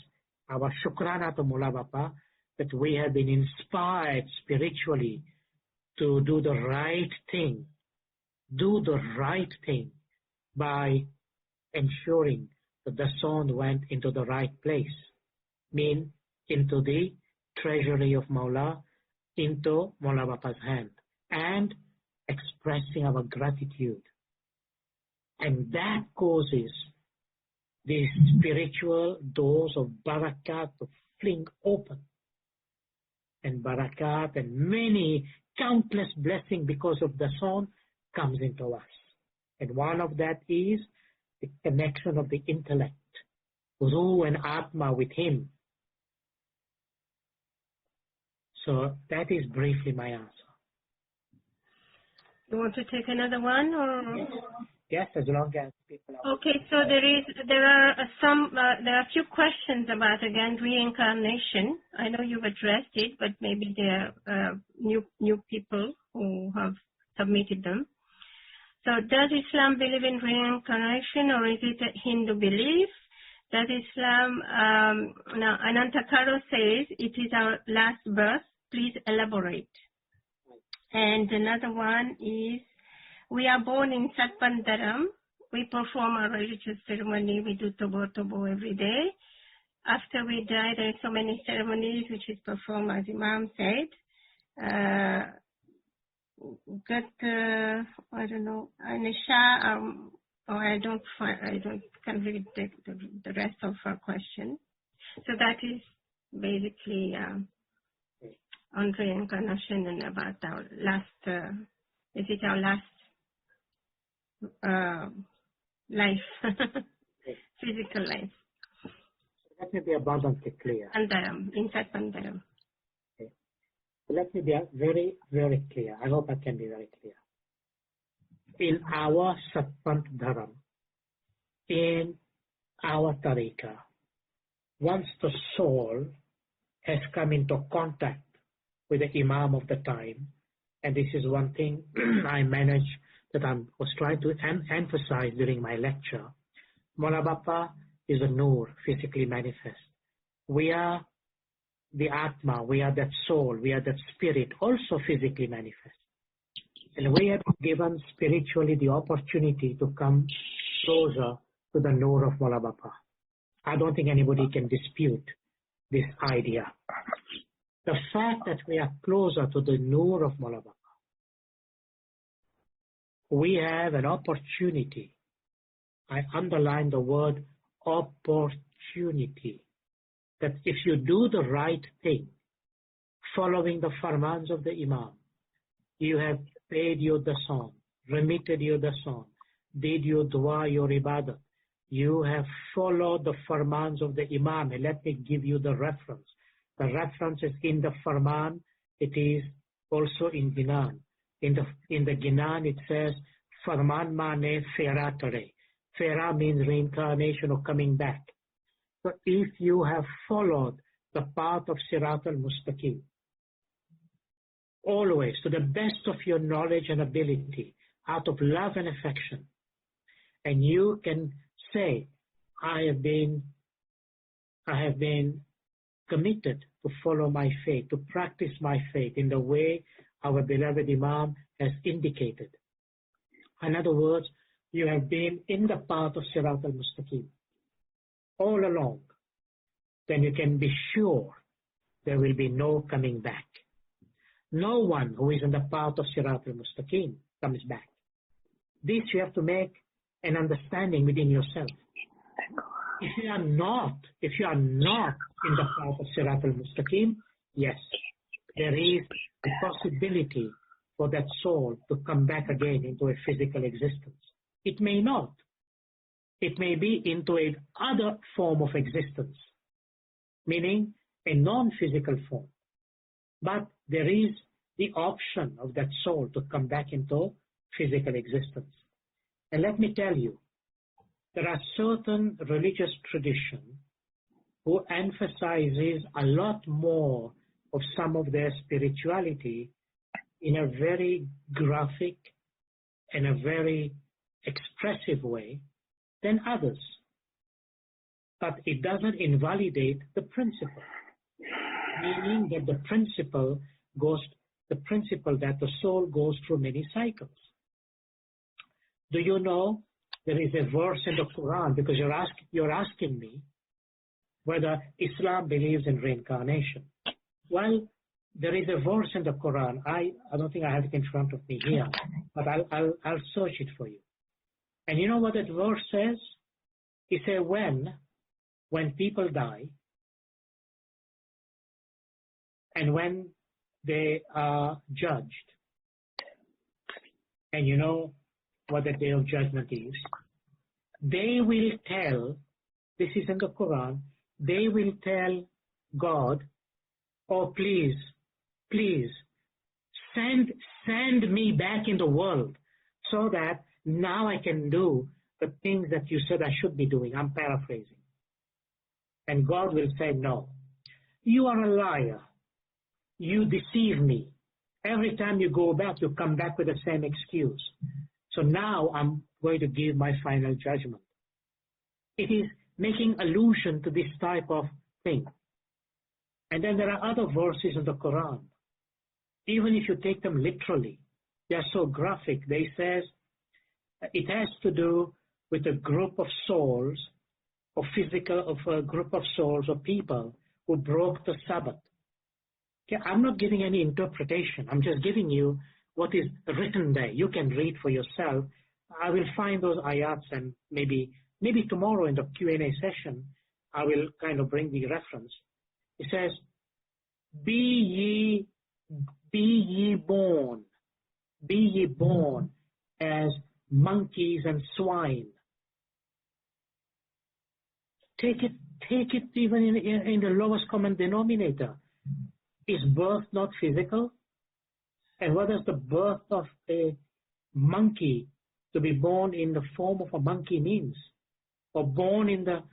our shukrana to Mawla Bapa that we have been inspired spiritually to do the right thing. Do the right thing by ensuring that the dasan went into the right place, mean into the treasury of Mawla, into Mawla Bapa's hand, and expressing our gratitude. And that causes the spiritual doors of barakat to fling open. And barakat and many countless blessings because of the dasan comes into us. And one of that is the connection of the intellect, Ruh and Atma with him. So that is briefly my answer. You want to take another one, or? Yes, as long as people are. Okay, so there are a few questions about again reincarnation. I know you've addressed it, but maybe there are new people who have submitted them. So does Islam believe in reincarnation, or is it a Hindu belief? Does Islam, now Anantakaro says, it is our last birth. Please elaborate. And another one is, we are born in Satpandaram. We perform our religious ceremony. We do Tobo Tobo every day. After we die, there are so many ceremonies which is performed, as Imam said. I don't know, Anisha, or can't read the rest of her question. So that is basically on reincarnation and about our last, is it our last life, physical life? Let me be abundantly clear. Pandaram, inside Pandaram. Let me be very, very clear. I hope I can be very clear. In our Satpant Dharam, in our Tariqa, once the soul has come into contact with the Imam of the time, and this is one thing I managed that I was trying to emphasize during my lecture, Mawla Bapa is a Nur, physically manifest. We are the Atma, we are that soul, we are that spirit, also physically manifest. And we have given spiritually the opportunity to come closer to the Nur of Mawla Bapa. I don't think anybody can dispute this idea. The fact that we are closer to the Nur of Mawla Bapa we have an opportunity. I underline the word opportunity. That if you do the right thing, following the farmans of the Imam, you have paid your dasan, remitted your dasan, did your dua, your ibadat, you have followed the farmans of the Imam. And let me give you the reference. The reference is in the farman, it is also in Ginan. In the Ginan it says, farman mane fera tare. Fera means reincarnation or coming back. So if you have followed the path of Sirat al-Mustaqim, always to the best of your knowledge and ability, out of love and affection, and you can say, I have been committed to follow my faith, to practice my faith in the way our beloved Imam has indicated. In other words, you have been in the path of Sirat al-Mustaqim all along, then you can be sure there will be no coming back. No one who is in the path of Sirat al-Mustaqim comes back. This you have to make an understanding within yourself. If you are not in the path of Sirat al-Mustaqim, yes, there is a possibility for that soul to come back again into a physical existence. It may not. It may be into a other form of existence, meaning a non-physical form. But there is the option of that soul to come back into physical existence. And let me tell you, there are certain religious traditions who emphasizes a lot more of some of their spirituality in a very graphic and a very expressive way than others. But it doesn't invalidate the principle, meaning that the principle that the soul goes through many cycles. Do you know there is a verse in the Quran, because you're asking me whether Islam believes in reincarnation. Well, there is a verse in the Quran. I don't think I have it in front of me here, but I'll search it for you. And you know what that verse says? It says when people die and when they are judged, and you know what the day of judgment is, they will tell, this is in the Quran, they will tell God, oh please, send me back in the world so that now I can do the things that you said I should be doing. I'm paraphrasing. And God will say, no, you are a liar. You deceive me. Every time you go back, you come back with the same excuse. So now I'm going to give my final judgment. It is making allusion to this type of thing. And then there are other verses in the Quran. Even if you take them literally, they are so graphic. They say it has to do with a group of souls, or a group of souls or people who broke the Sabbath. Okay, I'm not giving any interpretation. I'm just giving you what is written there. You can read for yourself. I will find those ayats, and maybe tomorrow in the Q&A session, I will kind of bring the reference. It says, be ye born as monkeys and swine. Take it even in the lowest common denominator. Is birth not physical? And what does the birth of a monkey, to be born in the form of a monkey, means? Or born in the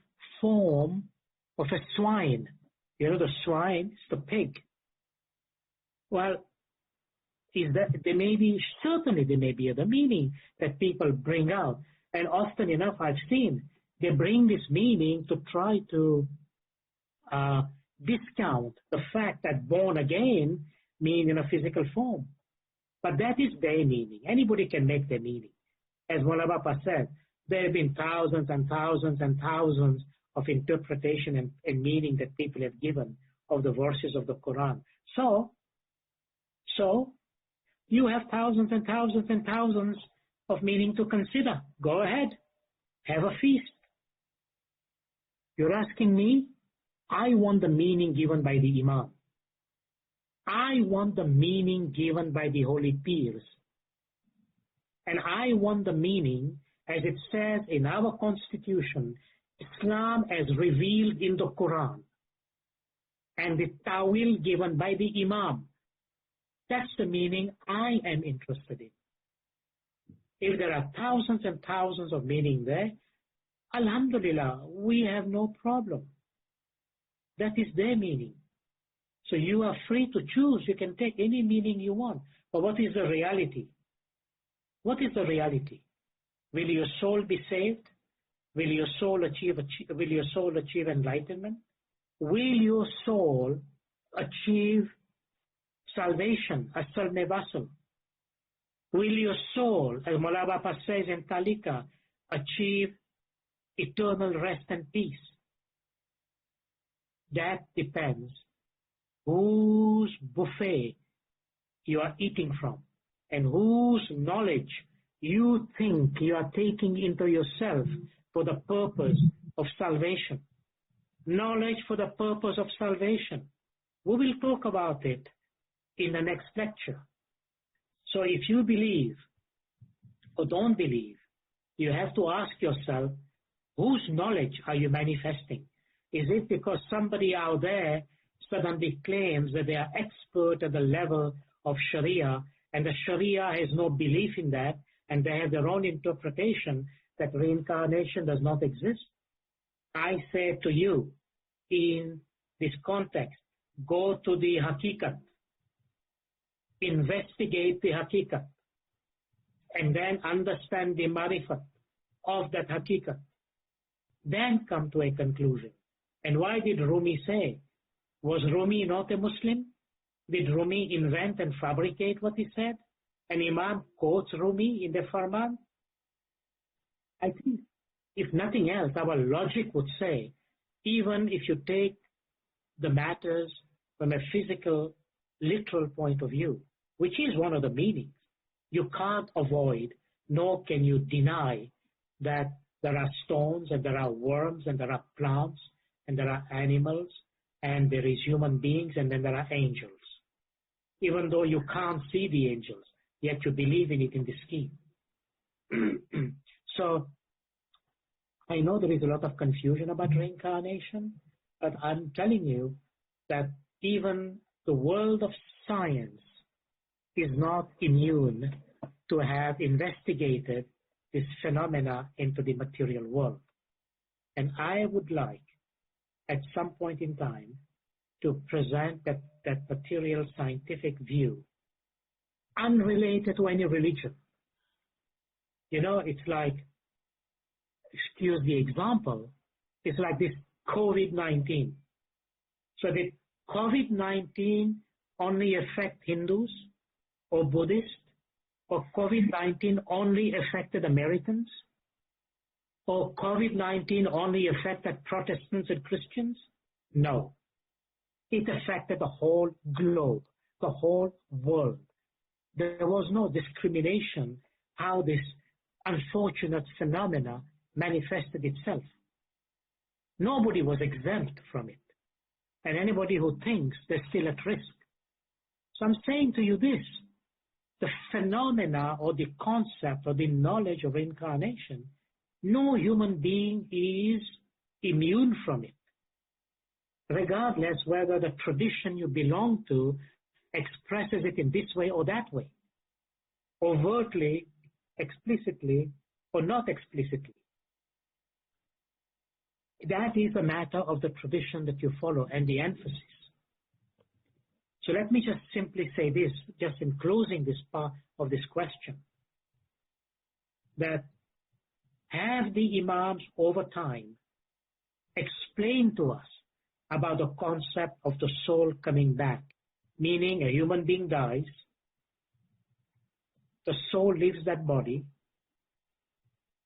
form of a swine. You know, the swine is the pig. Well, certainly there may be other meaning that people bring out. And often enough I've seen they bring this meaning to try to discount the fact that born again mean in a physical form. But that is their meaning. Anybody can make their meaning. As Mullah Bapa said, there have been thousands and thousands and thousands of interpretation and meaning that people have given of the verses of the Quran. So you have thousands and thousands and thousands of meaning to consider. Go ahead. Have a feast. You're asking me? I want the meaning given by the Imam. I want the meaning given by the holy peers. And I want the meaning, as it says in our constitution, Islam as revealed in the Quran, and the ta'wil given by the Imam. That's the meaning I am interested in. If there are thousands and thousands of meaning there, Alhamdulillah, we have no problem. That is their meaning. So you are free to choose. You can take any meaning you want. But what is the reality? What is the reality? Will your soul be saved? Will your soul achieve enlightenment? Will your soul achieve salvation, asal nevasal? Will your soul, as Mullah Bapa says in Talika, achieve eternal rest and peace? That depends whose buffet you are eating from and whose knowledge you think you are taking into yourself for the purpose of salvation. Knowledge for the purpose of salvation. We will talk about it in the next lecture. So if you believe or don't believe, you have to ask yourself, whose knowledge are you manifesting? Is it because somebody out there suddenly claims that they are expert at the level of Sharia, and the Sharia has no belief in that, and they have their own interpretation that reincarnation does not exist? I say to you, in this context, go to the Hakikat, investigate the Hakikat, and then understand the Marifat of that Hakikat. Then come to a conclusion. And why did Rumi say? Was Rumi not a Muslim? Did Rumi invent and fabricate what he said? And Imam quotes Rumi in the Farman? I think, if nothing else, our logic would say, even if you take the matters from a physical, literal point of view, which is one of the meanings, you can't avoid, nor can you deny, that there are stones and there are worms and there are plants and there are animals and there is human beings and then there are angels. Even though you can't see the angels, yet you believe in it in the scheme. So, I know there is a lot of confusion about reincarnation, but I'm telling you that even the world of science is not immune to have investigated this phenomena into the material world. And I would like, at some point in time, to present that material scientific view, unrelated to any religion. You know, it's like, excuse the example, it's like this COVID-19. So did COVID-19 only affect Hindus or Buddhists? Or COVID-19 only affected Americans? Or COVID-19 only affected Protestants and Christians? No. It affected the whole globe, the whole world. There was no discrimination how this unfortunate phenomena manifested itself. Nobody was exempt from it. And anybody who thinks they're still at risk. So I'm saying to you this, the phenomena or the concept or the knowledge of reincarnation, no human being is immune from it, regardless whether the tradition you belong to expresses it in this way or that way, overtly, explicitly, or not explicitly. That is a matter of the tradition that you follow and the emphasis. So let me just simply say this, just in closing this part of this question, that have the Imams over time explained to us about the concept of the soul coming back, meaning a human being dies, the soul leaves that body,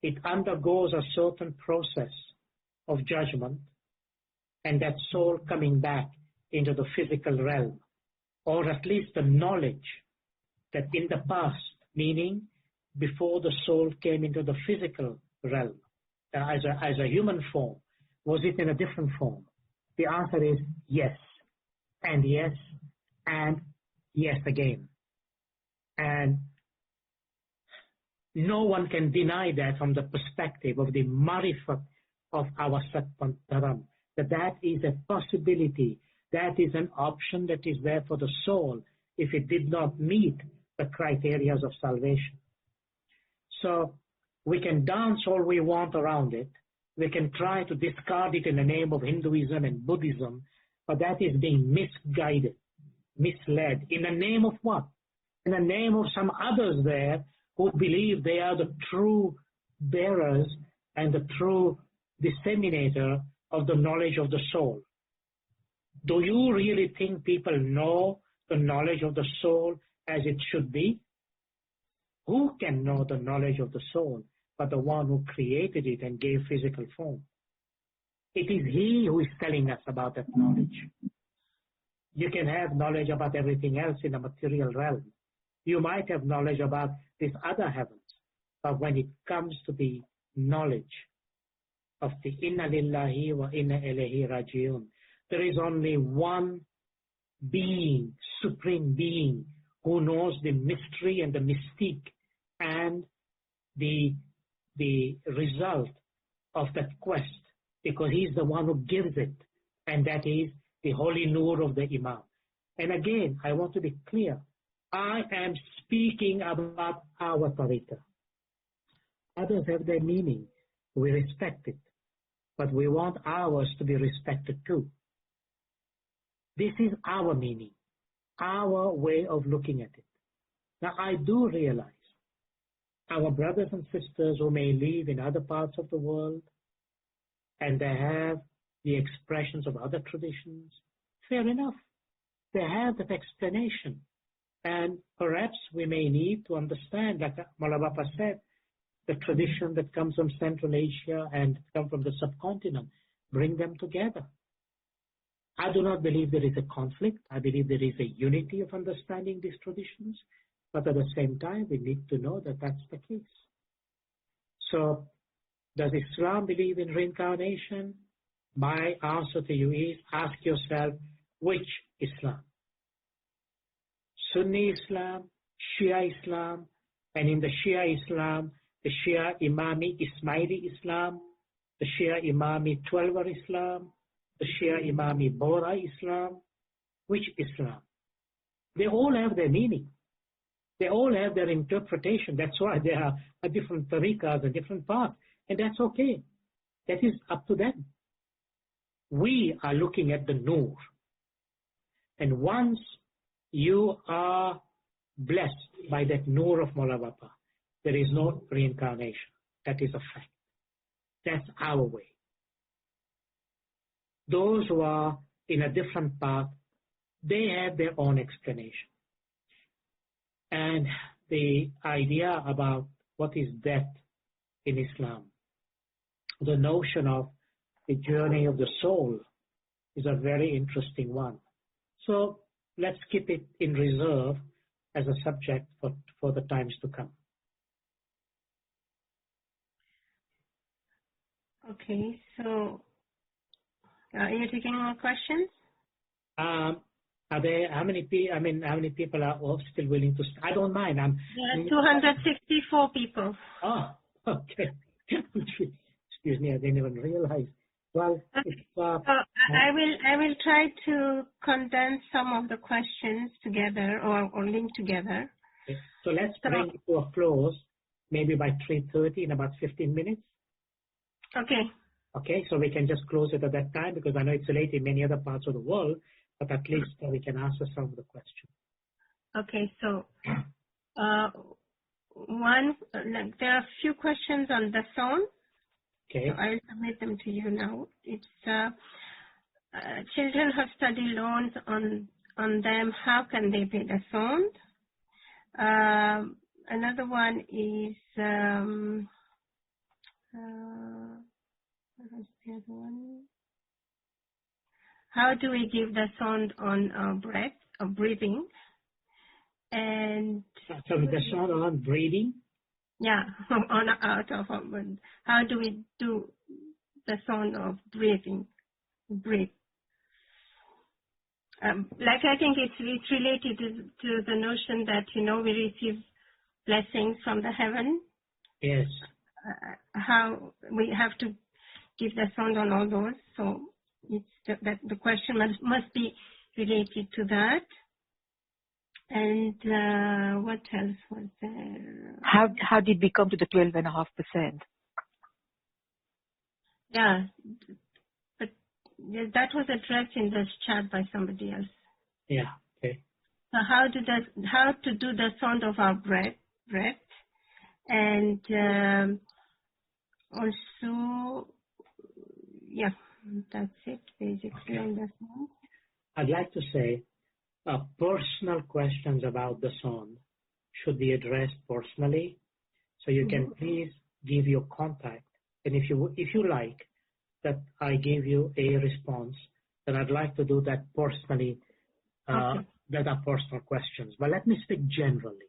it undergoes a certain process of judgment, and that soul coming back into the physical realm, or at least the knowledge that in the past, meaning before the soul came into the physical realm as a human form? Was it in a different form? The answer is yes, and yes, and yes again. And no one can deny that from the perspective of the marifat of our Satpantaram, that is a possibility, that is an option that is there for the soul if it did not meet the criteria of salvation. So we can dance all we want around it. We can try to discard it in the name of Hinduism and Buddhism, but that is being misguided, misled. In the name of what? In the name of some others there who believe they are the true bearers and the true disseminator of the knowledge of the soul. Do you really think people know the knowledge of the soul as it should be? Who can know the knowledge of the soul but the one who created it and gave physical form? It is He who is telling us about that knowledge. You can have knowledge about everything else in the material realm. You might have knowledge about these other heavens, but when it comes to the knowledge of the Inna Lillahi wa Inna Ilaihi Rajiun, there is only one being, supreme being, who knows the mystery and the mystique and the result of that quest, because He's the one who gives it, and that is the holy Nur of the Imam. And again, I want to be clear. I am speaking about our tariqah. Others have their meaning. We respect it. But we want ours to be respected too. This is our meaning, our way of looking at it. Now, I do realize our brothers and sisters who may live in other parts of the world and they have the expressions of other traditions, fair enough. They have that explanation. And perhaps we may need to understand, like Maulana Bapa said, the tradition that comes from Central Asia and come from the subcontinent, bring them together. I do not believe there is a conflict. I believe there is a unity of understanding these traditions. But at the same time, we need to know that that's the case. So, does Islam believe in reincarnation? My answer to you is, ask yourself, which Islam? Sunni Islam, Shia Islam, and in the Shia Islam, the Shia Imami Ismaili Islam, the Shia Imami Twelver Islam, the Shia Imami Bora Islam. Which Islam? They all have their meaning. They all have their interpretation. That's why there are different tariqas and different paths. And that's okay. That is up to them. We are looking at the Nur. And once you are blessed by that Nur of Maulana Bapa, there is no reincarnation. That is a fact. That's our way. Those who are in a different path, they have their own explanation. And the idea about what is death in Islam, the notion of the journey of the soul, is a very interesting one. So let's keep it in reserve as a subject for the times to come. Okay, so are you taking more questions? Are there how many people are still willing to? I don't mind. There are 264 people. Oh, okay. Excuse me, I didn't even realize. Well, okay. I will try to condense some of the questions together or link together. Okay. So let's bring it to a close, maybe by 3:30 in about 15 minutes. Okay. Okay, so we can just close it at that time because I know it's late in many other parts of the world, but at least we can answer some of the questions. Okay, so there are a few questions on the sound. Okay. So I'll submit them to you now. It's children have study loans on them. How can they pay the sound? Another one is what was the other one? How do we give the sound on our breath or breathing? And so the sound on breathing? Yeah, on out of our mind. How do we do the sound of breathing? Breathe. Like I think it's related to the notion that, you know, we receive blessings from the heaven. Yes. How we have to give the sound on all those. So it's that the question must be related to that. And what else was there? How did we come to the 12.5%? Yeah, but that was addressed in the chat by somebody else. Yeah. Okay. So how to do the sound of our breath, and also, yeah, that's it basically on the sound. I'd like to say personal questions about the sound should be addressed personally. So you can please give your contact. And if you like that I give you a response, then I'd like to do that personally. Okay. That are personal questions. But let me speak generally.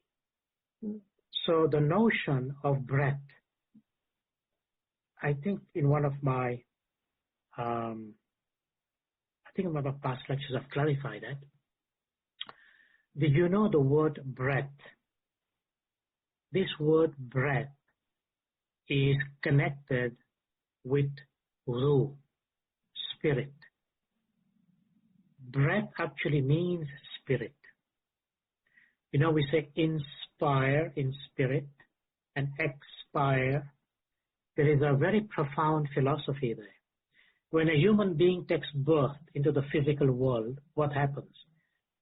So the notion of breath, I think in one of my, I think in one of my past lectures I've clarified that. Did you know the word breath? This word breath is connected with ruh, spirit. Breath actually means spirit. You know, we say inspire in spirit and expire. There is a very profound philosophy there. When a human being takes birth into the physical world, what happens?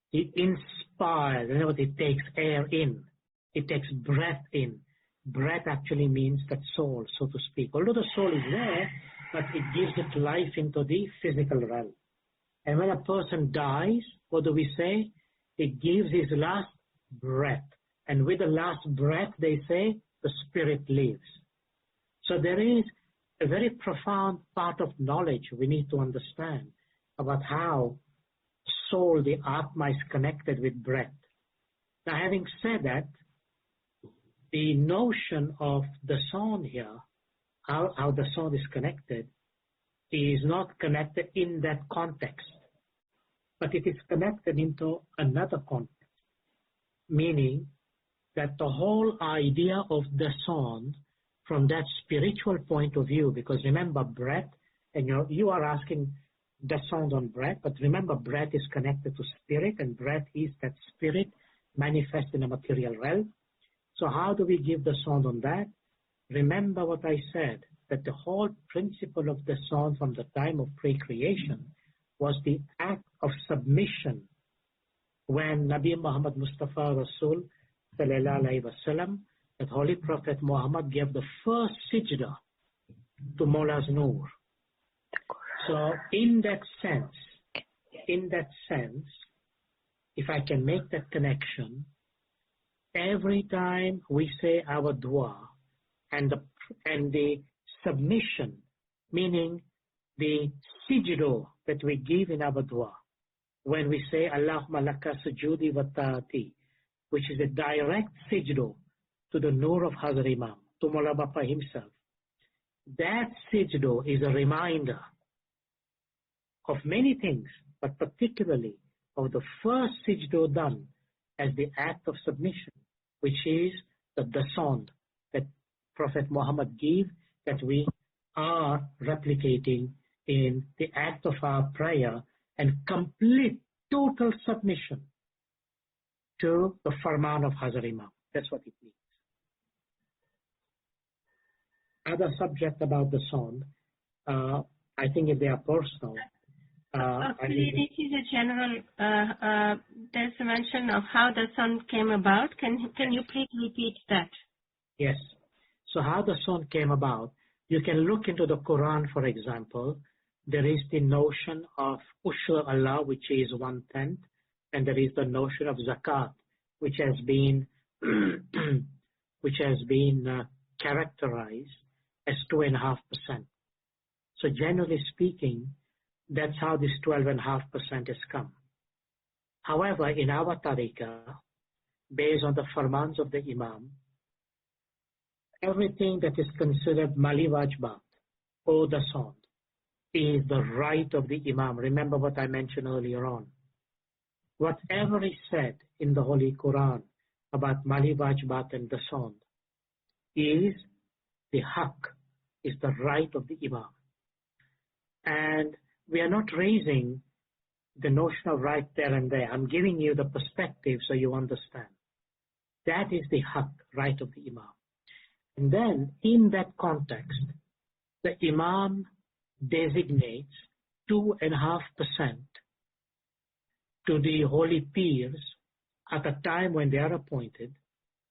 He inspires, in other words, it takes air in. It takes breath in. Breath actually means that soul, so to speak. Although the soul is there, but it gives it life into the physical realm. And when a person dies, what do we say? It gives his last breath. And with the last breath, they say, the spirit lives. So there is a very profound part of knowledge we need to understand about how soul, the Atma, is connected with breath. Now, having said that, the notion of the sound here, how the sound is connected, is not connected in that context, but it is connected into another context, meaning that the whole idea of the sound from that spiritual point of view, because remember breath, and you are asking the sound on breath, but remember breath is connected to spirit, and breath is that spirit manifest in a material realm. So how do we give the sound on that? Remember what I said, that the whole principle of the sound from the time of pre-creation was the act of submission. When Nabi Muhammad Mustafa Rasul Sallallahu Alaihi Wasallam, that Holy Prophet Muhammad gave the first sajda to Mawla's Noor. So in that sense, if I can make that connection, every time we say our dua and the submission, meaning the sijdo that we give in our dua, when we say Allahumma laka sujudi wa ta'ati, which is a direct sijdo to the Noor of Hazrat Imam, to Mawla Bapa himself, that sijdo is a reminder of many things, but particularly of the first sijdo done as the act of submission, which is the sound that Prophet Muhammad gave, that we are replicating in the act of our prayer and complete total submission to the Farman of Hazrat Imam. That's what it means. Other subject about the sound, I think if they are personal. Actually, this is a general, there's a mention of how the sound came about. Can you please repeat that? Yes. So how the sound came about, you can look into the Quran, for example. There is the notion of Ushur Allah, which is 1/10, and there is the notion of Zakat, which has been characterized as 2.5%. So generally speaking, that's how this 12.5% has come. However, in our tariqah, based on the farmans of the Imam, everything that is considered Mali Wajbat, or the sound, is the right of the Imam. Remember what I mentioned earlier on. Whatever is said in the Holy Quran about Mali Wajbat and the sound is the haq, is the right of the Imam. And we are not raising the notion of right there and there. I'm giving you the perspective so you understand. That is the haq, right of the Imam. And then in that context, the Imam designates 2.5% to the holy peers at a time when they are appointed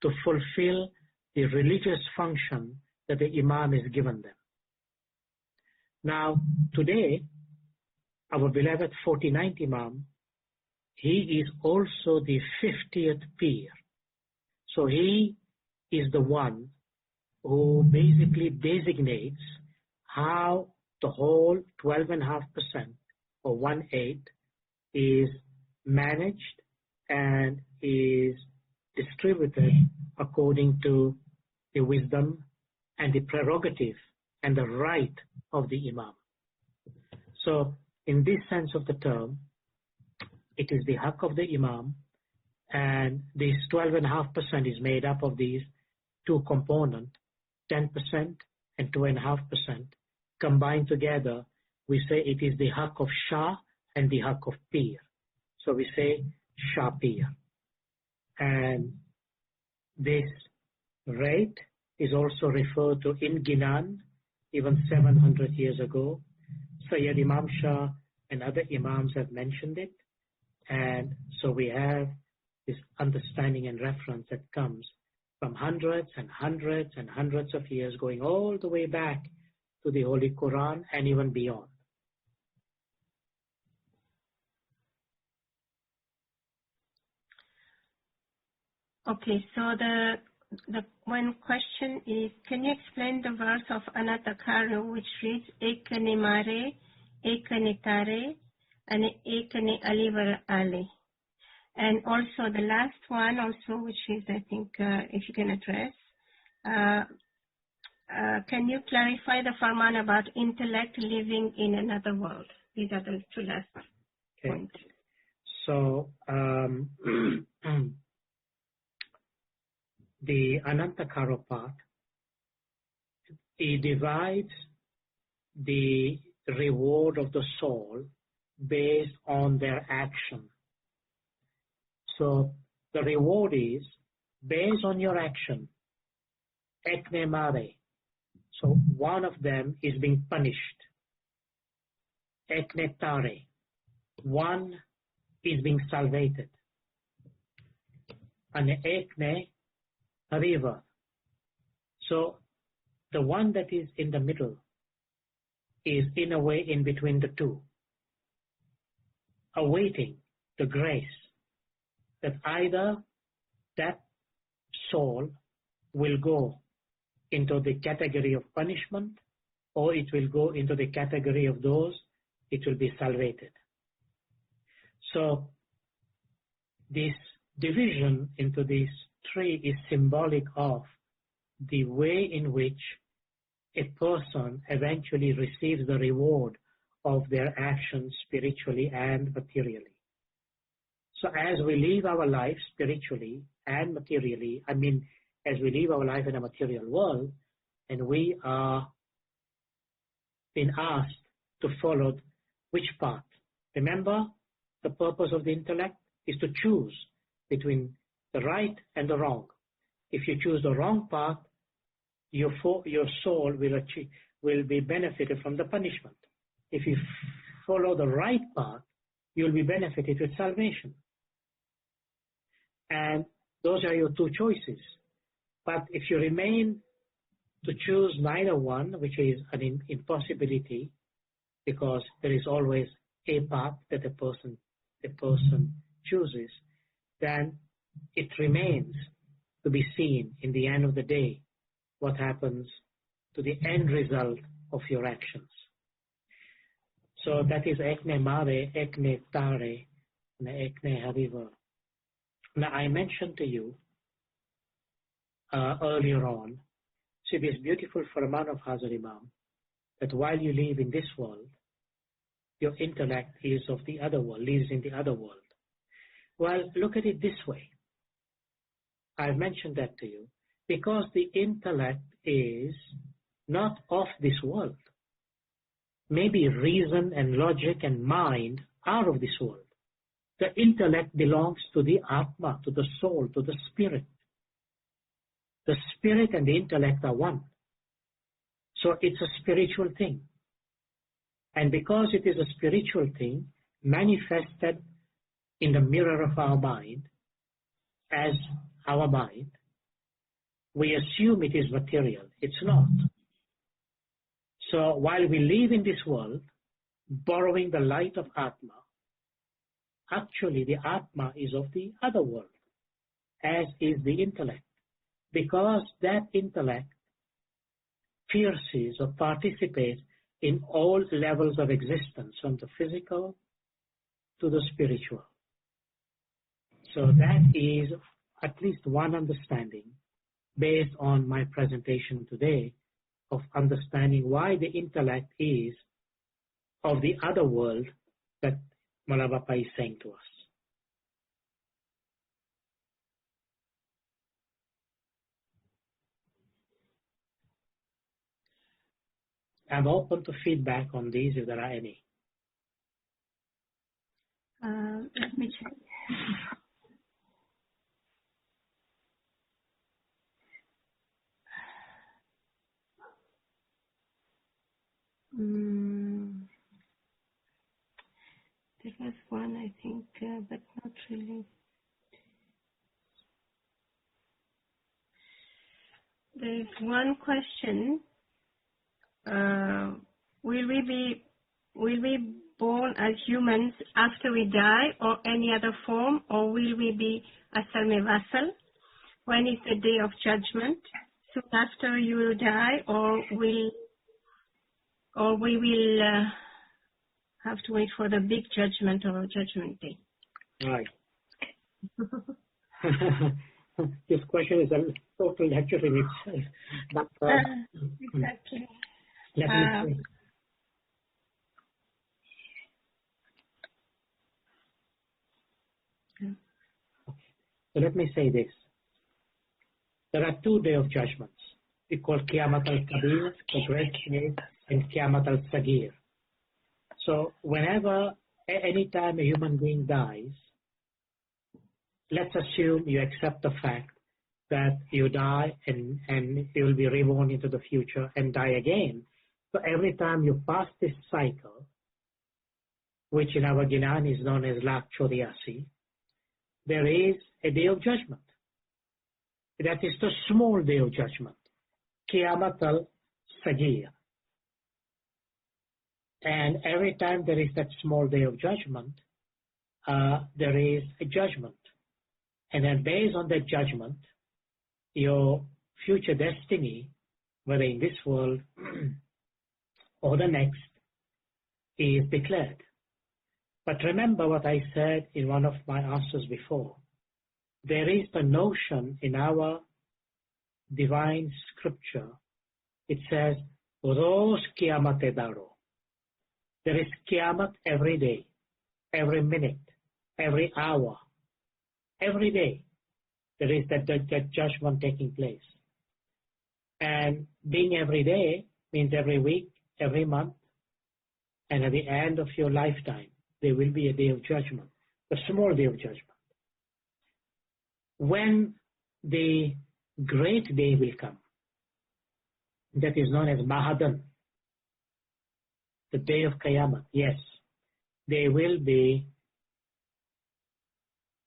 to fulfill the religious function that the Imam is given them. Now, today, our beloved 49th Imam, he is also the 50th peer. So he is the one who basically designates how the whole 12.5% or 1/8 is managed and is distributed according to the wisdom and the prerogative and the right of the Imam. So in this sense of the term, it is the haq of the Imam, and this 12.5% is made up of these two components, 10% and 2.5%. Combined together, we say it is the haq of Shah and the haq of Peer. So we say Shah Peer. And this rate is also referred to in Ginan, even 700 years ago. Sayyid Imam Shah and other Imams have mentioned it. And so we have this understanding and reference that comes from hundreds and hundreds and hundreds of years, going all the way back to the Holy Quran and even beyond. Okay, so the one question is, can you explain the verse of Anatakaru which reads Ekane Mare, Ekane Tare, and Ekane Alivar Ali? And also the last one also, which is, I think, if you can address, can you clarify the farman about intellect living in another world? These are the two last points. So the Anantakara part, it divides the reward of the soul based on their action. So the reward is based on your action. Ekne mare. So one of them is being punished. Ekne tare. One is being salvated. And ekne river. So the one that is in the middle is in a way in between the two, awaiting the grace that either that soul will go into the category of punishment or it will go into the category of those it will be salvated. So this division into these three is symbolic of the way in which a person eventually receives the reward of their actions spiritually and materially. So as we live our life spiritually and materially, as we live our life in a material world, and we are being asked to follow which path? Remember, the purpose of the intellect is to choose between the right and the wrong. If you choose the wrong path, your soul will be benefited from the punishment. If you follow the right path, you will be benefited with salvation. And those are your two choices. But if you remain to choose neither one, which is an impossibility, because there is always a path that a person chooses, then it remains to be seen in the end of the day what happens to the end result of your actions. So that is ekne mare, ekne tare, and ekne hariva. Now I mentioned to you earlier on So it is beautiful for a man of Hazar Imam that while you live in this world, your intellect is of the other world, lives in the other world. Well, look at it this way. I've mentioned that to you because the intellect is not of this world. Maybe reason and logic and mind are of this world. The intellect belongs to the Atma, to the soul, to the spirit. The spirit and the intellect are one. So it's a spiritual thing. And because it is a spiritual thing, manifested in the mirror of our mind, as our mind, we assume it is material. It's not. So while we live in this world, borrowing the light of Atma, actually the Atma is of the other world, as is the intellect. Because that intellect pierces or participates in all levels of existence, from the physical to the spiritual. So that is at least one understanding based on my presentation today of understanding why the intellect is of the other world that Malabapa is saying to us. I'm open to feedback on these if there are any. Let me check. There was one, I think, but not really. There is one question. Will we be born as humans after we die, or any other form, or will we be Asal Vassal? When is the day of judgment? Soon after you will die, or we will have to wait for the big judgment or judgment day? Right. This question is a total lecture in itself. But, exactly. Let me see. So let me say this. There are 2 days of judgments. We call Qiyamat al-Kabir, the great day, and Qiyamat al-Sagir. So whenever, any time a human being dies, let's assume you accept the fact that you die and you will be reborn into the future and die again. So every time you pass this cycle, which in our Gnan is known as Lakh Chodiyasi, there is a day of judgment. That is the small day of judgment, Qiyamat al-Sagir. And every time there is that small day of judgment, there is a judgment. And then based on that judgment, your future destiny, whether in this world or the next, is declared. But remember what I said in one of my answers before. There is the notion in our divine scripture, it says, Rosh Qiyamate Daro. There is Qiyamah every day, every minute, every hour, every day. There is that judgment taking place. And being every day means every week, every month, and at the end of your lifetime, there will be a day of judgment, a small day of judgment. When the great day will come, that is known as Mahadan, the day of Qiyamah, yes, there will be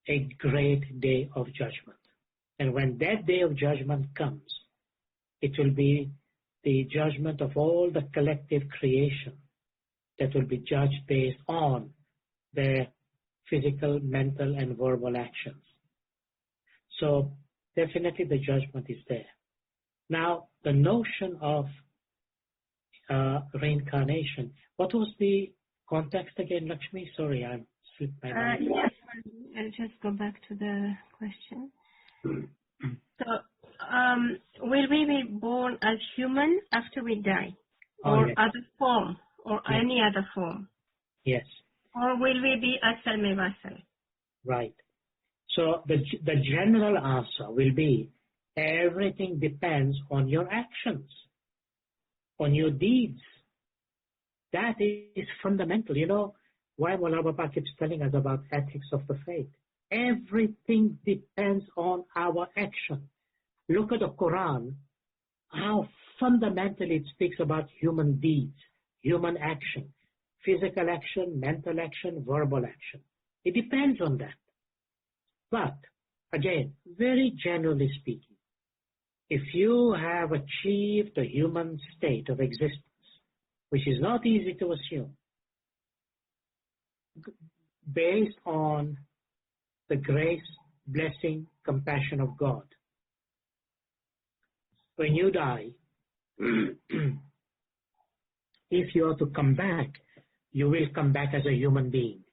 a great day of judgment. And when that day of judgment comes, it will be the judgment of all the collective creation that will be judged based on their physical, mental, and verbal actions. So definitely the judgment is there. Now, the notion of reincarnation, what was the context again, Lakshmi? Sorry, I'm slipped my mind. Yes, I'll just go back to the question. So will we be born as human after we die? Oh, Or yes. other form? Or Yes. any other form? Yes. Or will we be asal mevasal? Right. So the general answer will be everything depends on your actions, on your deeds. That is fundamental. You know why Maulana Baba keeps telling us about ethics of the faith? Everything depends on our action. Look at the Quran, how fundamentally it speaks about human deeds, human action, physical action, mental action, verbal action. It depends on that. But again, very generally speaking, if you have achieved the human state of existence, which is not easy to assume, based on the grace, blessing, compassion of God, when you die, if you are to come back, you will come back as a human being.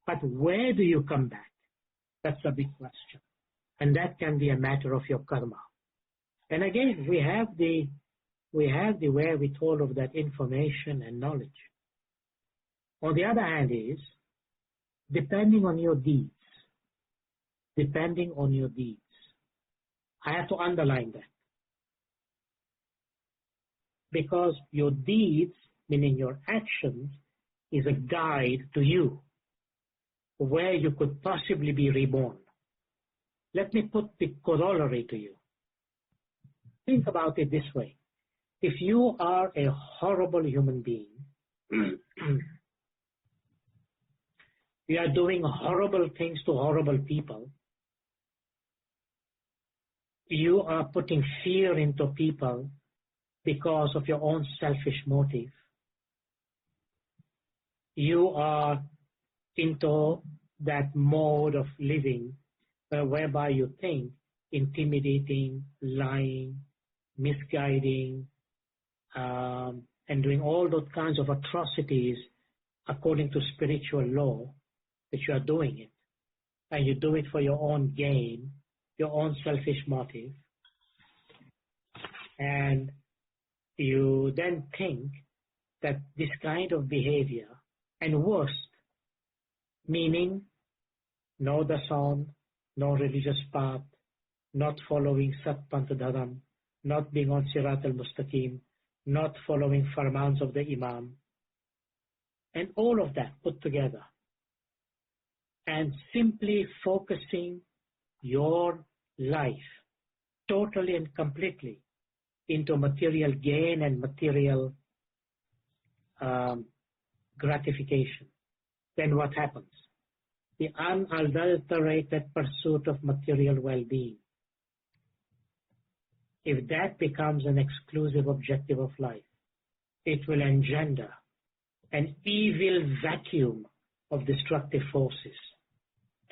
But where do you come back? That's a big question. And that can be a matter of your karma. And again, we have the wherewithal of that information and knowledge. On the other hand is, depending on your deeds, I have to underline that. Because your deeds, meaning your actions, is a guide to you, where you could possibly be reborn. Let me put the corollary to you. Think about it this way. If you are a horrible human being, you are doing horrible things to horrible people, you are putting fear into people because of your own selfish motive, you are into that mode of living whereby you think intimidating, lying, misguiding, and doing all those kinds of atrocities according to spiritual law, that you are doing it. And you do it for your own gain, your own selfish motive. And you then think that this kind of behavior, and worst, meaning no dasan, no religious path, not following Sat Panth Dharam, not being on Sirat al-Mustaqim, not following farmans of the Imam, and all of that put together, and simply focusing your life totally and completely into material gain and material gratification, then what happens? The unadulterated pursuit of material well-being, if that becomes an exclusive objective of life, it will engender an evil vacuum of destructive forces.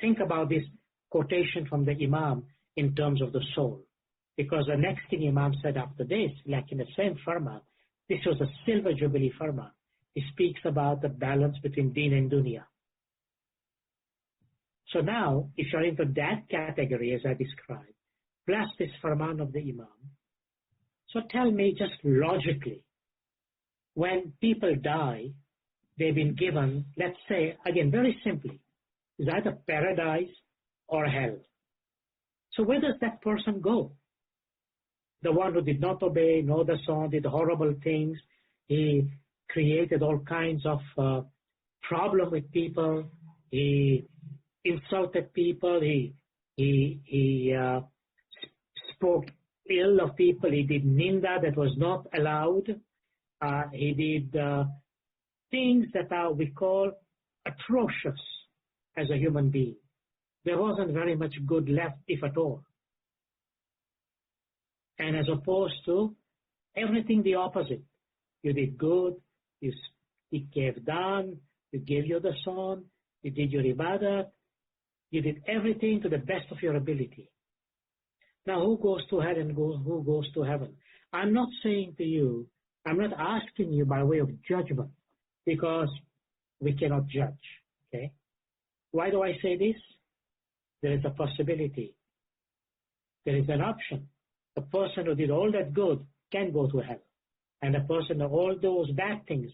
Think about this quotation from the Imam in terms of the soul. Because the next thing Imam said after this, like in the same farman, this was a silver jubilee farman. He speaks about the balance between deen and dunya. So now, if you're into that category as I described, plus this farman of the Imam, so tell me just logically, when people die, they've been given, let's say, again, very simply, is either paradise or hell. So where does that person go? The one who did not obey, know the song, did horrible things, he created all kinds of problem with people, he insulted people, he spoke ill of people, he did ninda that was not allowed, he did things that we call atrocious as a human being. There wasn't very much good left, if at all. And as opposed to everything the opposite. You did good, you gave dan, you gave your dasan, you did your ibadat, you did everything to the best of your ability. Now who goes to hell and who goes to heaven? I'm not saying to you, I'm not asking you by way of judgment, because we cannot judge. Okay? Why do I say this? There is a possibility there is an option. The person who did all that good can go to hell. And the person who all those bad things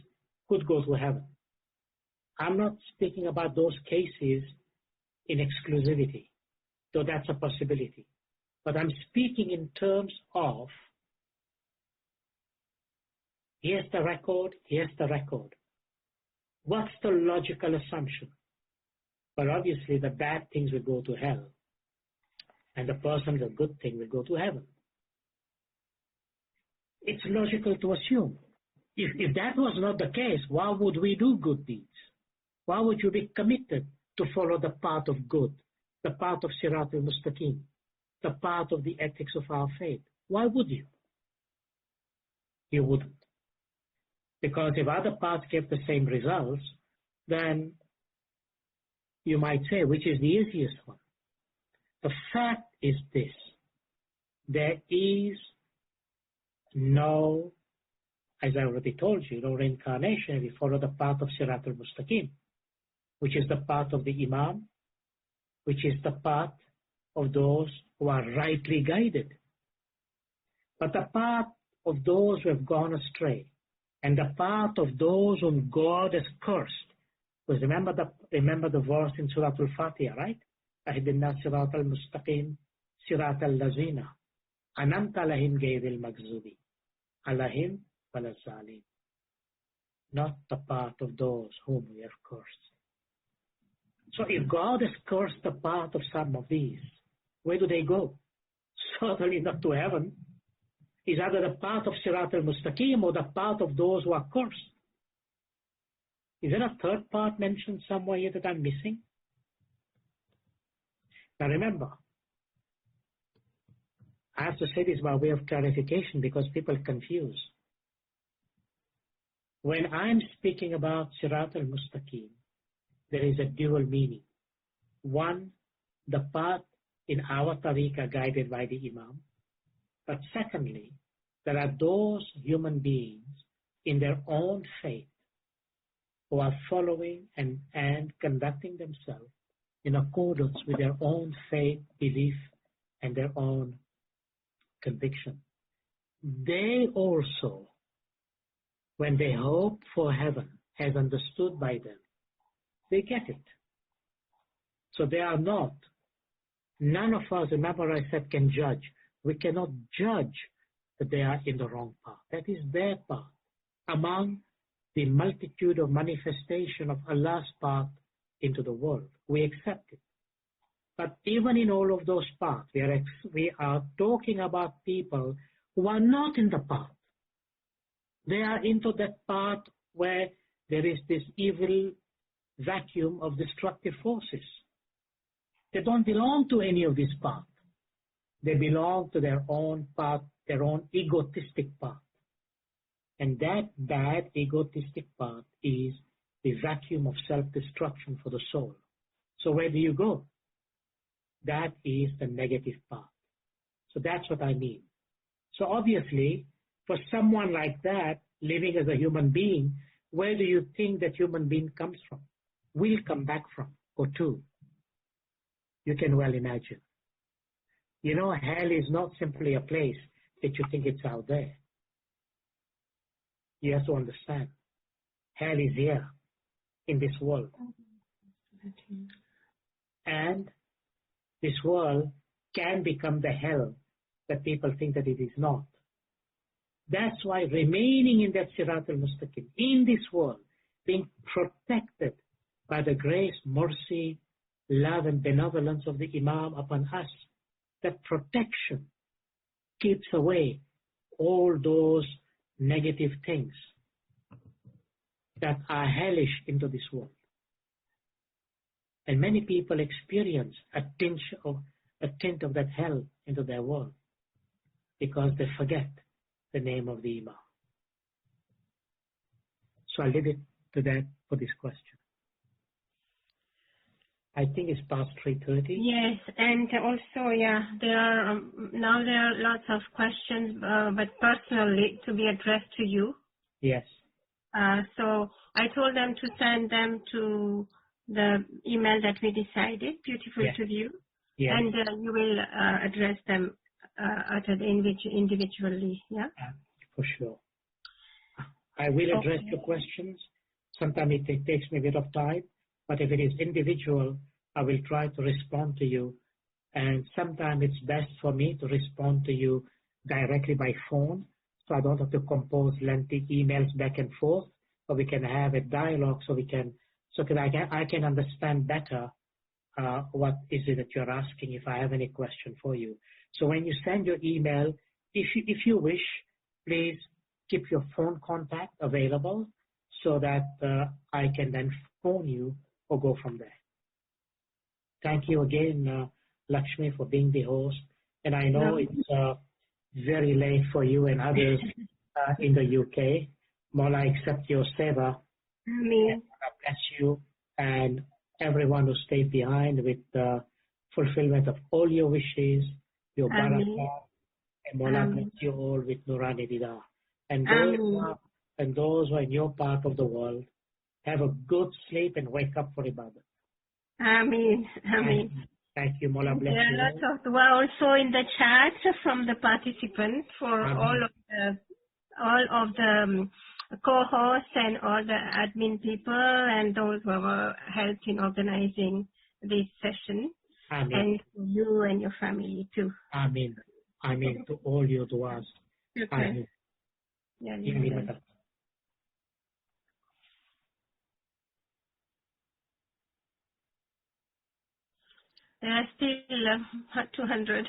could go to heaven. I'm not speaking about those cases in exclusivity, though that's a possibility. But I'm speaking in terms of, here's the record, here's the record. What's the logical assumption? Well, obviously the bad things will go to hell, and the person with a good thing will go to heaven. It's logical to assume. If that was not the case, why would we do good deeds? Why would you be committed to follow the path of good, the path of Sirat al-Mustaqim, the path of the ethics of our faith? Why would you? You wouldn't. Because if other paths give the same results, then you might say, which is the easiest one? The fact is this: there is no, as I already told you, no reincarnation if you follow the path of Sirat al-Mustaqim, which is the path of the Imam, which is the path of those who are rightly guided. But the path of those who have gone astray, and the path of those whom God has cursed, because remember the verse in Surah Al-Fatiha, right? Ahdina Sirat al-Mustaqim, Sirat al-Lazina, Anamta lahim gayril magzubi, alahim walazalim. Not the path of those whom we have cursed. So if God has cursed the path of some of these, where do they go? Certainly not to heaven. It's either the path of Sirat al-Mustaqim or the path of those who are cursed. Is there a third part mentioned somewhere here that I'm missing? Now remember, I have to say this by way of clarification because people confuse. When I'm speaking about Sirat al-Mustaqim, there is a dual meaning. One, the path in our tariqah guided by the Imam. But secondly, there are those human beings in their own faith who are following and conducting themselves in accordance with their own faith, belief, and their own conviction. They also, when they hope for heaven as understood by them, they get it. So they are not. None of us, remember I said, can judge. We cannot judge that they are in the wrong path. That is their path. Among the multitude of manifestation of Allah's path into the world, we accept it. But even in all of those paths, we are talking about people who are not in the path. They are into that path where there is this evil vacuum of destructive forces. They don't belong to any of these paths. They belong to their own path, their own egotistic path. And that bad egotistic path is the vacuum of self-destruction for the soul. So where do you go? That is the negative path. So that's what I mean. So obviously, for someone like that, living as a human being, where do you think that human being comes from? Will come back from, or to? You can well imagine. You know, hell is not simply a place that you think it's out there. You have to understand. Hell is here, in this world. And this world can become the hell that people think that it is not. That's why remaining in that Sirat al-Mustaqim, in this world, being protected by the grace, mercy, love and benevolence of the Imam upon us, that protection keeps away all those negative things that are hellish into this world. And many people experience a tint of that hell into their world because they forget the name of the Imam. So I'll leave it to that for this question. I think it's past 3:30. Yes, and also, there are lots of questions, but personally to be addressed to you. Yes. So I told them to send them to the email that we decided, Beautiful Yes. to View, Yes. and you will address them uttered individually. Yeah. For sure. I will address Okay. your questions. Sometimes it takes me a bit of time, but if it is individual, I will try to respond to you. And sometimes it's best for me to respond to you directly by phone, so I don't have to compose lengthy emails back and forth, but we can have a dialogue so that I can understand better what is it that you're asking if I have any question for you. So when you send your email, if you wish, please keep your phone contact available so that I can then phone you or go from there. Thank you again, Lakshmi, for being the host. And I know it's very late for you and others in the UK. Mola, accept your seva. Ameen. God bless you and everyone who stayed behind with the fulfillment of all your wishes, your Ameen. barakah, and Mola bless you all with Nurani Dida. And those who are in your part of the world, have a good sleep and wake up for ibadah. Ameen. Ameen. Thank you, Mola bless There are you. lots of dua also in the chat from the participants for all of the co-hosts and all the admin people and those who have helped in organizing this session. Ameen. And for you and your family too. Ameen. Ameen to all your duas. Ameen. There are still 200.